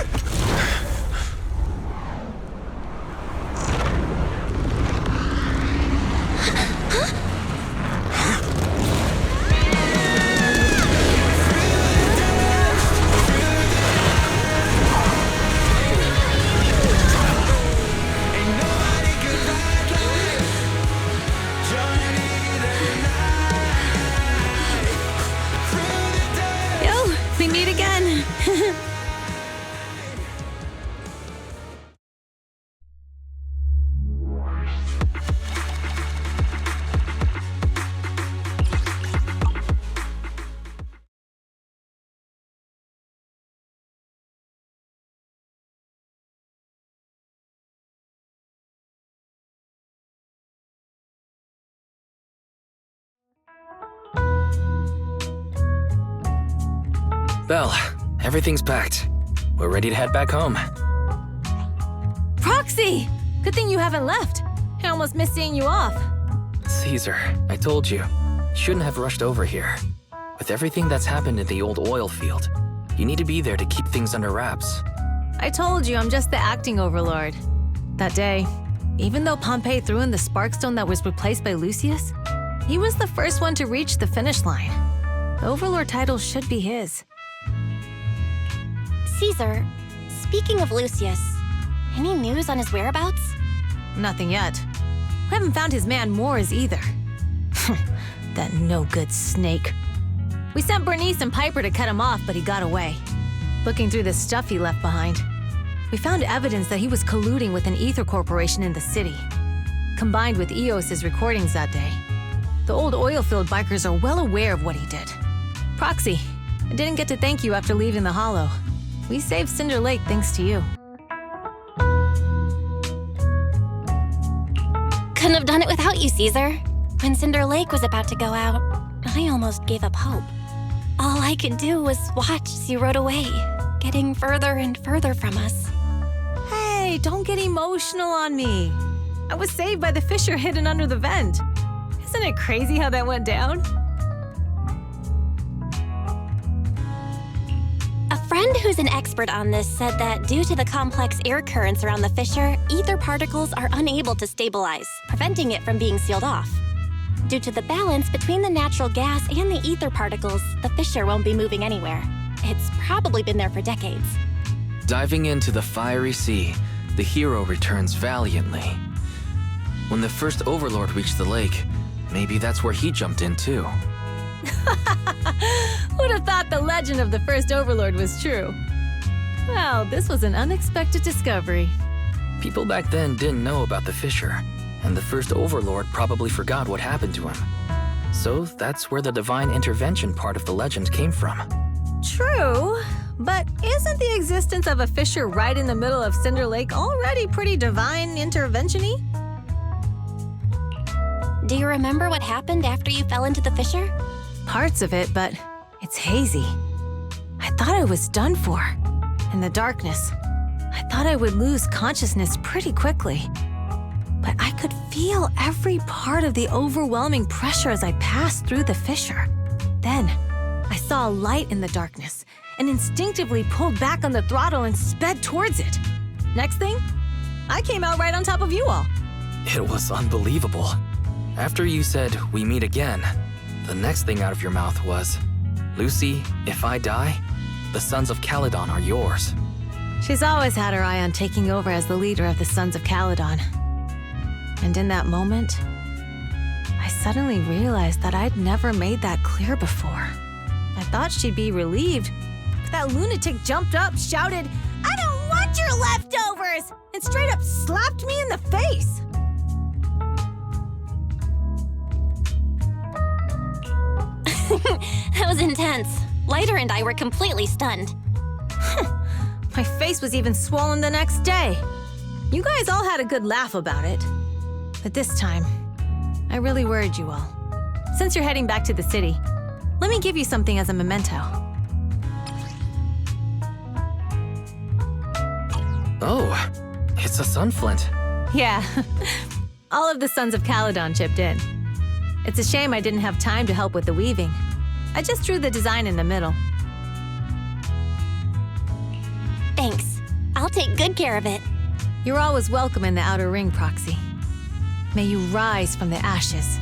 Belle, everything's packed. We're ready to head back home. Proxy! Good thing you haven't left. I almost missed seeing you off. Caesar, I told you. You shouldn't have rushed over here. With everything that's happened in the old oil field, you need to be there to keep things under wraps. I told you I'm just the acting overlord. That day, even though Pompey threw in the Sparkstone that was replaced by Lucius, he was the first one to reach the finish line. The overlord title should be his. Caesar, speaking of Lucius, any news on his whereabouts? Nothing yet. We haven't found his man Moores either. That no-good snake. We sent Bernice and Piper to cut him off, but he got away. Looking through the stuff he left behind, we found evidence that he was colluding with an ether corporation in the city. Combined with Eos's recordings that day, the old oilfield bikers are well aware of what he did. Proxy, I didn't get to thank you after leaving the Hollow. We saved Cinder Lake thanks to you. Couldn't have done it without you, Caesar. When Cinder Lake was about to go out, I almost gave up hope. All I could do was watch as you rode away, getting further and further from us. Hey, don't get emotional on me. I was saved by the fissure hidden under the vent. Isn't it crazy how that went down? A friend who's an expert on this said that due to the complex air currents around the fissure, ether particles are unable to stabilize, preventing it from being sealed off. Due to the balance between the natural gas and the ether particles, the fissure won't be moving anywhere. It's probably been there for decades. Diving into the fiery sea, the hero returns valiantly. When the first overlord reached the lake, maybe that's where he jumped in too. Who'd have thought the legend of the first overlord was true? Well, this was an unexpected discovery. People back then didn't know about the fissure, and the first overlord probably forgot what happened to him. So that's where the divine intervention part of the legend came from. True, but isn't the existence of a fissure right in the middle of Cinder Lake already pretty divine intervention-y? Do you remember what happened after you fell into the fissure? Parts of it, but it's hazy. I thought I was done for. In the darkness, I thought I would lose consciousness pretty quickly. But I could feel every part of the overwhelming pressure as I passed through the fissure. Then, I saw a light in the darkness and instinctively pulled back on the throttle and sped towards it. Next thing, I came out right on top of you all. It was unbelievable. After you said, "We meet again," the next thing out of your mouth was, "Lucy, if I die, the Sons of Caledon are yours." She's always had her eye on taking over as the leader of the Sons of Caledon. And in that moment, I suddenly realized that I'd never made that clear before. I thought she'd be relieved, but that lunatic jumped up, shouted, "I don't want your leftovers!" and straight up slapped me in the face. That was intense. Lighter and I were completely stunned. My face was even swollen the next day. You guys all had a good laugh about it. But this time, I really worried you all. Since you're heading back to the city, let me give you something as a memento. Oh, it's a sunflint. Yeah, all of the Sons of Caledon chipped in. It's a shame I didn't have time to help with the weaving. I just drew the design in the middle. Thanks. I'll take good care of it. You're always welcome in the Outer Ring, Proxy. May you rise from the ashes.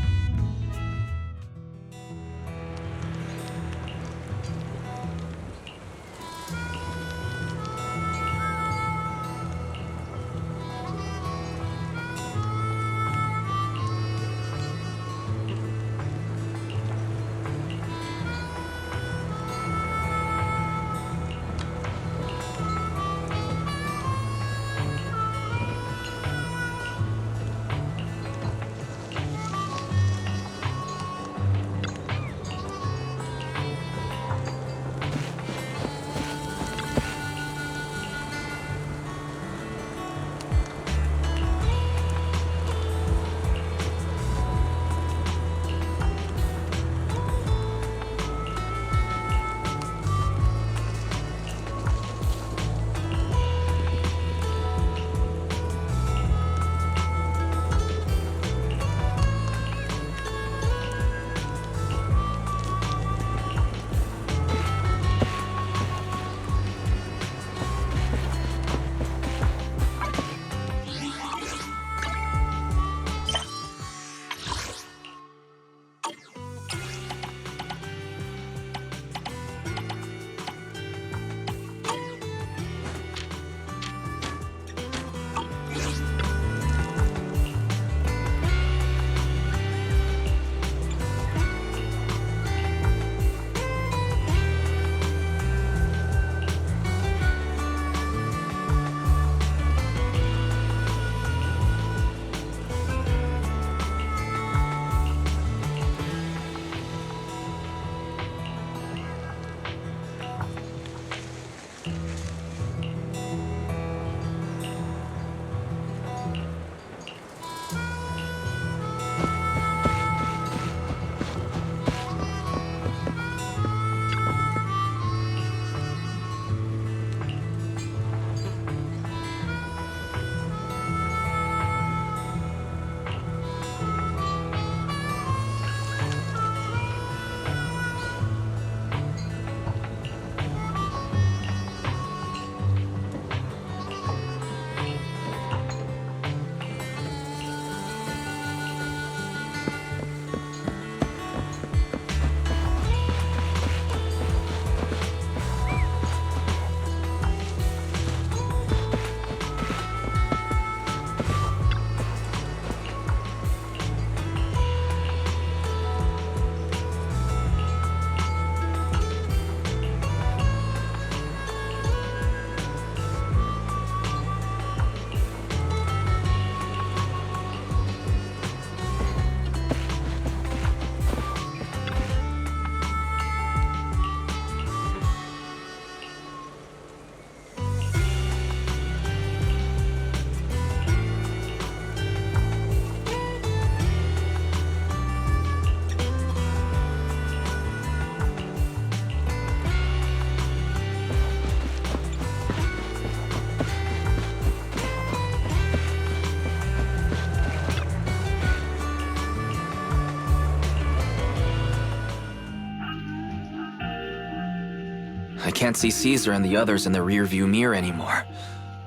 can't see Caesar and the others in the rearview mirror anymore.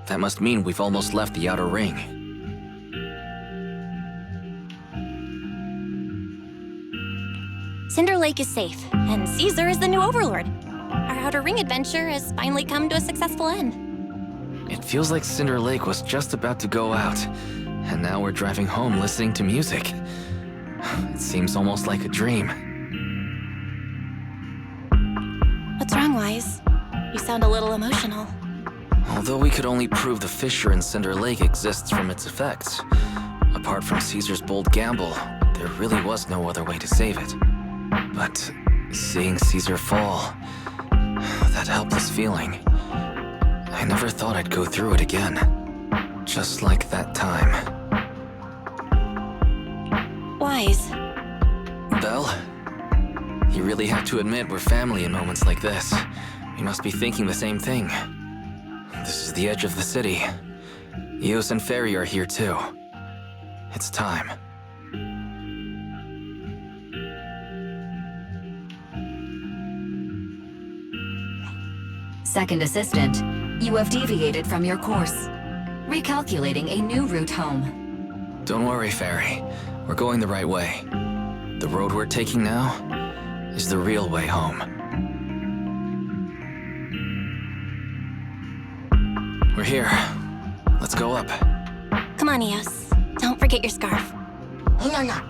That must mean we've almost left the outer ring. Cinder Lake is safe, and Caesar is the new overlord. Our outer ring adventure has finally come to a successful end. It feels like Cinder Lake was just about to go out, and now we're driving home listening to music. It seems almost like a dream. What's wrong, Wise? You sound a little emotional. Although we could only prove the fissure in Cinder Lake exists from its effects, apart from Caesar's bold gamble, there really was no other way to save it. But seeing Caesar fall, that helpless feeling, I never thought I'd go through it again. Just like that time. Wise. Belle? You really have to admit we're family in moments like this. You must be thinking the same thing. This is the edge of the city. Eos and Ferry are here too. It's time. Second assistant, you have deviated from your course. Recalculating a new route home. Don't worry, Ferry. We're going the right way. The road we're taking now is the real way home. We're here. Let's go up. Come on, Eos. Don't forget your scarf. No.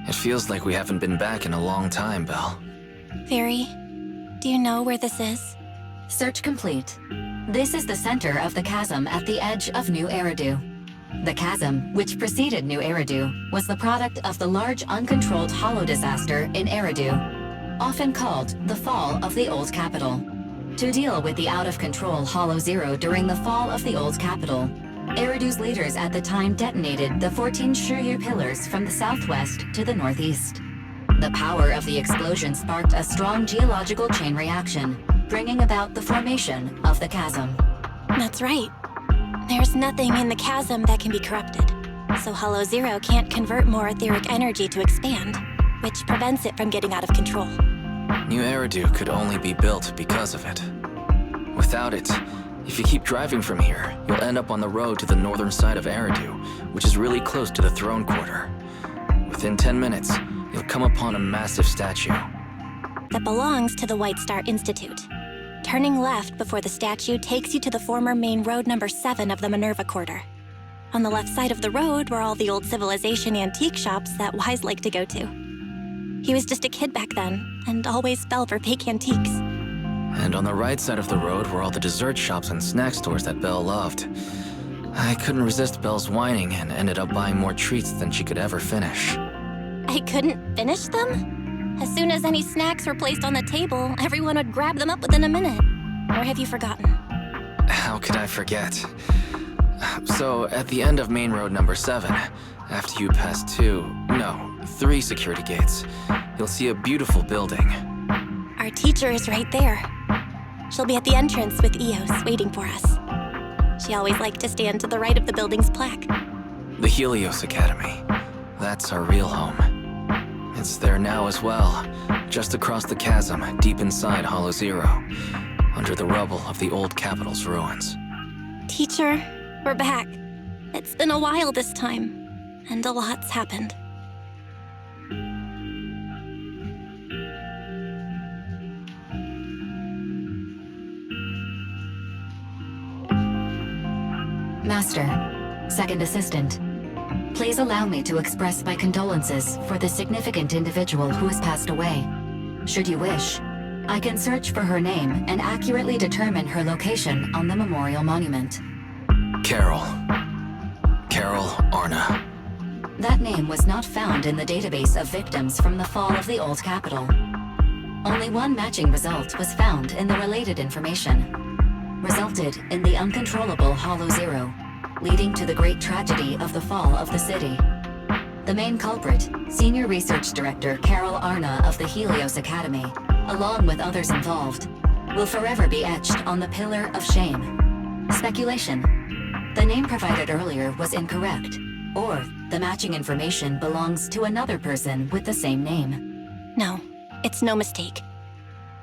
It feels like we haven't been back in a long time, Belle. Fairy, do you know where this is? Search complete. This is the center of the chasm at the edge of New Eridu. The chasm, which preceded New Eridu, was the product of the large uncontrolled hollow disaster in Eridu, often called the Fall of the Old Capital. To deal with the out-of-control Hollow Zero during the fall of the Old Capital, Eridu's leaders at the time detonated the 14 Shuryu pillars from the southwest to the northeast. The power of the explosion sparked a strong geological chain reaction, bringing about the formation of the chasm. That's right. There's nothing in the chasm that can be corrupted, so Hollow Zero can't convert more etheric energy to expand, which prevents it from getting out of control. New Eridu could only be built because of it. Without it, if you keep driving from here, you'll end up on the road to the northern side of Eridu, which is really close to the throne quarter. Within 10 minutes, you'll come upon a massive statue that belongs to the White Star Institute. Turning left before the statue takes you to the former main road number 7 of the Minerva Quarter. On the left side of the road were all the old civilization antique shops that Wise liked to go to. He was just a kid back then, and always fell for fake antiques. And on the right side of the road were all the dessert shops and snack stores that Belle loved. I couldn't resist Belle's whining and ended up buying more treats than she could ever finish. I couldn't finish them? As soon as any snacks were placed on the table, everyone would grab them up within a minute. Or have you forgotten? How could I forget? So, at the end of main road number 7, after you pass 3 security gates, you'll see a beautiful building. Our teacher is right there. She'll be at the entrance with Eos waiting for us. She always liked to stand to the right of the building's plaque. The Helios Academy. That's our real home. It's there now as well, just across the chasm, deep inside Hollow Zero, under the rubble of the old capital's ruins. Teacher, we're back. It's been a while this time, and a lot's happened. Master, second assistant, please allow me to express my condolences for the significant individual who has passed away. Should you wish, I can search for her name and accurately determine her location on the memorial monument. Carol Arna. That name was not found in the database of victims from the fall of the old capital. Only one matching result was found in the related information. Resulted in the uncontrollable Hollow Zero, leading to the great tragedy of the fall of the city. The main culprit, Senior Research Director Carol Arna of the Helios Academy, along with others involved, will forever be etched on the Pillar of Shame. Speculation. The name provided earlier was incorrect, or the matching information belongs to another person with the same name. No, it's no mistake.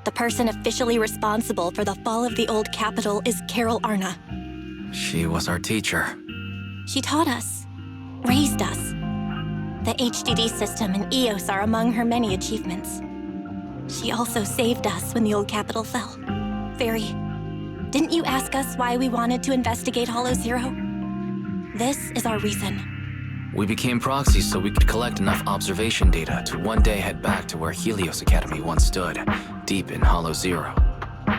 the person officially responsible for the fall of the old capital is Carol Arna. She was our teacher. She taught us, raised us. The HDD system and EOS are among her many achievements. She also saved us when the old capital fell. Fairy, didn't you ask us why we wanted to investigate Hollow Zero? This is our reason. We became proxies so we could collect enough observation data to one day head back to where Helios Academy once stood, deep in Hollow Zero.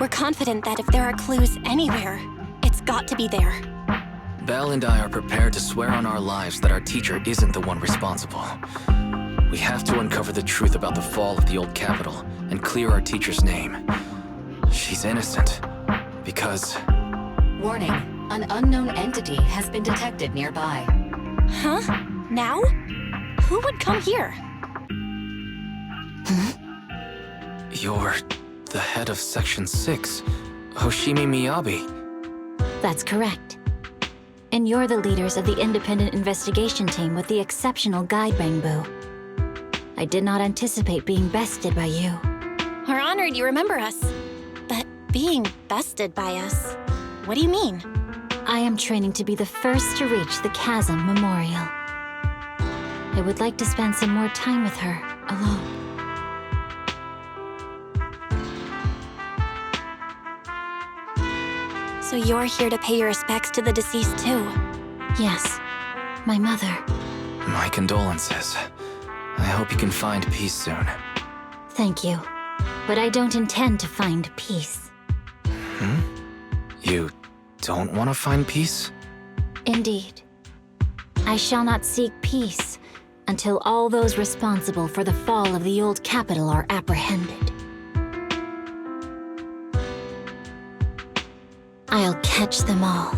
We're confident that if there are clues anywhere, it's got to be there. Belle and I are prepared to swear on our lives that our teacher isn't the one responsible. We have to uncover the truth about the fall of the old capital and clear our teacher's name. She's innocent, because... Warning, an unknown entity has been detected nearby. Huh? Now? Who would come here? You're the head of Section 6, Hoshimi Miyabi. That's correct. And you're the leaders of the independent investigation team with the exceptional guide Bangbu. I did not anticipate being bested by you. We're honored you remember us. But being bested by us, what do you mean? I am training to be the first to reach the Chasm Memorial. I would like to spend some more time with her, alone. So you're here to pay your respects to the deceased too? Yes, my mother. My condolences. I hope you can find peace soon. Thank you. But I don't intend to find peace. You don't want to find peace? Indeed. I shall not seek peace until all those responsible for the fall of the old capital are apprehended. I'll catch them all.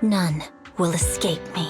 None will escape me.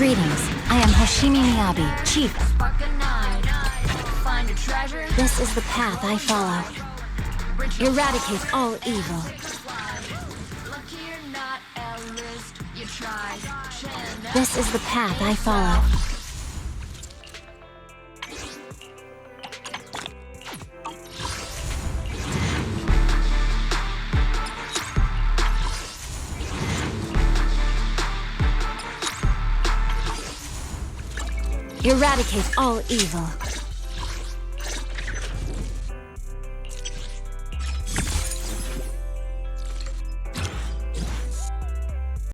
Greetings, I am Hoshimi Miyabi, Chief. This is the path I follow. Eradicate all evil. This is the path I follow. Eradicate all evil.